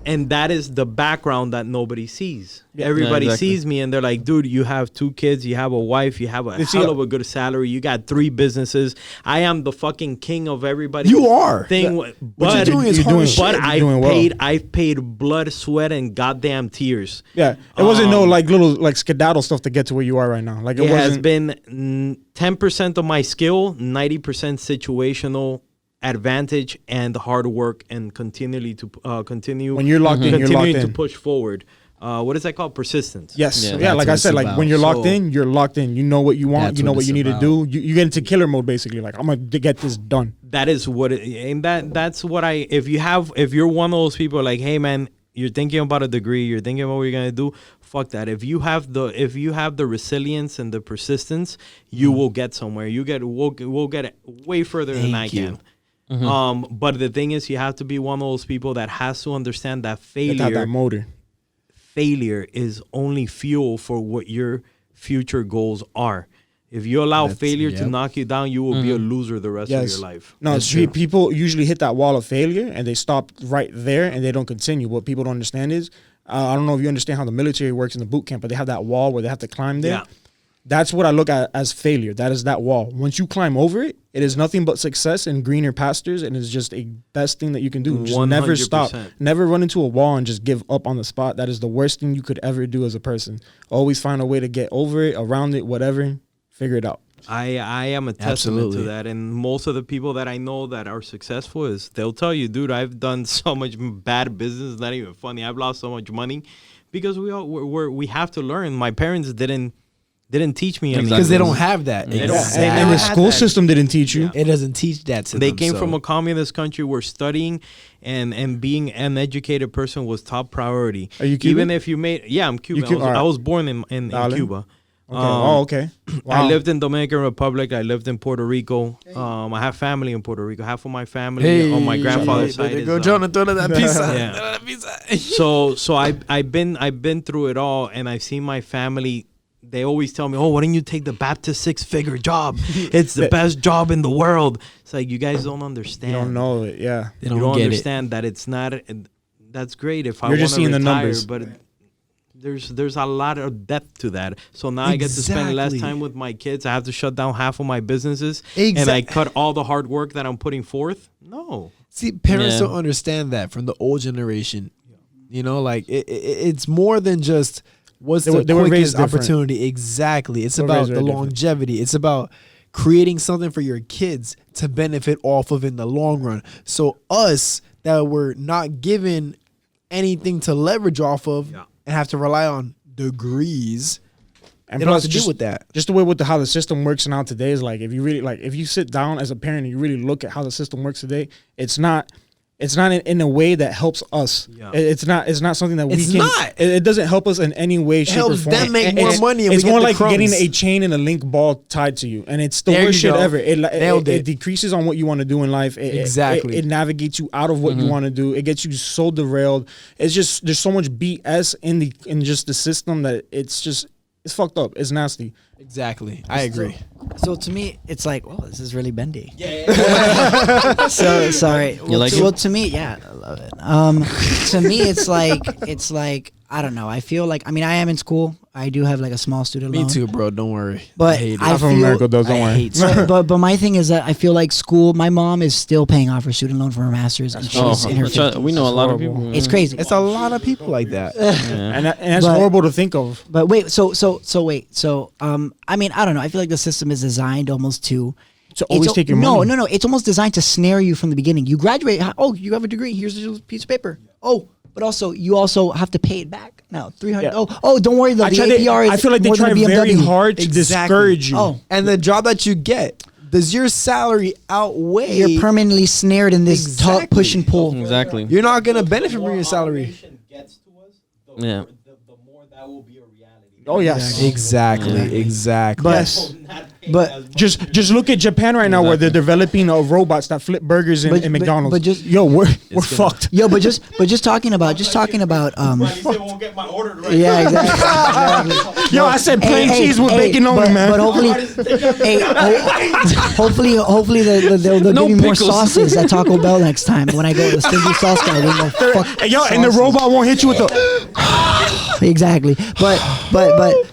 And that is the background that nobody sees. Everybody exactly. sees me and they're like, dude, you have 2 kids, you have a wife, you have a They see hell a- of a good salary, you got 3 businesses. I am the fucking king of everybody. You are. Thing, What but you're doing is you're hard doing- as but shit. You're doing well. I've paid blood, sweat, and goddamn tears. Yeah, it wasn't no like little like skedaddle stuff to get to where you are right now. Like it, It has wasn't. been 10% of my skill, 90% situational advantage and hard work, and continually to continue When you're locked in, you're continuing locked to in. push forward. What is that called? Persistence. Yes, Yeah. yeah, That's like what I it's said, like about. when you're locked So- in, you're locked in. You know what you want. That's You know what what it's you need about. to do. You get into killer mode basically. Like I'm gonna get this done. That is what it, and that's what I, if you're one of those people like, hey man, you're thinking about a degree, you're thinking about what you're gonna do, fuck that. If you have the resilience and the persistence, you will get somewhere. We'll get way further than I Thank you. can. But the thing is, you have to be one of those people that has to understand that You have to have that motor. failure is only fuel for what your future goals are. If you allow failure to yep. knock you down, you will be a loser the rest of your life. No, That's see, true. people usually hit that wall of failure and they stop right there and they don't continue. What people don't understand is, I don't know if you understand how the military works in the boot camp, but they have that wall where they have to climb there. Yeah. That's what I look at as failure. That is that wall. Once you climb over it, it is nothing but success and greener pastures, and it's just a best thing that you can do. Just never stop. 100%. Never run into a wall and just give up on the spot. That is the worst thing you could ever do as a person. Always find a way to get over it, around it, whatever. Figure it out. I am a testament Absolutely. to that, and most of the people that I know that are successful is they'll tell you, dude, I've done so much bad business, not even funny. I've lost so much money because we have to learn. My parents didn't teach me anything. Because they don't have that. They don't- Exactly. And never the had school that. system didn't teach you. It doesn't teach that to They them. came so. from a communist country where studying and being an educated person was top priority. Are you Cuban? Even if you made, yeah, I'm Cuban. Cuban? I Alright. was born in Dale. Cuba. Okay. Okay. Wow. I lived in Dominican Republic. I lived in Puerto Rico. I have family in Puerto Rico. Half of my family on my grandfather's side There is. go Jonathan of that pizza. Yeah. That pizza. So I've been through it all, and I've seen my family. They always tell me, "Oh, why didn't you take the Baptist 6-figure job? It's the best job in the world." It's like you guys don't understand. You don't know it. Yeah. They You don't get it. understand that it's not. That's great if I You're want just to seeing the retire, numbers. but there's a lot of depth to that. So now I get to spend less Exactly. time with my kids. I have to shut down half of my businesses, and I Exact- cut all the hard work that I'm putting forth. No. See, parents Yeah. don't understand that from the old generation. You know, like it's more than just what's They the were- they were raised quickest different. opportunity. Exactly. It's They were about raised the very different. longevity. It's about creating something for your kids to benefit off of in the long run. So us that were not given anything to leverage off of Yeah. and have to rely on degrees. And They don't have plus, to just, deal with that. just the way with how the system works now today is like if you really if you sit down as a parent and you really look at how the system works today, it's not in a way that helps us. Yeah. It's not something that we It's can. not. It doesn't help us in any way, shape, helps or form. them make And more it's- money and we It's get more the like getting crumbs. a chain and a link ball tied to you, and it's the There worst you shit go. ever. Nailed It it. decreases on what you want to do in life. Exactly. It navigates you out of what you want to do. It gets you so derailed. It's just there's so much BS in just the system that it's fucked up. It's nasty. Exactly. I agree. So to me, it's like, oh, this is really bendy. Yeah. So sorry. Well, like to, it? well, to me, yeah, I love it. To me, it's like I don't know. I feel like I am in school. I do have like a small student Me loan. too, bro. Don't worry. But I hate it. I Half of feel, America does, don't I worry. hate but my thing is that I feel like school. My mom is still paying off her student loan for her master's, and Oh, she's in her which I- 50s. we know a lot of horrible. people. It's crazy. It's a lot of people like that. And that's But- horrible to think of. But wait, so wait, so I mean, I don't know. I feel like the system is designed almost to Always take your no, money. no. It's almost designed to snare you from the beginning. You graduate. Oh, you have a degree. Here's a piece of paper. Oh, but also you also have to pay it back. Now 300. Yeah. Oh, don't worry. The APR is I feel like they more than try a very BMW. hard to discourage you. Oh, And the job that you get, does your salary outweigh? you're permanently snared in this Exactly. push and pull. Exactly. You're not gonna benefit from your salary. Gets to us, Yeah. the more that will be a reality. Oh yes. Exactly. Exactly. But but Just look at Japan right now, where they're developing robots that flip burgers in, But- in but- McDonald's. but just- yo, we're fucked. yo, but just talking about won't get my order right. yeah, exactly. Yo, I said plain cheese with bacon only, but, man. But hopefully, hopefully they'll No give me more pickles. sauces at Taco Bell next time when I go to the stingy sauce guy. They know, fuck Hey, yo, and the sauces. robot won't hit you with the. Exactly. But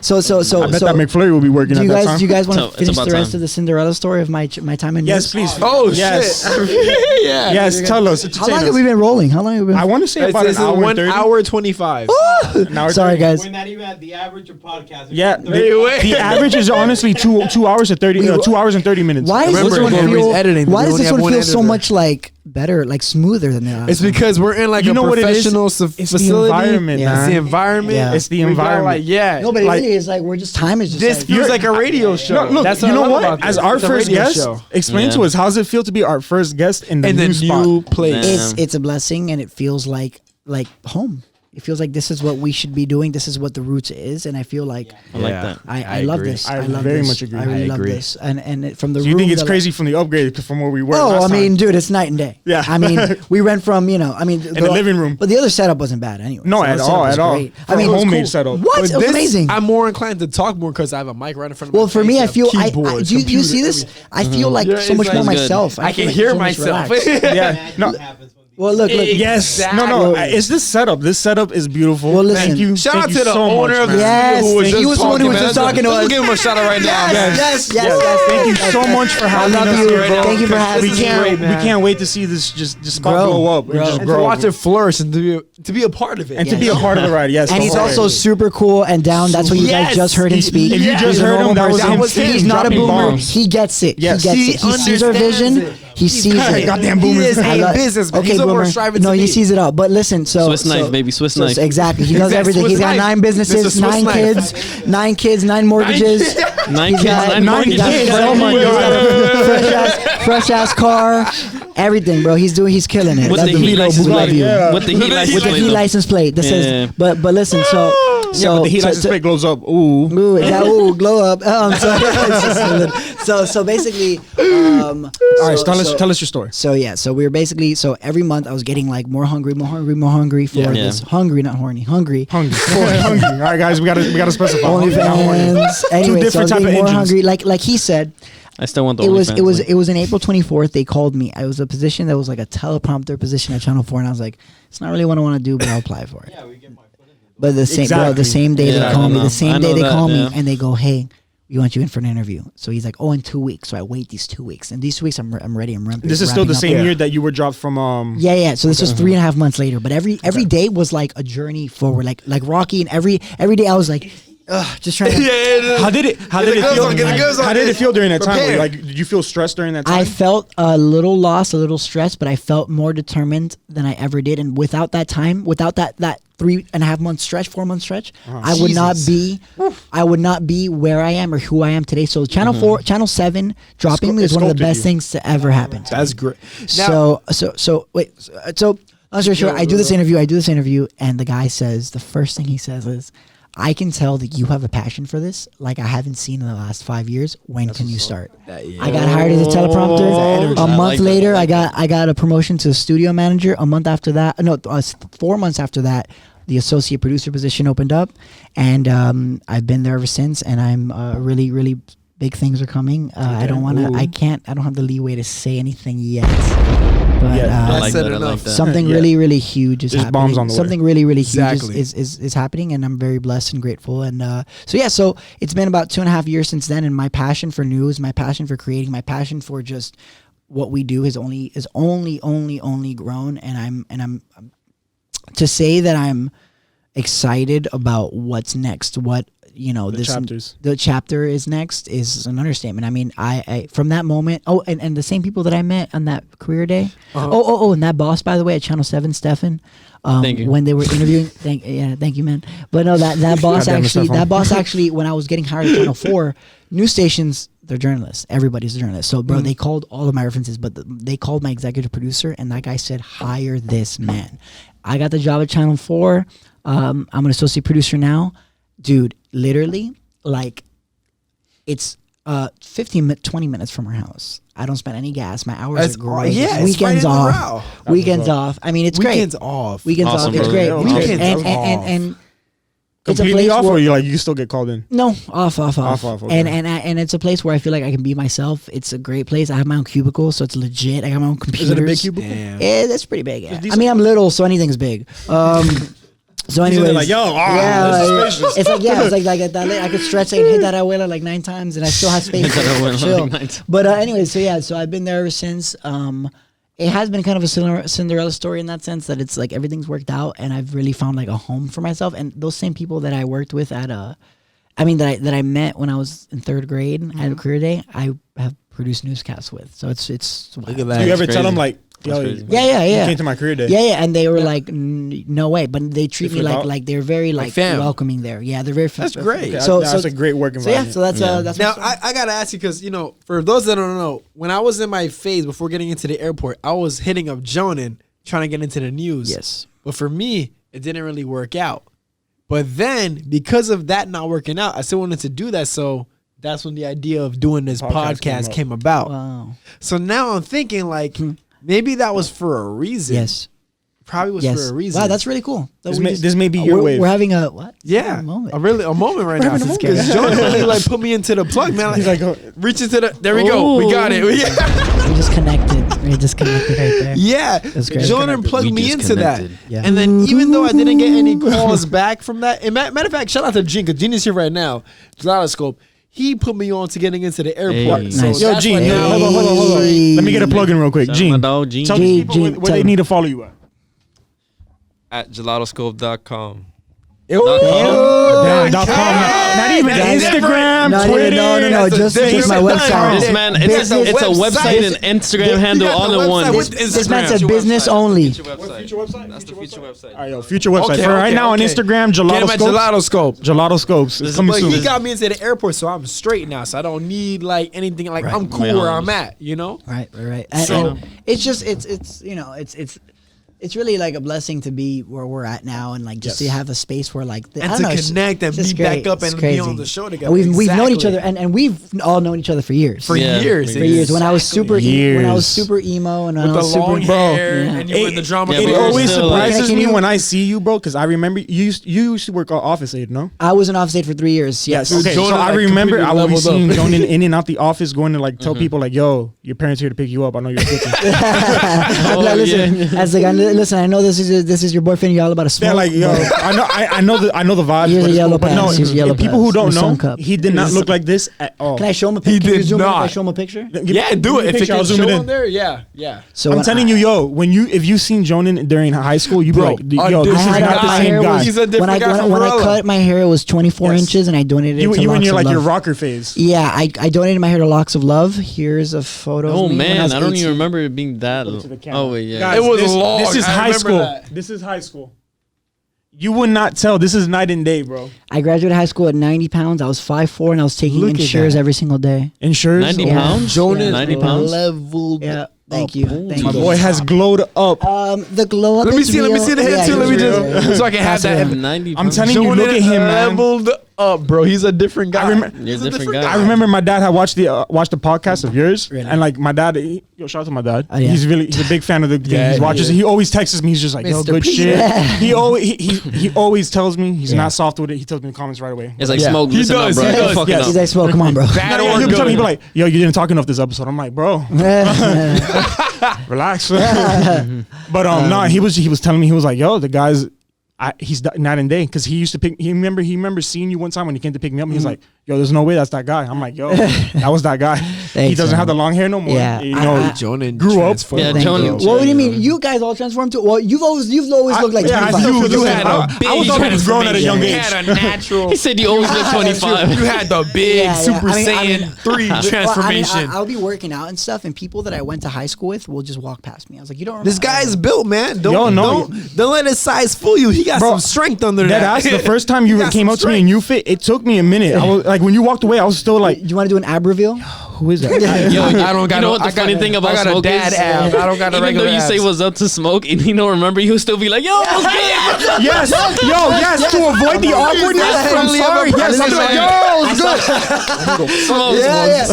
so I bet that McFlurry will be working do at you that guys time. do you guys want So, to it's finish about the rest time. of the Cinderella story of my time in Yes, News? please. Oh yes. shit! yeah. Yes, tell us. How long have we been rolling? How long have we been? I want to say It about an says hour. 1 30. hour 25. An hour Sorry, 30. guys. We're not even at the average of podcasts. Yeah, wait. the average is honestly 2 hours and 30 2 hours and 30 minutes. Why does Remember, this one Henry's feel? editing, Why we does only this have one one feel so editor. much like better, like smoother than the last? It's because we're in like You a know what it is? professional It's the facility. environment, Yeah. It's man. the environment. Yeah. It's the We got, environment. Like, yeah. No, but it like- really is like we're just time is just This like, feels like a radio show. No, look, That's you what I know love what? about As this. our It's a first radio guest, show. explain Yeah. to us how does it feel to be our first guest in the in the new spot? new place. Yeah. it's a blessing and it feels like home. It feels like this is what we should be doing. This is what the Roots is, and I feel like I like that. I love agree. this. I I love very this. much agree. I really I love agree. this. And it, from the Do you room think it's that, crazy from the upgrade from where we were? Oh, last I mean, time? dude, it's night and day. Yeah. I mean, we went from in the living room. but the other setup wasn't bad anyway. No, The at other setup all, was at all. great. For I mean, a it was homemade cool. setup. What? But It was this, amazing. I'm more inclined to talk more because I have a mic right in front of me. Well, for me, I feel do you see this? I feel like Yeah, so much it's more like- myself. I feel can like hear so much myself. relaxed. Yeah. No. Well, look. Yes. Exactly. No. It's this setup. This setup is beautiful. Well, listen. Thank you. Shout Thank out you to the so owner much, of the man. Yes, studio who was he just was the one who was talking, just man. talking to Let's us. give him a shout out right now. Yes. Thank you so much for having love us you, here. bro. Thank you for having We me. can't. Great, man. We can't wait to see this just spot Grow. blow up Grow. and just And to grow. watch it flourish and to be a part of it. And to be a Yes. part of the ride. Yes. And the he's whole also ride. super cool and down. That's what you guys Yes. just heard him speak. If you Yeah. just He's a heard him, normal that was person. him. He's not a dropping boomer. bombs. He gets it. Yes. He gets He it. He sees our understands vision. it. He sees it. Goddamn He boomers. is I a love- businessman. Okay, He's over boomer. striving No, to he be. sees it all. But listen, so Swiss knife, baby, Swiss so knife. exactly. He does Exact everything. Swiss He's got knife. 9 Mr. businesses, Swiss 9 knife. kids, 9 mortgages. 9 He's kids, got 9 he's got mortgages. Oh my God. fresh ass car, everything, bro. He's killing it. With Love the heat Vito, license we love plate. you. Yeah. With the heat license With the plate, heat though. license plate. That Yeah. says, but listen, so Yeah, but the heat license plate glows up. Ooh. Ooh, is that ooh, glow up. So basically, All right, tell us your story. So yeah, so we were basically every month I was getting like more hungry for Yeah. this hungry, not horny, hungry. Hungry. Hungry. All right, guys, we gotta specify. Hungry, not horny. OnlyFans. Anyway, so I different was type getting of more engines. hungry. Like he said, I still want the it was OnlyFans link. in April 24th. They called me. I was a position that was like a teleprompter position at Channel 4, and I was like, it's not really what I want to do, but I'll apply for it. But the same, Exactly. the same day Yeah, they call I me, know. the same I day know they that, call me, yeah. and they go, "Hey, we want you in for an interview." So he's like, "Oh, in 2 weeks." So I wait these 2 weeks, and these 2 weeks I'm ready. I'm ramping. This is still the wrapping same up. year that you were dropped from. Yeah. So this was 3.5 months later, but every day was like a journey forward, like Rocky, and every day I was like, ugh, just trying to. How did it Get the goods on, get the goods on. How did it feel during that time? Prepare. Like, did you feel stressed during that time? I felt a little lost, a little stressed, but I felt more determined than I ever did. And without that time, without that 3.5 month stretch, 4 month stretch, I would not be where I am or who I am today. So Channel 4, Channel 7 dropping me It is one of the sculpted best you. things to ever happen. to That's me. great. So long story short, I do this interview, and the guy says, the first thing he says is, "I can tell that you have a passion for this, like I haven't seen in the last 5 years. When can you start?" I got hired as a teleprompter. A I month like that, later, I like I got a promotion to studio manager. A month after that, 4 months after that, the associate producer position opened up, and I've been there ever since. And I'm really, really big things are coming. I don't want to. I don't have the leeway to say anything yet. But I like said that. I like enough. that. something really, really huge is There's happening. bombs on the way. Something really, really huge Exactly. is happening, and I'm very blessed and grateful. And so it's been about 2.5 years since then, and my passion for news, my passion for creating, my passion for just what we do has only grown. And I'm to say that I'm excited about what's next. What chapters. the chapter is next is an understatement. I mean, I from that moment. Oh, and the same people that I met on that career day. And that boss, by the way, at Channel 7, Stefan. Thank you. When they were interviewing, thank you, man. But no, that boss Goddamn it, Stefan. actually, when I was getting hired at Channel 4, news stations, they're journalists. Everybody's a journalist. So, bro, they called all of my references, but they called my executive producer, and that guy said, "Hire this man." I got the job at Channel 4. I'm an associate producer now. Dude, literally, like, it's 20 minutes from our house. I don't spend any gas. My hours That's are great. yeah, it's Weekends right in the off. row. Weekends off. I mean, it's Weekends great. off. Weekends Awesome, off. It's brother. great. Yeah, It's great. weekends And it's a Completely place off, where, or you still get called in? no, off. Off, okay. And it's a place where I feel like I can be myself. It's a great place. I have my own cubicle, so it's legit. I got my own computers. Is it a big cubicle? Damn. Yeah, that's pretty big. Yeah. I decent. mean, I'm little, so anything's big. So anyways, like, yo, yeah, this is like, spacious. it's like like that. I could stretch and hit that abuela like 9 times, and I still have space Hit that to abuela chill. like 9 times. But anyways, so I've been there ever since. It has been kind of a Cinderella story in that sense that it's like everything's worked out, and I've really found like a home for myself. And those same people that I worked with at that I met when I was in 3rd grade at a career day, I have produced newscasts with. So it's Look at Do that. you ever crazy. tell them like, yo, That's crazy. yeah. you came to my career day? Yeah, and they were like, no way. But they treat me flip like out? like they're very like fam. welcoming there. Yeah, they're very. That's great. Okay, So that's a great work So yeah, environment. so that's Now what's up. I gotta ask you because for those that don't know, when I was in my phase before getting into the airport, I was hitting up Jonan trying to get into the news. Yes. But for me, it didn't really work out. But then because of that not working out, I still wanted to do that. So that's when the idea of doing this podcast came about. Wow. So now I'm thinking like maybe that was for a reason. Yes. Probably was Yes. for a reason. Wow, that's really cool. This may be your we're, wave. We're having a what? yeah, A moment. a moment right now. having a moment. Because Jonan really like put me into the plug, man. Like, He's like, oh, reach into the. There we go. We got it. We just connected. We just connected right there. Yeah, That's great. Jonan plugged We me just into that. connected. Yeah. And then even though I didn't get any calls back from that, and matter of fact, shout out to Gene, because Gene is here right now. Gyroscope. He put me on to getting into the airport. Hey. So Nice. yo, that's Gene, why now- hold on. Hey. Let me get a plug in real quick. Shout out my Gene, dog, Gene. tell these Gene, people where tell they them. need to follow you at. At gelatoscope.com. Damn, .com. Not even Instagram, No, Twitter. no. Just my website. This man, it's a website and Instagram handle all in one. This man said business only. Future website. That's the future website. All right, yo, future website. Okay, For right okay, now on okay. Instagram, Get him at Gelatoscope. Gelatoscope. Gelatoscopes. It's coming But soon. he got me into the airport, so I'm straight now. So I don't need like anything. Like I'm cool where I'm at. You know. Right. So- And it's just it's really like a blessing to be where we're at now, and like just to have a space where like I And don't to know, it's connect and just be back great. up It's and be crazy. on the show together. And we've known each Exactly. other, and we've all known each other for years. for Yeah, years. for For years. When I was super when I was Years. super emo and when with I the was super long hair Yeah. and you were in the drama. Yeah, It but club. we're always still, like- surprises Can me you- when I see you, bro, because I remember you used to work on Office Aid, no? I was in Office Aid for 3 years. Yes. Okay, so Jonah, I like, remember I would be completely seeing leveled up. Jonan in and out the office going to like tell people like, yo, your parents here to pick you up. I know you're sick. I'm like, listen, yeah. as the guy, listen, I know this is your boyfriend. You're all about a smoke. Yeah, like yo, I know the vibe. Here's but a it's yellow cool. But no, pass, here's a yellow people who pass, don't the sun know, cup. he did not look like this at all. Can I show him a He picture? did If I not. show him a picture? Yeah, do it. If it Picture, I'll can zoom show it in. on there, yeah. So I'm when telling you, yo, if you seen Jonan during high school, you be Bro, like, yo, this is I had not the my same hair guy. was- He's a different when guy from when I Varela. cut my hair, it was 24 Yes. inches, and I donated it to You were in Locks your of like your Love. rocker phase. Yeah, I donated my hair to Locks of Love. Here's a photo. Oh of me when man, was I don't 18. even remember it being that. to the camera. Oh wait, yeah. Guys, It was this, long. This is I high remember school. that. This is high school. You would not tell. This is night and day, bro. I graduated high school at 90 pounds. I was 5'4", and I was taking Look at insures that. every single day. Insurers. 90 Yeah. pounds. Jonas 90 pounds. leveled. Yeah, thank up. you. Thank My you. boy has glowed up. The glow up. Let me is see. Let me real. see the head Yeah, too. Let me it's real. just so I can have Pass it that. around. 90 I'm pounds. telling you, look at him, man. Leveled up, bro. He's a different guy. I remember- You're a different guy. I remember my dad had watched the podcast of yours, Really? and like my dad, yo, shout out to my dad. Oh, yeah. He's a big fan of the game. Yeah, He he watches is. it. He always texts me. He's just like, yo, Mr. good P. shit. Yeah. He always tells me he's Yeah. not soft with it. He tells me in the comments right away. It's like Yeah. smoke. He Listen does, up, bro. he Don't does. fuck it Yes. up. He's like, smoke. Come on, bro. Bad No, or he'll tell me, he'll be good. like, yo, you didn't talk enough this episode. I'm like, bro, relax. But nah, he was telling me, he was like, yo, the guy's he's night and day, because he used to pick. He remember seeing you one time when he came to pick me up. And he's like, yo, there's no way that's that guy. I'm like, yo, that was that guy. He Thanks, doesn't man. have the long hair no more. Yeah, You know, Jonan grew up. transformed. Yeah, Thank Jonan- you. What do you mean? You guys all transformed too? Well, you've always looked like yeah, 25. you You had had a a big I was always grown at a young You age. had a natural. He said you always look 25. You had the big Yeah, Super I mean- Saiyan 3 Well, transformation. I'll be working out and stuff, and people that I went to high school with will just walk past me. I was like, you don't remember. This guy's built, man. Don't, Yo, no. don't let his size fool you. He got Bro, some strength under That that. ass, the first time you He got came some up to me and you fit, it took me a minute. I was like, when you walked away, I was still like, Do you want to do an ab reveal? who is that? Yo, I don't got you know no- what the I got- funny thing about I got a smoke dad is? ab. I don't got a Even regular though you say abs. what's up to smoke, and he don't remember, he'll still be like, yo, what's good? Yes, yes, to avoid the awkwardness. I'm friendly of a sorry. Yes, I'm person. like, yo, it's good. Smoke,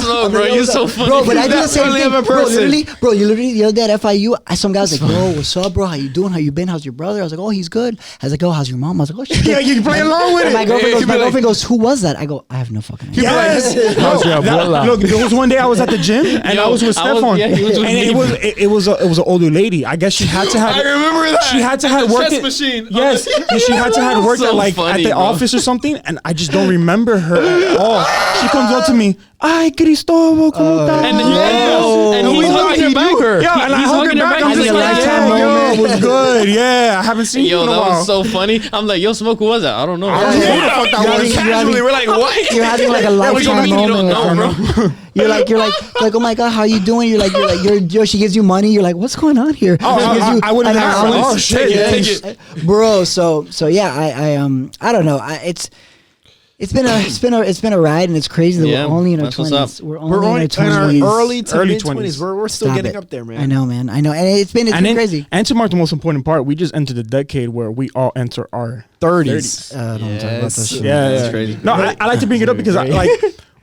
smoke, bro. You're so funny. Bro, but I do the That same friendly thing. of a person. You literally the other day at FIU, some guy was like, "Bro, what's up, bro? How you doing? How you been? How's your brother?" I was like, "Oh, he's good." I was like, "Oh, how's your mom?" I was like, "Oh, she's Yeah, good." you play along with And it. my girlfriend Yeah, goes, he'd my be like- girlfriend goes, "Who was that?" I go, "I have no fucking idea." Yes. How's your abuela? Look, there was one day I was at the gym and I was with I was- Stefan, yeah, he was with and me. it was an older lady. I guess she had to have. I remember that. She had to have The worked chess it. machine. Yes, and she had to have worked So at like funny, at the bro. office or something, and I just don't remember her at all. She comes up to me, "Ay, Cristóbal, ¿cómo estás?" And Oh, he's we thought hugging her he back. knew her. Yeah, and I He's hugged her hugging her back. back. I'm He's just like, like, "Yeah, "Yeah, yo, it was good. Yeah, I haven't seen you Yo, in a that while." was so funny. I'm like, yo, smoke, who was that? I don't know. Casually, we're like, what? You're having like a What do you lifetime mean you don't moment. know, bro? You're like, oh my god, how you doing? She gives you money. You're like, what's going on here? Oh, She gives you I wouldn't an have. allowance. Oh shit! Take it, yeah. take it. Bro. So yeah, I don't know. It's been a ride, and it's crazy that Yeah, we're only in our that's what's 20s. up. We're We're only in our only in our 20s. early to Early mid 20s. 20s. We're still Stop getting it. up there, man. I know, man. I know, and it's been crazy. And to mark the most important part, we just entered the decade where we all enter our 30s. Don't talk about that shit. Yeah, That's yeah. crazy. No, I like to bring it up because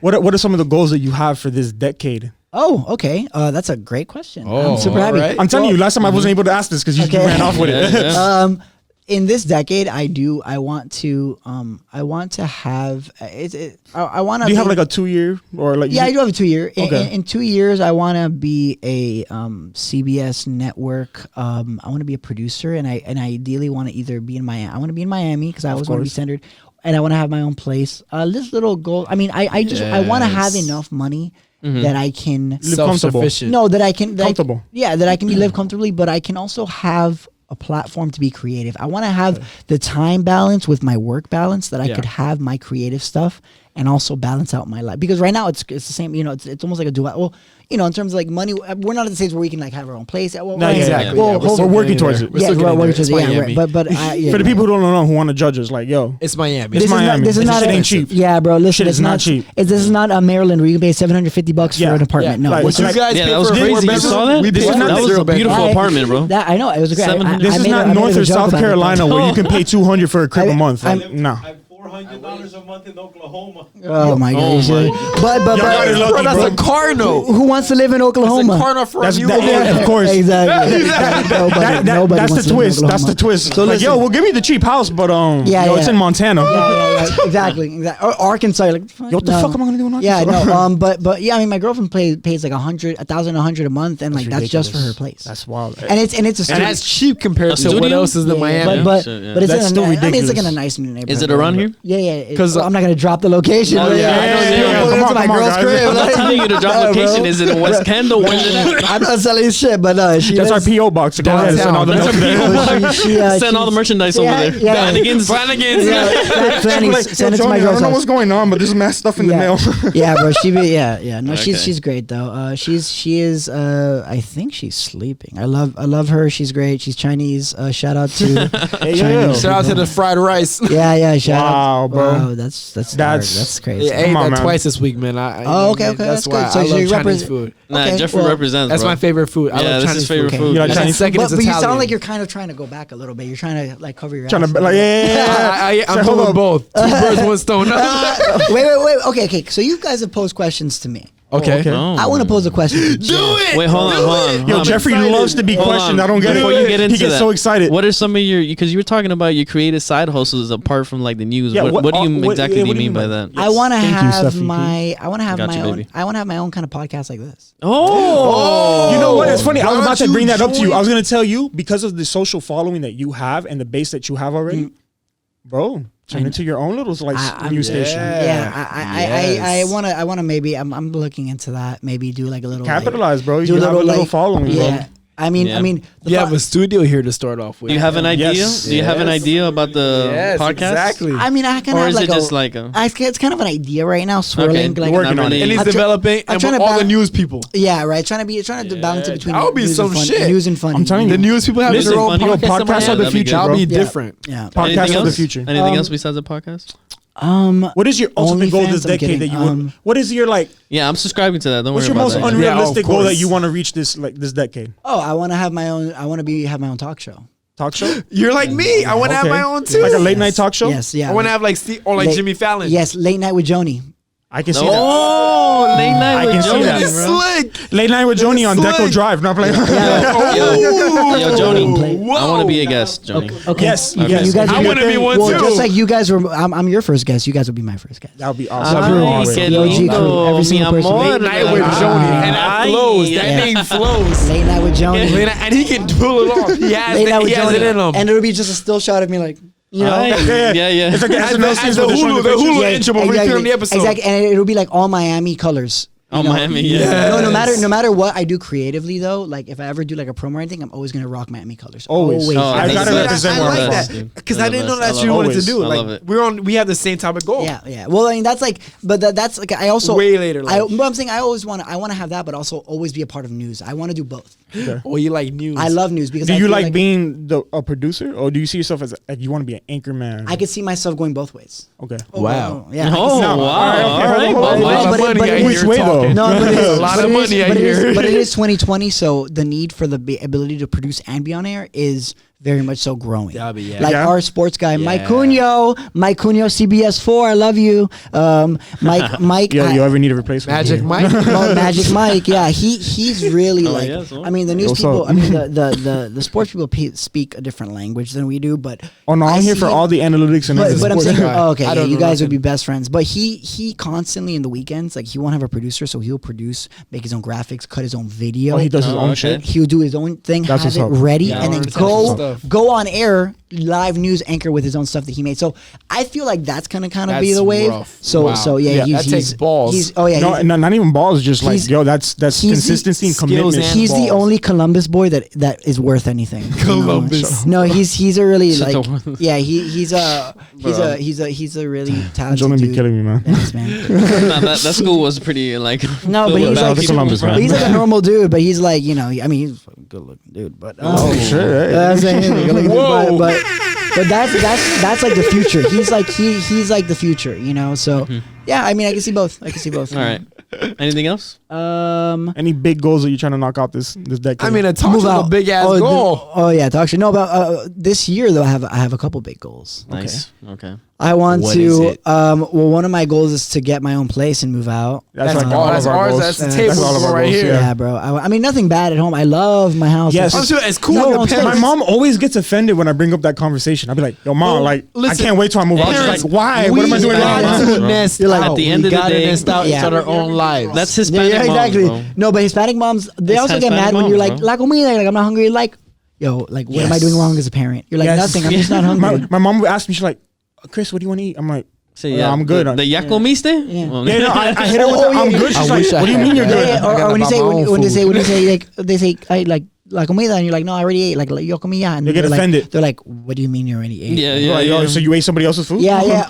what are some of the goals that you have for this decade? Oh, okay. That's a great question. Oh, I'm super happy. alright. I'm telling you, last time I wasn't able to ask this because you Okay. ran off with it. Yeah. In this decade, I want to have I want to. Do you have like a 2-year or like? Yeah, I do have a 2-year. Okay. In 2 years, I want to be a CBS network. I want to be a producer, and I ideally want to either be in Miami. I want to be in Miami because I always want to be course. centered, and I want to have my own place. This little goal. I mean, I want to have Yes. enough money that I can Live comfortable. Self-sufficient. no that I can Comfortable. that I can live comfortably, but I can also have a platform to be creative. I want to have the time balance with my work balance that I Yeah. could have my creative stuff and also balance out my life. Because right now it's the same, it's almost like a dual. Well, in terms of like money, we're not at the stage where we can like have our own place. Well, No, right, exactly. Well, Yeah, We're hopefully- working towards it. We're yeah, still we're getting working there. towards it. It's Yeah, Miami. right. But yeah, For the people who don't know who want to judge us, like, yo, It's Miami. It's this Miami. Is This not, shit ain't cheap. Yeah, bro. Listen, Shit it's is not cheap. This is not Maryland where you can pay $750 Yeah, for an apartment. yeah. No, Like, this What is you guys Yeah, pay that was for a crazy. You four-bedroom? saw that? We This pay is not- That was zero a beautiful bedroom. apartment, bro. That I know it was great. $700. this is not North or South Carolina where you can pay $200 for a crib I- a month. I'm- Like, no. $100 a month in Oklahoma. Oh my god! Oh you should. my But gotta love Bro, that's bro. a car note. who wants to live in Oklahoma? It's a car note for That's you. of course. Exactly. Nobody That's wants the to live in twist. That's the Oklahoma. twist. So Like, listen. yo, we'll give you the cheap house, but Yeah, it's yeah. in Montana. Yeah, exactly. Or Arkansas. You're like, Yo, what the fuck am I gonna do in Yeah, Arkansas? no. But yeah, I mean, my girlfriend pays like $1,100 a month, and like that's just for her place. That's wild. and it's a And studio. that's cheap compared A to what studio? else is in Miami. But So, yeah. but it's That's in still I mean, it's like in a ridiculous. nice new neighborhood. Is it around here? Yeah. 'Cause, Well, I'm not gonna drop the location. Oh, but yeah, I know, yeah. Well, Come that's on, my come on, girl's guys. crib. I'm not telling you to drop Yeah, bro. location. Is it in West Kendall? Where's it at? I'm not selling shit, but she That's our lives- PO box. Go ahead, send all the That's milk our there. PO She, Send all the merchandise over there. Flanagan's. Yeah, Planning, Like, send it yo, to my Johnny, I girl's don't know house. what's going on, but there's mad stuff in the mail. Yeah, bro. Yeah. No, Okay. she's great though. She is. I think she's sleeping. I love her. She's great. She's Chinese. Shout out to Hey, Chinese. Shout out to the fried rice. Yeah. Shout Wow, out. bro. Wow, that's crazy. Yeah, I ate Come on, that man. twice this week, man. Oh, okay, That's that's why good. So I love you Chinese represent- food. Nah, Okay, Jeffrey well, represents. That's bro. my favorite food. I Yeah, love that's Chinese his favorite food. You like And then Chinese second But, is but you Italian. sound like you're kind of trying to go back a little bit. You're trying to like cover your Trying ass. to like, yeah. I'm So, hold doing up. both. Two birds, one stone. Wait. Okay. So you guys have posed questions to me. Okay. okay. Oh. I want to pose a question. To Jay. Wait, hold on. Yo, Jeffrey loves to be Hold questioned. on. I don't get it. Before you get into He gets that, so excited. What are some of your? Because you were talking about your creative side hustles apart from like the news. Yeah, what do you what- exactly yeah, do what you mean by that? I want to Thank you, have Steffi. my. I want to have Got my you, own. baby. I want to have my own kind of podcast like this. Oh, You know what? It's funny. I Why was about don't to bring you that up to you. join? I was going to tell you because of the social following that you have and the base that you have already, bro. Turn into your own little like I'm- news station. Yeah, I Yes. want to maybe. I'm looking into that. Maybe do like a little Capitalize, bro. do You have a little like- following, Yeah, bro. I mean, Yeah. the You thought- have a studio here to start off with. do you have an idea? Yes. Do you have an Yes. idea about the Yes, podcast? exactly. I mean, I kind Or of is like it just like a? it's kind of an idea right now, swirling. Okay, Like, working not on it. really- and he's I'm try- developing, I'm and trying with to all the balance- news people. yeah, right. Trying to balance it between that would be news some and fun, shit. news and fun. I'm telling The you. news people have Listen, their own funny. Yo, podcast. podcasts in Miami. of the that'd be future, good. That'll be bro. Yeah. different. Yeah. Podcast Anything of the else? future. Anything else besides the podcast? What is your ultimate goal OnlyFans, this I'm decade kidding. that you would? What is your like? Yeah, I'm subscribing to that. Don't What's worry your about most that. unrealistic Yeah, of goal that course. you want to reach this decade? Oh, I want to have my own. I want to have my own talk show. Talk show? You're like me. I want to have Okay. my own too. Like a late night talk show? Yes, yeah. I want to have like Steve or like Late- Jimmy Fallon. Yes, late night with Joni. I can see that. Oh, late night I with can see Joni, that. It's bro. slick. Late night with Joni on Slick. Deco Drive. Not playing. Yo, Joni, Whoa. I want to be a guest, Joni. Okay. Yes, You, yes. you guys. I would wanna be one well, too. just like you guys were. I'm your first guest. You guys would be my first guest. That would be awesome. Ay, That'd be Ay, qué awesome. The OG crew, lindo, every mi single person. amor. Late night with Joni, and that Ay. flows. That Yeah. thing flows. Late night with Joni. Late night- And he can pull it off. He has, Late night with he has Joni. it in him. And it'll be just a still shot of me, like you know. Ay, yeah. It's like the As SNL the scenes where they're showing Hulu, the the pictures. Hulu intro when we film the episode. Exactly, and it'll be like all Miami colors. Oh, you know? Miami, yeah. No matter what I do creatively though, like if I ever do like a promo or anything, I'm always gonna rock Miami colors. Always. Oh, I that's gotta the best. represent I where I'm like from. best, that dude. because They're I the didn't know best. I that's love you it. wanted to Always. do. I love Like it. we have the same type of goal. Yeah. Well, I mean that's like, but that's like I also Way later life. But I'm saying I want to have that, but also always be a part of news. I want to do both. Or you like news. I love news because Do I you feel like being a producer, or do you see yourself as like you want to be an anchor man? I could see myself going both ways. Okay. Wow. Yeah. I can Oh, see- wow. No. All right. Hold on, Well, hold on. A lot of but it- money but I it hear is- you're Which way, though? talking. No, but it is, A lot but of it is- money I but it is- hear. but it is 2020, so the need for the ability to produce and be on air is very much so growing. Yeah, but yeah. Like Yeah. our sports guy, Mike Yeah. Cunio, CBS4, I love you. Mike, Yo, you ever need a replacement? Magic Mike. Oh, Magic Mike, yeah, he's really Oh, like. yeah, so? I mean, the news What's people. up? I mean, the sports people speak a different language than we do, but Oh no, I I'm here see for him- all the analytics and But everything. I'm saying, guy. oh, okay, I yeah, don't you know guys would nothing. be best friends. But he constantly in the weekends, like he won't have a producer, so he'll produce, make his own graphics, cut his own video. Oh, he does his Oh, own okay. shit. He'll do his own thing, That's have it what's up. ready, Yeah, and then that's go stuff. go on air, live news anchor with his own stuff that he made. So I feel like that's gonna kind of be That's the wave. rough. So Wow. so yeah, Yeah, he's, that takes he's- balls. He's, oh yeah, No, he's, not even balls. Just like he's- yo, that's he's the consistency and skills commitment. and he's the balls. only Columbus boy that is worth anything. you know? Columbus. No, he's a really Shut like the- yeah he's a really talented Jonah be dude. killing me, man. Thanks, man. Nah, that school was pretty like. No, but filled he's with Shout out like to Columbus, man. but he's like a normal dude, but he's like I mean he's a fucking good looking dude, but Oh shit! hey. I'm saying he's a good looking dude, Whoa. but that's like the future. He's like he's like the future, So yeah, I mean I can see both. All right. Anything else? Any big goals that you're trying to knock out this decade? I mean, a talk Move is a out. big ass goal. Oh yeah, talk shit. No, about this year though, I have a couple big goals. Nice. Okay. I want What is to. it? Well, one of my goals is to get my own place and move out. That's like all- all that's of our ours. goals. That's the That's table all of our right goals, here. Yeah, bro. I mean, nothing bad at home. I love my house. Yes. I'm sure it's cool. No, with I'm the saying- My parents. mom always gets offended when I bring up that conversation. I'll be like, "Yo, mom, Well, like listen, I can't wait till I move out." She's parents, like, "Why? What am I doing got wrong?" to nest You're like, out. at the end We of the gotta day- nest out Yeah. each other own lives. That's Yeah, Hispanic yeah, moms, exactly. bro. No, but Hispanic moms, they It's also get Hispanic mad when you're moms, like, bro. la comida, like I'm not hungry. Like, yo, like what am I Yes. doing wrong as a parent? You're like Yes. nothing. I'm just not hungry. My mom would ask me, she's like, "Chris, what do you want to eat?" I'm like, Say, "Yeah, I'm good." The ya comiste? Yeah. Well, Yeah, no, I hit her with Oh, the, I'm yeah. good. She's I like, wish I "What do you had mean you're that. good?" Yeah, I or when you got say my when own they say food. when you say like they say I like la comida and you're like no I already ate like yo comida and They get they're like- offended. They're like what do you mean you already ate? Yeah, I'm yeah, like, "Yo, yeah. so you ate somebody else's food?" Yeah.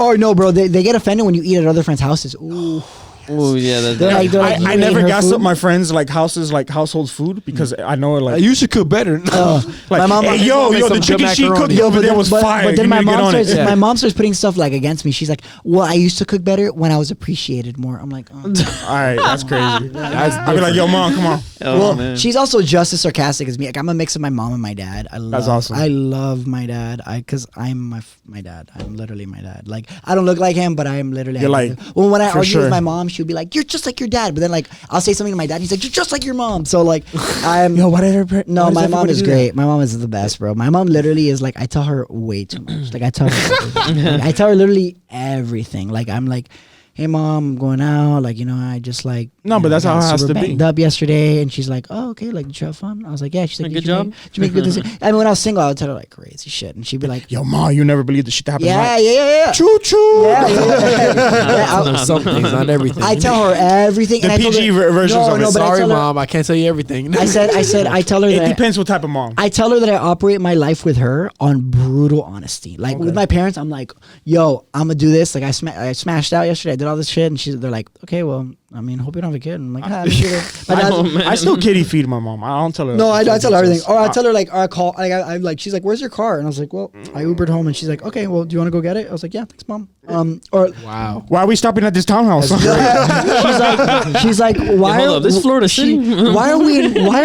Or no, bro. They get offended when you eat at other friends' houses. Ooh. Oh, yeah. They're like, you I ate never her gassed food? up my friends like houses like household food because I know like You should cook better. like my mom- hey, my yo mom makes the some chicken good she cooked macaroni. over there was but fire. then You my need to get mom on it. starts Yeah. my mom starts putting stuff like against me. She's like, well, I used to cook better when I was appreciated more. I'm like, oh. All right, that's crazy. That's I'd be like, "Yo, mom, come on." Oh, well, man. she's also just as sarcastic as me. Like I'm a mix of my mom and my dad. That's awesome. I love my dad. Because I'm my dad. I'm literally my dad. Like I don't look like him, but I am literally. You're like, well, when I for argue sure. with my mom, she'll be like, "You're just like your dad." But then like I'll say something to my dad, he's like, "You're just like your mom." So like I'm. Yo, why did her? No, why does my mom everybody is do that? great. My mom is the best, bro. My mom literally is like I tell her way too much. Like I tell her, everything. Like, I tell her literally everything. Like I'm like, hey mom, I'm going out. Like you know, I just like No, you but know, that's got how it has super to be. banged up yesterday, and she's like, oh okay, like did you have fun? I was like, yeah. She's like, Good did you job. Did you make good decisions? I mean, when I was single, I would tell her like crazy shit, and she'd be like, Yo, ma, you never believe the shit that happens. yeah, right? yeah. Choo choo. Yeah, yeah. Some things, not everything. I tell her everything. The and I told PG her, versions no, of no, it. but I Sorry, tell her, mom. I can't tell you everything. I said, I tell her It that depends what type of mom. I tell her that I operate my life with her on brutal honesty. Like with my parents, I'm like, "Yo, I'm gonna do this." Like I smashed out yesterday. I did all this shit, and they're like, "Okay, well, I mean, hope you don't have a kid." And I'm like, "Ah, me neither." My dad's- Oh, man. I still kitty feed my mom. I don't tell her. no, I tell her everything. Or I tell her like, or I call. Like I'm like, she's like, "Where's your car?" And I was like, "Well, I Ubered home." And she's like, "Okay, well, do you want to go get it?" I was like, "Yeah, thanks, mom." Or Wow. Why are we stopping at this townhouse? she's like, "Why hold are up, this Florida City? Why are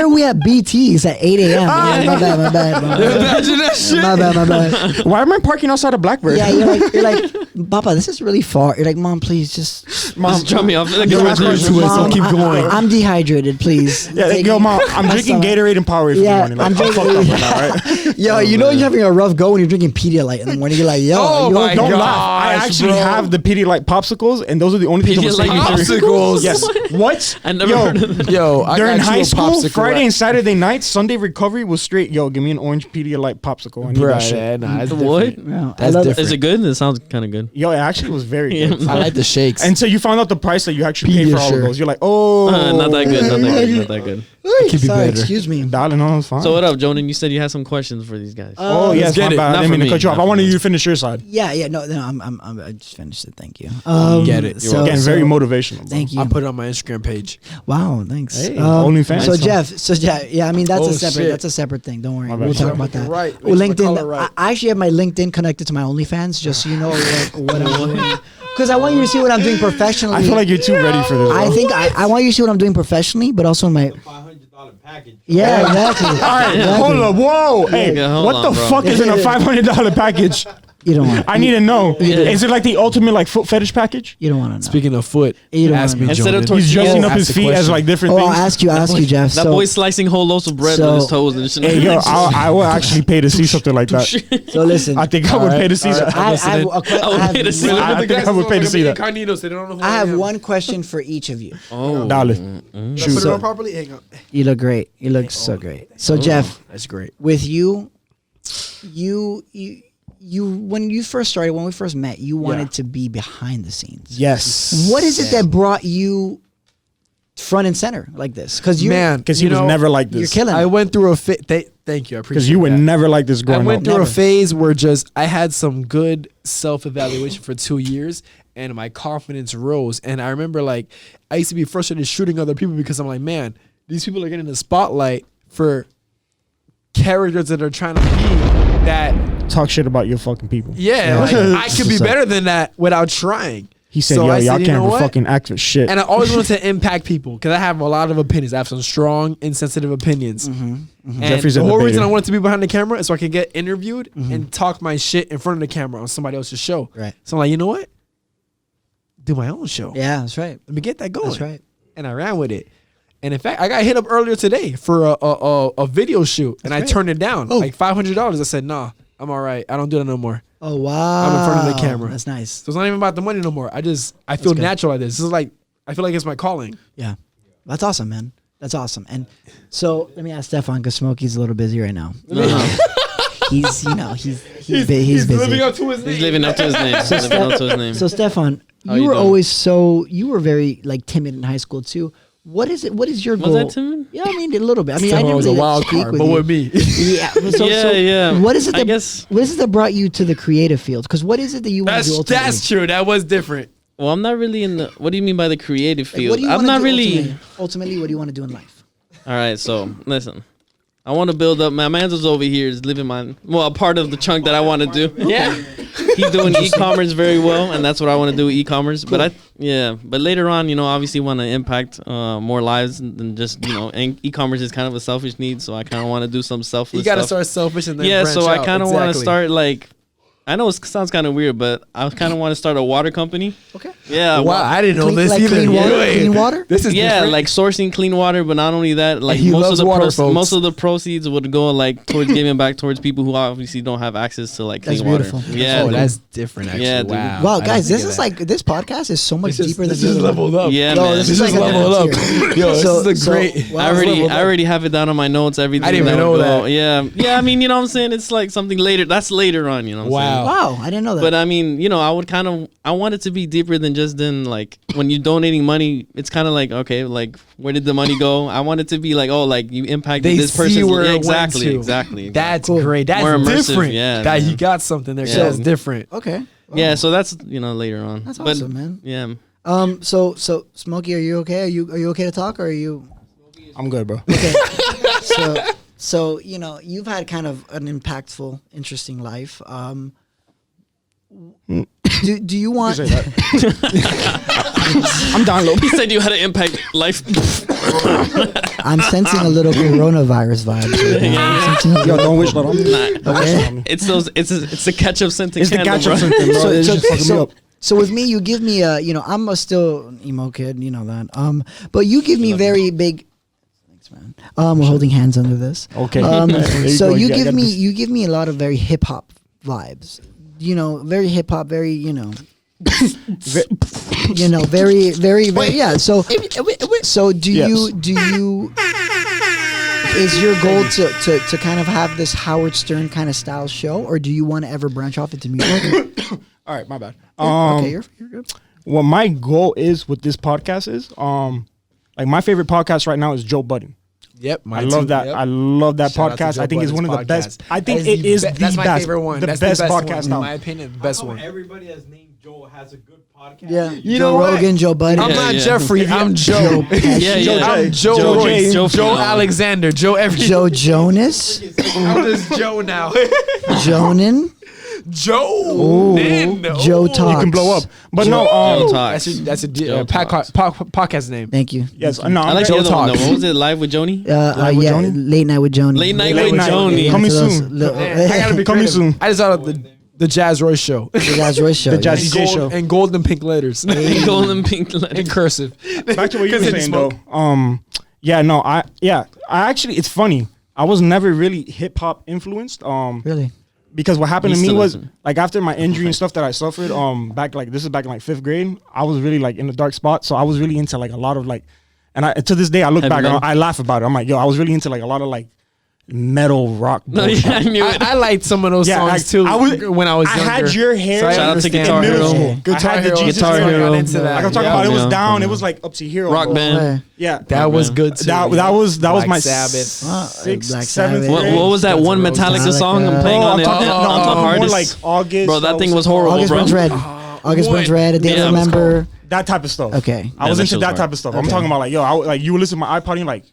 we at BT's at 8 a.m.?" My bad. Imagine that shit. My bad. Why am I parking outside of Blackbird? Yeah, you're like, Papa, this is really far. You're like, Mom, please just. Just drop me off. Like, Yo, right there. that's what- Mom, keep going. I'm dehydrated, please. Yeah, like, Take yo, me- mom, I'm my drinking stomach. Gatorade and Powerade for Yeah, the morning. Like, I'm I'm fucked drinking- up right now, right? Yo, you know you're having a rough go when you're drinking Pedialyte in the morning. You're like, yo, Oh you my okay? Don't laugh. I Gosh, actually bro. have the Pedialyte popsicles, and those are the only things I'm Pedialyte gonna say. popsicles? Yes. What? I never Yo, heard of that. Yo, I during got you high a school, popsicle Friday at- and Saturday nights, Sunday recovery was straight. Yo, give me an orange Pedialyte popsicle. I need that Bruh, shit. yeah, nah, that's What? different. Yeah, I That's love different. Is it good? It sounds kind of good. Yo, it actually was very good. Yeah. I like the shakes. Until you found out the price that you actually paid for all of Pediasure. those. You're like, oh. Not that good. Not that good. Not that good. It could be Sorry, better. excuse me. Darling, no, it's fine. So what up, Jonan? You said you had some questions for these guys. Oh, yes, get my it. bad. I Not didn't for mean to me. cut you off. Not I for wanted me. you to finish your side. Yeah, no, I just finished it. Thank you. Get it. So, Again, very so- motivational. Bro. Thank you. I put it on my Instagram page. Wow, thanks. Hey, OnlyFans. So Jeff, yeah, I mean that's Oh, a separate shit. that's a separate thing. Don't worry, My we'll bad. talk about that. Right. Well, Make the color LinkedIn. right. I actually have my LinkedIn connected to my OnlyFans, just so you know what I'm doing. Because I want you to see what I'm doing professionally. I feel like you're too ready for this. Bro. I think I want you to see what I'm doing professionally, but also in my. $500 package. Yeah, exactly. All right, Exactly. hold up. Whoa. Hey, Yeah, hold what on, the bro. fuck is in a $500 package? You don't want. I need to know. Is it like the ultimate like foot fetish package? You don't want to know. Speaking of foot, You don't ask wanna me, know. Instead of Jordan. He's dressing up Ask his the feet as question. like different Oh, things. I'll ask you, Jeff. That So, boy's slicing whole loaves of bread so- with his toes and shit. Hey, yo, I will actually pay to see something like that. so listen. I think I would pay to see that. I have would pay to see one- that. I think I would pay to see that. I have one question for each of you. Oh, Darling. Put it So- on properly. Hang on. You look great. You look so great. So Jeff, That's great. with you when you first started, when we first met, you wanted to be behind the scenes. Yes. What is it that brought you front and center like this? Because you, Man, Because he you was know, never like you're this. killing. I it. went through a phase. Thank you. I appreciate Because you were that. never like this I growing went up. through Never. a phase where just I had some good self-evaluation for 2 years, and my confidence rose. And I remember like I used to be frustrated shooting other people because I'm like, man, these people are getting the spotlight for characters that are trying to be that. Talk shit about your fucking people. Yeah, like, I could be So- better than that without trying. He said, So yo, I y'all said, you can't know what? fucking act for shit. And I always wanted to impact people because I have a lot of opinions. I have some strong, insensitive opinions. And Jeffrey's the a whole reason debater. I wanted to be behind the camera is so I could get interviewed and talk my shit in front of the camera on somebody else's show. Right. So I'm like, you know what? Do my own show. Yeah, that's right. Let me get that going. That's right. And I ran with it. And in fact, I got hit up earlier today for a video shoot, and I turned it down, like $500. I said, nah, I'm all right. I don't do that no more. Oh wow! I'm in front of the camera. That's nice. So it's not even about the money no more. I feel good. natural at this. This is like, I feel like it's my calling. Yeah, that's awesome, man. That's awesome. And so let me ask Stefan because Smokey's a little busy right now. He's busy. living up to his name. He's living up to his name. He's living up to his name. So Stefan, How you you were doing? always you were very like timid in high school too. What is it? What is your goal? Was I timid? Yeah, I mean a little bit. I mean, I Stefan didn't was a really wild speak card, with but you. with me. Yeah, so, Yeah. What is it? I That, guess- What is it that brought you to the creative field? Because what is it that you want to do ultimately? That's true. That was different. Well, I'm not really in the. What do you mean by the creative Like, field? what do you I'm wanna not do really. Ultimately, what do you want to do in life? All right, so listen. I want to build up. My man's was over here is living my a part of the chunk that I want to do. Yeah, he's doing e-commerce very well, and that's what I want to do, e-commerce. But but later on, obviously want to impact more lives than just and e-commerce is kind of a selfish need, so I kind of want to do some selfless. You got to stuff. start selfish and then Yeah, branch so I out. kind of want to Exactly. start like. I know it sounds kind of weird, but I kind of want to start a water company. Okay. Yeah. Wow, I didn't know this like either. clean water? Wait, Clean water? This is Yeah, different. like sourcing clean water, but not only that, like he most loves of the water, folks. most of the proceeds would go like towards giving back towards people who obviously don't have access to like That's clean water. beautiful. Yeah, oh, dude. that's different. Actually, Yeah, dude. wow. Wow, I guys, didn't this think is of like this podcast is so much that. deeper This than is the other one. leveled up. Yeah, Yo, man. this This is is like a leveled up. different tier. Yo, So- this is a so- great. wow. I already have it down on my notes. Everything. I didn't even that know would go. that. Yeah. I mean, you know what I'm saying? It's like something later. That's later on. You know what I'm saying? Wow. Wow, I didn't know that. But I mean, I would I want it to be deeper than just then like when you're donating money, it's kind of like, okay, like where did the money go? I want it to be like, oh, like you impacted They this see person. where Yeah, it exactly, went to. exactly. That's Cool. great. That's More immersive, different. yeah, that man. you got something there. Yeah. That's different. okay. Yeah, so that's later on. That's But, awesome, man. Yeah. So Smokey, are you okay? Are you okay to talk, or are you? I'm good, bro. Okay. so you've had kind of an impactful, interesting life. Do you want? Say that. I'm down low. He said you had an impact life. I'm sensing a little coronavirus vibes. Right now. I'm sensing a Yo, little- don't wish that on me. Okay. It's those. It's a catch up scented It's the candle, catch-up bro. symptom, bro. It's just fucking me up. So with me, you give me I'm a still emo kid, you know that. But you give me very big. Thanks, man. We're holding hands under this. Okay. There you So go. you got give me this. you give me a lot of very hip hop vibes. Very hip hop, very very very yeah. So do Yes. you is your goal to kind of have this Howard Stern kind of style show, or do you want to ever branch off into music? All right, my bad. Okay, you're good. What my goal is with this podcast is, like my favorite podcast right now is Joe Budden. Yep. I love that. I love that Shout out to podcast. Joe I think it's one Budden's of the best. podcast. I think That it is the the That's my best, favorite one. the That's best the best podcast one. In now. my opinion, the best one. Everybody that's named Joe has a good podcast. Yeah, You Joe know what? Rogan, Joe Budden. I'm Yeah, not yeah. Jeffrey. I'm Joe. Yeah, yeah. I'm Joe. Joe Royce, J. Joe, Joe Alexander. Joe everything. Joe Jonas, I'm just Joe now. Jonan, Joe. Joe Talks. You can blow up, but Joe no. Talks. That's a Joe podcast name. Thank you. Yes, no. I like the I'm other one though. Talks. What was it? Live with Joni? Live with Yeah, Joni? Late Night with Joni. Late Night Late with Night. Joni. Coming to those soon. I gotta be Coming creative. soon. I just thought of the Jazz Royce show. The Jazz Royce show. The Jazzy yes. J show. And gold and pink letters. Golden pink in letter. cursive. Back to what you were Continue, saying Smoke. though. I actually, it's funny. I was never really hip hop influenced. Really? Because what happened You to me still was listen. like after my injury and stuff that I suffered, back in like 5th grade, I was really like in a dark spot. So I was really into like a lot of like, and to this day I look Heavy back, metal? I laugh about it. I'm like, yo, I was really into like a lot of like metal rock. No, bullshit. yeah, I knew it. I liked some of those Yeah, songs like, too. I was- when I was I younger. had your hair. So I Shout out to understand. Guitar in middle Hero. school. Guitar I had the Hero. Jesus Guitar Hero. Hero. I got into that. Like I'm talking Yeah. about, it was Yeah. down. It was like up to hero. Rock bro. band. Yeah, That was man. good too. that was Black my Sabbath. sixth, Black seventh. Sabbath. What, grade. what was that Guns one N' Roses. Metallica song I'm playing Oh, on I'm it? talking on top more hardest? like August. Bro, that thing was horrible, August bro. Burns Red. August Burns Red. A Day Yeah, to it was Remember. that type of stuff. Okay. I was that into shit was that hard. type of stuff. I'm Okay. talking about like, yo, like you would listen to my iPod and you're like,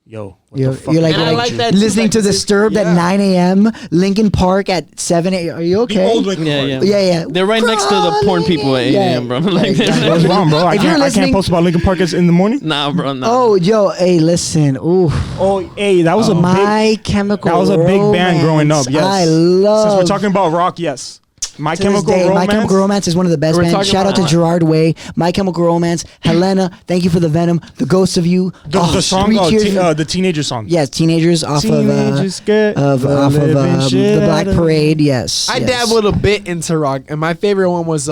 yo, what You're, the fuck? you're like, And I you're like that too, listening like to this- Disturbed at yeah. 9 a.m. Lincoln Park at 7 a.m. Are you okay? The old Linkin Yeah, Park. yeah. yeah. They're right next to the porn people at 8 a.m., bro. Like, exactly. What's wrong, bro? I If you're can't listening- post about Linkin Park in the morning. nah, bro. Nah. Oh, yo, hey, listen. Ooh, Oh, hey, that was a big. My Chemical That was a big band growing up. Romance. Yes, I love. Since we're talking about rock, yes, My to this Chemical day, Romance. My Chemical Romance is one of the best We're bands. talking Shout out to about- Gerard Way. My Chemical Romance. Helena, thank you for the Venom. The Ghost of You. The song, Three Cheers for- the teenager song. yes, teenagers off Teenagers get of the off of living shit the Black out of- Parade. Yes, I yes. dabbled a bit into rock, and my favorite one was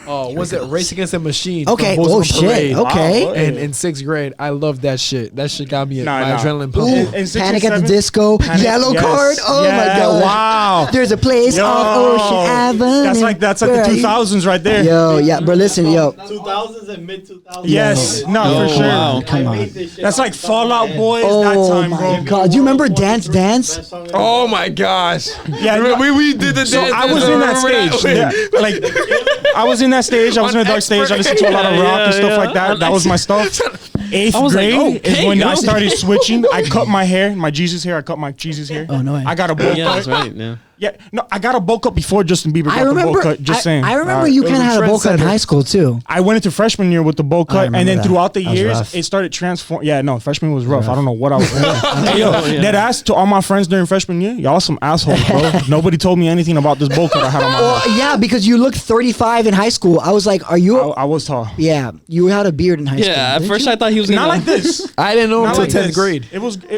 was it Race Against the Machine? from Okay. Boys Oh on shit. Parade. Okay. Wow. And in 6th grade, I loved that shit. That shit got me Nah, my nah. adrenaline Ooh, pumping. In 6 Panic and at the 7? Disco. Panic- Yellow yes. Card. Oh Yeah, my god. wow. There's a place Yo, off Ocean Avenue. That's like Where the are you? 2000s right there. Yo, yeah, bro. Listen, yo. 2000s and mid 2000s. Yes, no, Oh, for sure. wow. Come on. That's like Fallout Boys. that Oh time, my bro. god. Do you remember Dance Dance? Oh my gosh! Yeah, no, we did the So dance. I was in that stage. Yeah, like I was in that stage. I was in a dark stage. I listened to a lot of rock and stuff like that. That was my stuff. Eighth I was like, grade is okay, when yo. I started switching. I cut my hair, my Jesus hair. I cut my Jesus hair. Oh, no way. I got a bowl Yeah, cut. that's right. Yeah. Yeah, no, I got a bowl cut before Justin Bieber got I the bowl remember. cut. Just saying. I remember Alright. you It kind of was a had a bowl cut in trendsetter. high school too. I went into freshman year with the bowl cut, remember and then that. throughout the That was years, rough. it started transform. Yeah, no, freshman was rough. I don't know what I was doing. Hey, yo, Yeah. that ass to all my friends during freshman year. Y'all some assholes, bro. Nobody told me anything about this bowl cut I had on my head. Well, yeah, because you looked 35 in high school. I was like, are you? I was tall. Yeah, you had a beard in high school. Yeah. At didn't first, you? I thought he was gonna. Not like this. I didn't know Not until like 10th this. grade.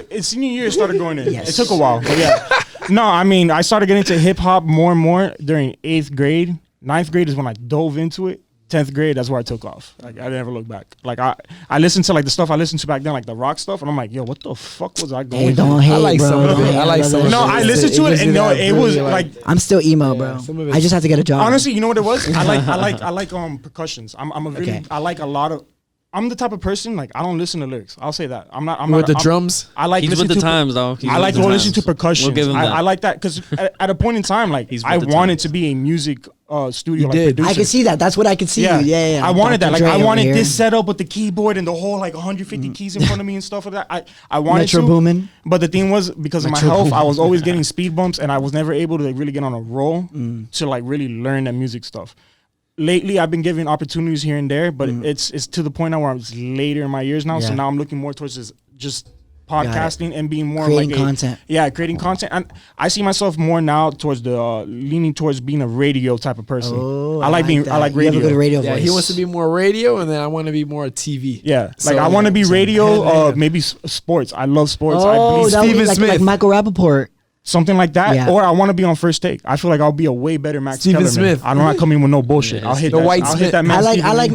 It's senior year. It started going in. Yes. It took a while, but yeah. No, I mean, I started getting into hip hop more and more during 8th grade. 9th grade is when I dove into it. 10th grade, that's where I took off. Like I never looked back. Like I listened to like the stuff I listened to back then, like the rock stuff, and I'm like, yo, what the fuck was I going Hey, through? don't hate, I like bro. some of Don't it. hate. I like love some that of No, it. shit. I listened to it, and no, it was like I'm still emo, bro. some of it's- I just have to get a job. honestly, you know what it was? I like percussions. I'm a really Okay. I like a lot of. I'm the type of person like I don't listen to lyrics. I'll say that. I'm with not, the I'm- drums. I like He's with listening the to times, though. He's I with like the to listen to times. percussion. We'll give him that. I like that because at a point in time, like He's with I the wanted times. to be a music studio You like did. producer. I can see that. That's what I could see. Yeah, you. Yeah. I wanted that. Dr. Like Dre I over wanted here. this setup with the keyboard and the whole like 150 keys in front of me and stuff like that. I wanted Metro to. Boomin. But the thing was because of my Metro health, I Boomin. was always getting speed bumps and I was never able to like, really get on a roll to like really learn that music stuff. Lately, I've been given opportunities here and there, but it's to the point now where I'm just later in my years now. So Yeah. now I'm looking more towards this, just podcasting and being more Creating like content. creating content. And I see myself more now towards the leaning towards being a radio type of person. Oh, I like being. that. I like You radio. have a good radio Yeah, voice. he wants to be more radio, and then I want to be more TV. Yeah, So, like I want to be so radio, headband. maybe sports. I love sports. I Oh, believe that would be Steven like Smith. Michael Rappaport. something like that, Yeah. or I want to be on First Take. I feel like I'll be a way better Max Steven Kellerman. Smith. I'm not coming with no bullshit. I'll hit The that. White I'll Smith. hit that. Man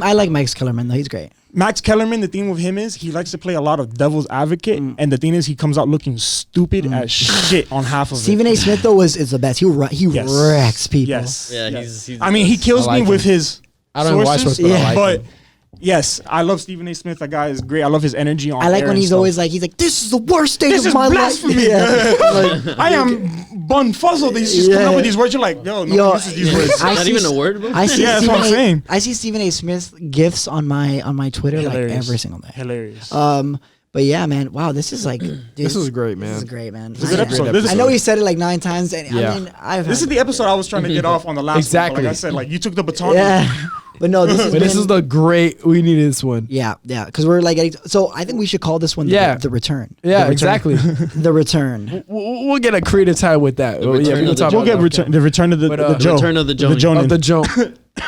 I like Mike Kellerman though. He's great. Max Kellerman. The thing with him is he likes to play a lot of devil's advocate, and the thing is he comes out looking stupid as shit on half of Stephen it. A. Smith though is the best. He Yes. wrecks people. Yes. Yeah, Yes. he's I mean, he kills I like me with him. his. I don't watch sources, sports, but I like but him. yes, I love Stephen A. Smith. That guy is great. I love his energy on. I like air when and he's stuff. always like, this is the worst day This of is my blasphemy. life. Yeah. I am bunfuzzled. He's just coming Yeah. up with these words. You're like, yo, no Yo, one uses these words. I Not see- even a word, bro. I see Yeah, that's what I'm Stephen A. saying. I see Stephen A. Smith gifs on my Twitter like Hilarious. every single day. Hilarious. But yeah, man, wow, this is like, dude, This was great, man. This is great, man. It's a good episode. This is- I know he said it like 9 times, and Yeah. I mean, I've This is the episode I was trying to get off on the last Exactly. one. Like I said, like you took the baton. yeah, but no, this is But this is the great. We needed this one. yeah, because we're like getting, so I think we should call this one Yeah. the return. Yeah, return. exactly. The return. We'll get a creative title with that. The return we'll of the talk We'll about get that. the return of the, But, the the Joe. return of the Jonin. Jonin. Of the joke.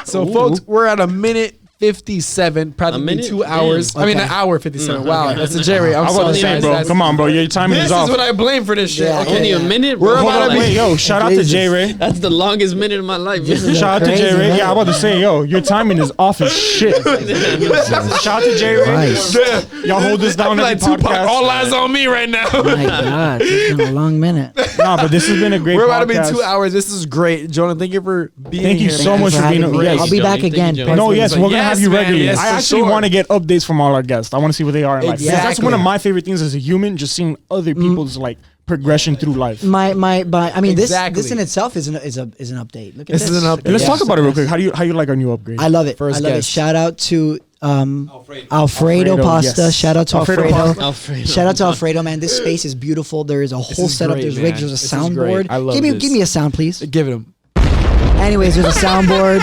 So, folks, we're at a minute 57, practically minute? 2 hours. Damn. I mean, Okay. an hour 57. Wow, that's a Jerry. I'm I was sorry, about to say, guys. bro. That's- Come on, bro. Your timing This is is off. what I blame for this shit. Yeah, Okay. Only a minute, We're bro. about to Like, Wait, yo, shout out to Jesus. J Ray. that's the longest minute of my life. is Shout out to crazy, J Ray. man. Yeah, I'm about to say, yo, your timing is off as shit. Shout out to J Ray. Christ. Y'all hold this down like every Tupac, podcast. all eyes on me right now. Oh my God, it's been a long minute. Nah, but this has been a great We're about podcast. to be 2 hours. This is great. Jonah, thank you for being Thank you here. so man. much for being having me. yes. I'll be back Thank you, again. Joey. No, yes, we're gonna Yes, have you man, regularly. yes, I for actually sure. want to get updates from all our guests. I want to see what they are in life. Because That's Exactly. one of my favorite things as a human, just seeing other people's like progression through life. My I mean, Exactly. this in itself is an update. Look at This is an update. Let's Yeah. talk about it real quick. How do you like our new upgrade? I love it. First I love guest. it. Shout out to Alfredo Alfredo, pasta. yes. Shout out to Alfredo Alfredo. pasta. Alfredo. Shout out to Alfredo, man. This space is beautiful. There is a whole is setup. great, There's man. rigs. There's a This is great. soundboard. I love give me this. a sound, please. Give it him. Anyways, there's a soundboard.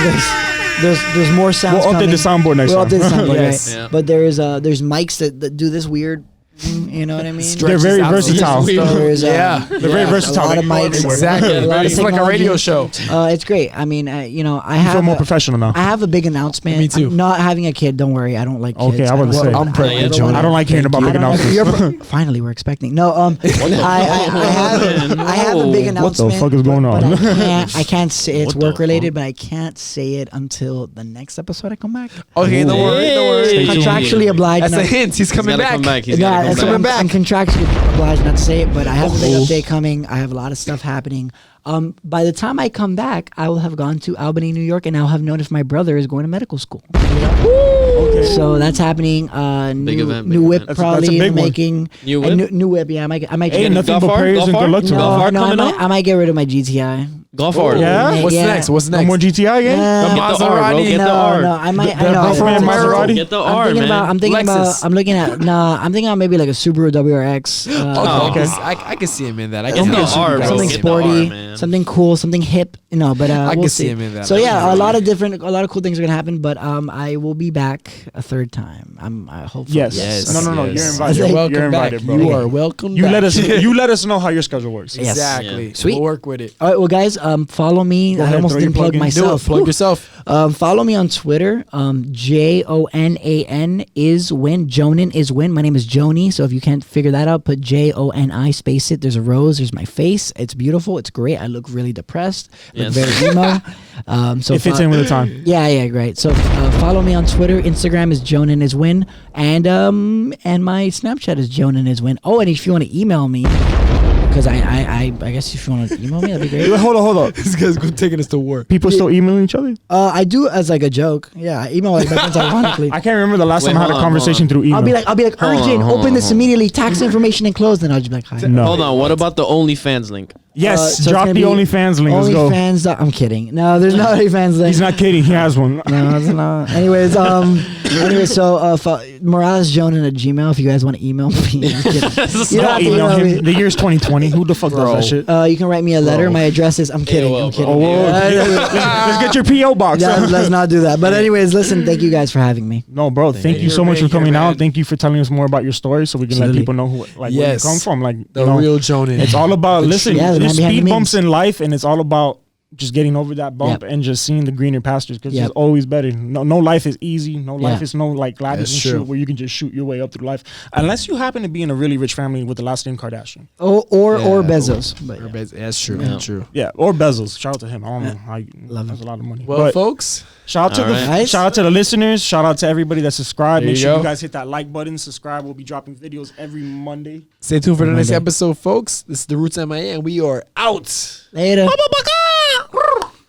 There's more sounds. We'll update coming. the soundboard next We'll time. update the soundboard, Yes. right? Yeah. But there's mics that do this weird. You know what I mean? They're very versatile. There's, Yeah. They're very versatile. A lot of They go mics. everywhere. Exactly. A lot of It's like a technology. radio show. It's great. I mean, I You have feel more a- professional now. I have a big announcement. Me too. I'm not having a kid. Don't worry. I don't like kids. Okay, I was don't- gonna say. I'm pregnant, Yeah, Jonah. I don't like hearing about big I don't know. announcements. Finally, we're expecting. No, I have a big No. announcement. What the fuck is going but on? I can't say it's What the work related, but I can't say it until the next episode I come back. Okay, don't worry. Don't worry. Hey. Contractually obliged. That's not- a hint. He's He's coming gotta back. come back. He's Nah, gotta that's come what back. I'm contractually obliged not to say it, but I have a big update coming. I have a lot of stuff happening. By the time I come back, I will have gone to Albany, New York, and I'll have known if my brother is going to medical school. So that's happening. Big event, New big whip event. That's a probably big in the one. making. New And whip? New whip. Yeah, I might. Hey, Get nothing Golf but art? praise Golf and good art? luck to No. them. Golf art I coming might, up? I might get rid of my GTI. Golf art. Yeah? What's Yeah. next? What's No next? more GTI again? The Get the R, bro. Maserati. Get the no, R. no, I might. The I know. girlfriend Maserati? Get the I'm R, thinking man. about. I'm thinking about. Lexus. I'm looking at. Nah, I'm thinking about maybe like a Subaru WRX. okay. I can see him in that. I Get can the see him R, in that. bro. something Get the sporty, R, man. something cool, something hip. But I we'll can see. see him in that. So I yeah, can a see lot of cool things are gonna happen. But I will be back a third time. I hope. Yes. Yes. No, no, no. Yes. You're invited. You're welcome You're back. invited, bro. You are welcome You back. let us know how your schedule works. Yes. Exactly. Yeah. Sweet. We'll work with it. All right, well, guys, follow me. Go I ahead, almost throw your didn't plug plug in. Do it. myself. Plug Whew. yourself. Follow me on Twitter. JONAN is win. Jonan is win. My name is Joni. So if you can't figure that out, put JONI space it. There's a rose. There's my face. It's beautiful. It's great. I look really depressed. Look Yes. very emo. So It fits in with the time. Yeah, great. So follow me on Twitter. Instagram is Jonan is win, and my Snapchat is Jonan is win. Oh, and if you want to email me, because I guess if you want to email me, that'd be great. Hold on. This guy's taking us to work. People still emailing each other? I do as like a joke. Yeah, I email like my friends ironically. I can't remember the last Wait, time I had a hold on, conversation hold through email. I'll be like, Hold on, urgent, hold open on, this hold on. immediately, tax information enclosed, and I'll just be like, hi. no. Hold on. What about the OnlyFans link? Yes, So it's drop gonna the be OnlyFans link. Let's go. OnlyFans. I'm kidding. No, there's no OnlyFans link. He's not kidding. He has one. No, it's not. Anyways, so Morales Jonan at Gmail. If you guys want to email me, I'm kidding. You don't have to Don't email email him. me. The year's 2020. Who the fuck does that shit? You can write me a letter. My address is. I'm kidding. AOL, I'm kidding. Oh, whoa. Let's get your PO box. Let's not do that. But anyways, listen. Thank you guys for having me. No, bro. Thank you so much for coming out. Thank you for telling us more about your story, so we can let Absolutely. people know who, like, where you Yes. come from. Like, The you know, real Jonan. it's all about listen. Yeah, the There's man behind speed the bumps memes. in life, and it's all about just getting over that bump Yep. and just seeing the greener pastures, because Yep. it's always better. No life is easy. No life Yeah. is no like Gladys That's and true. shoot where you can just shoot your way up through life, unless you happen to be in a really rich family with the last name Kardashian. Or Yeah, Bezos. But yeah. That's true. Yeah. True. Yeah, or Bezos. Shout out to him. I don't know how Love that's a lot of money. Well, but folks, shout out to All the right. shout out to the listeners. Shout out to everybody that subscribed. There Make you sure go. you guys hit that like button, subscribe. We'll be dropping videos every Monday. stay tuned for the next Monday. episode, folks. This is the Roots MIA, and we are out. Later. Baka!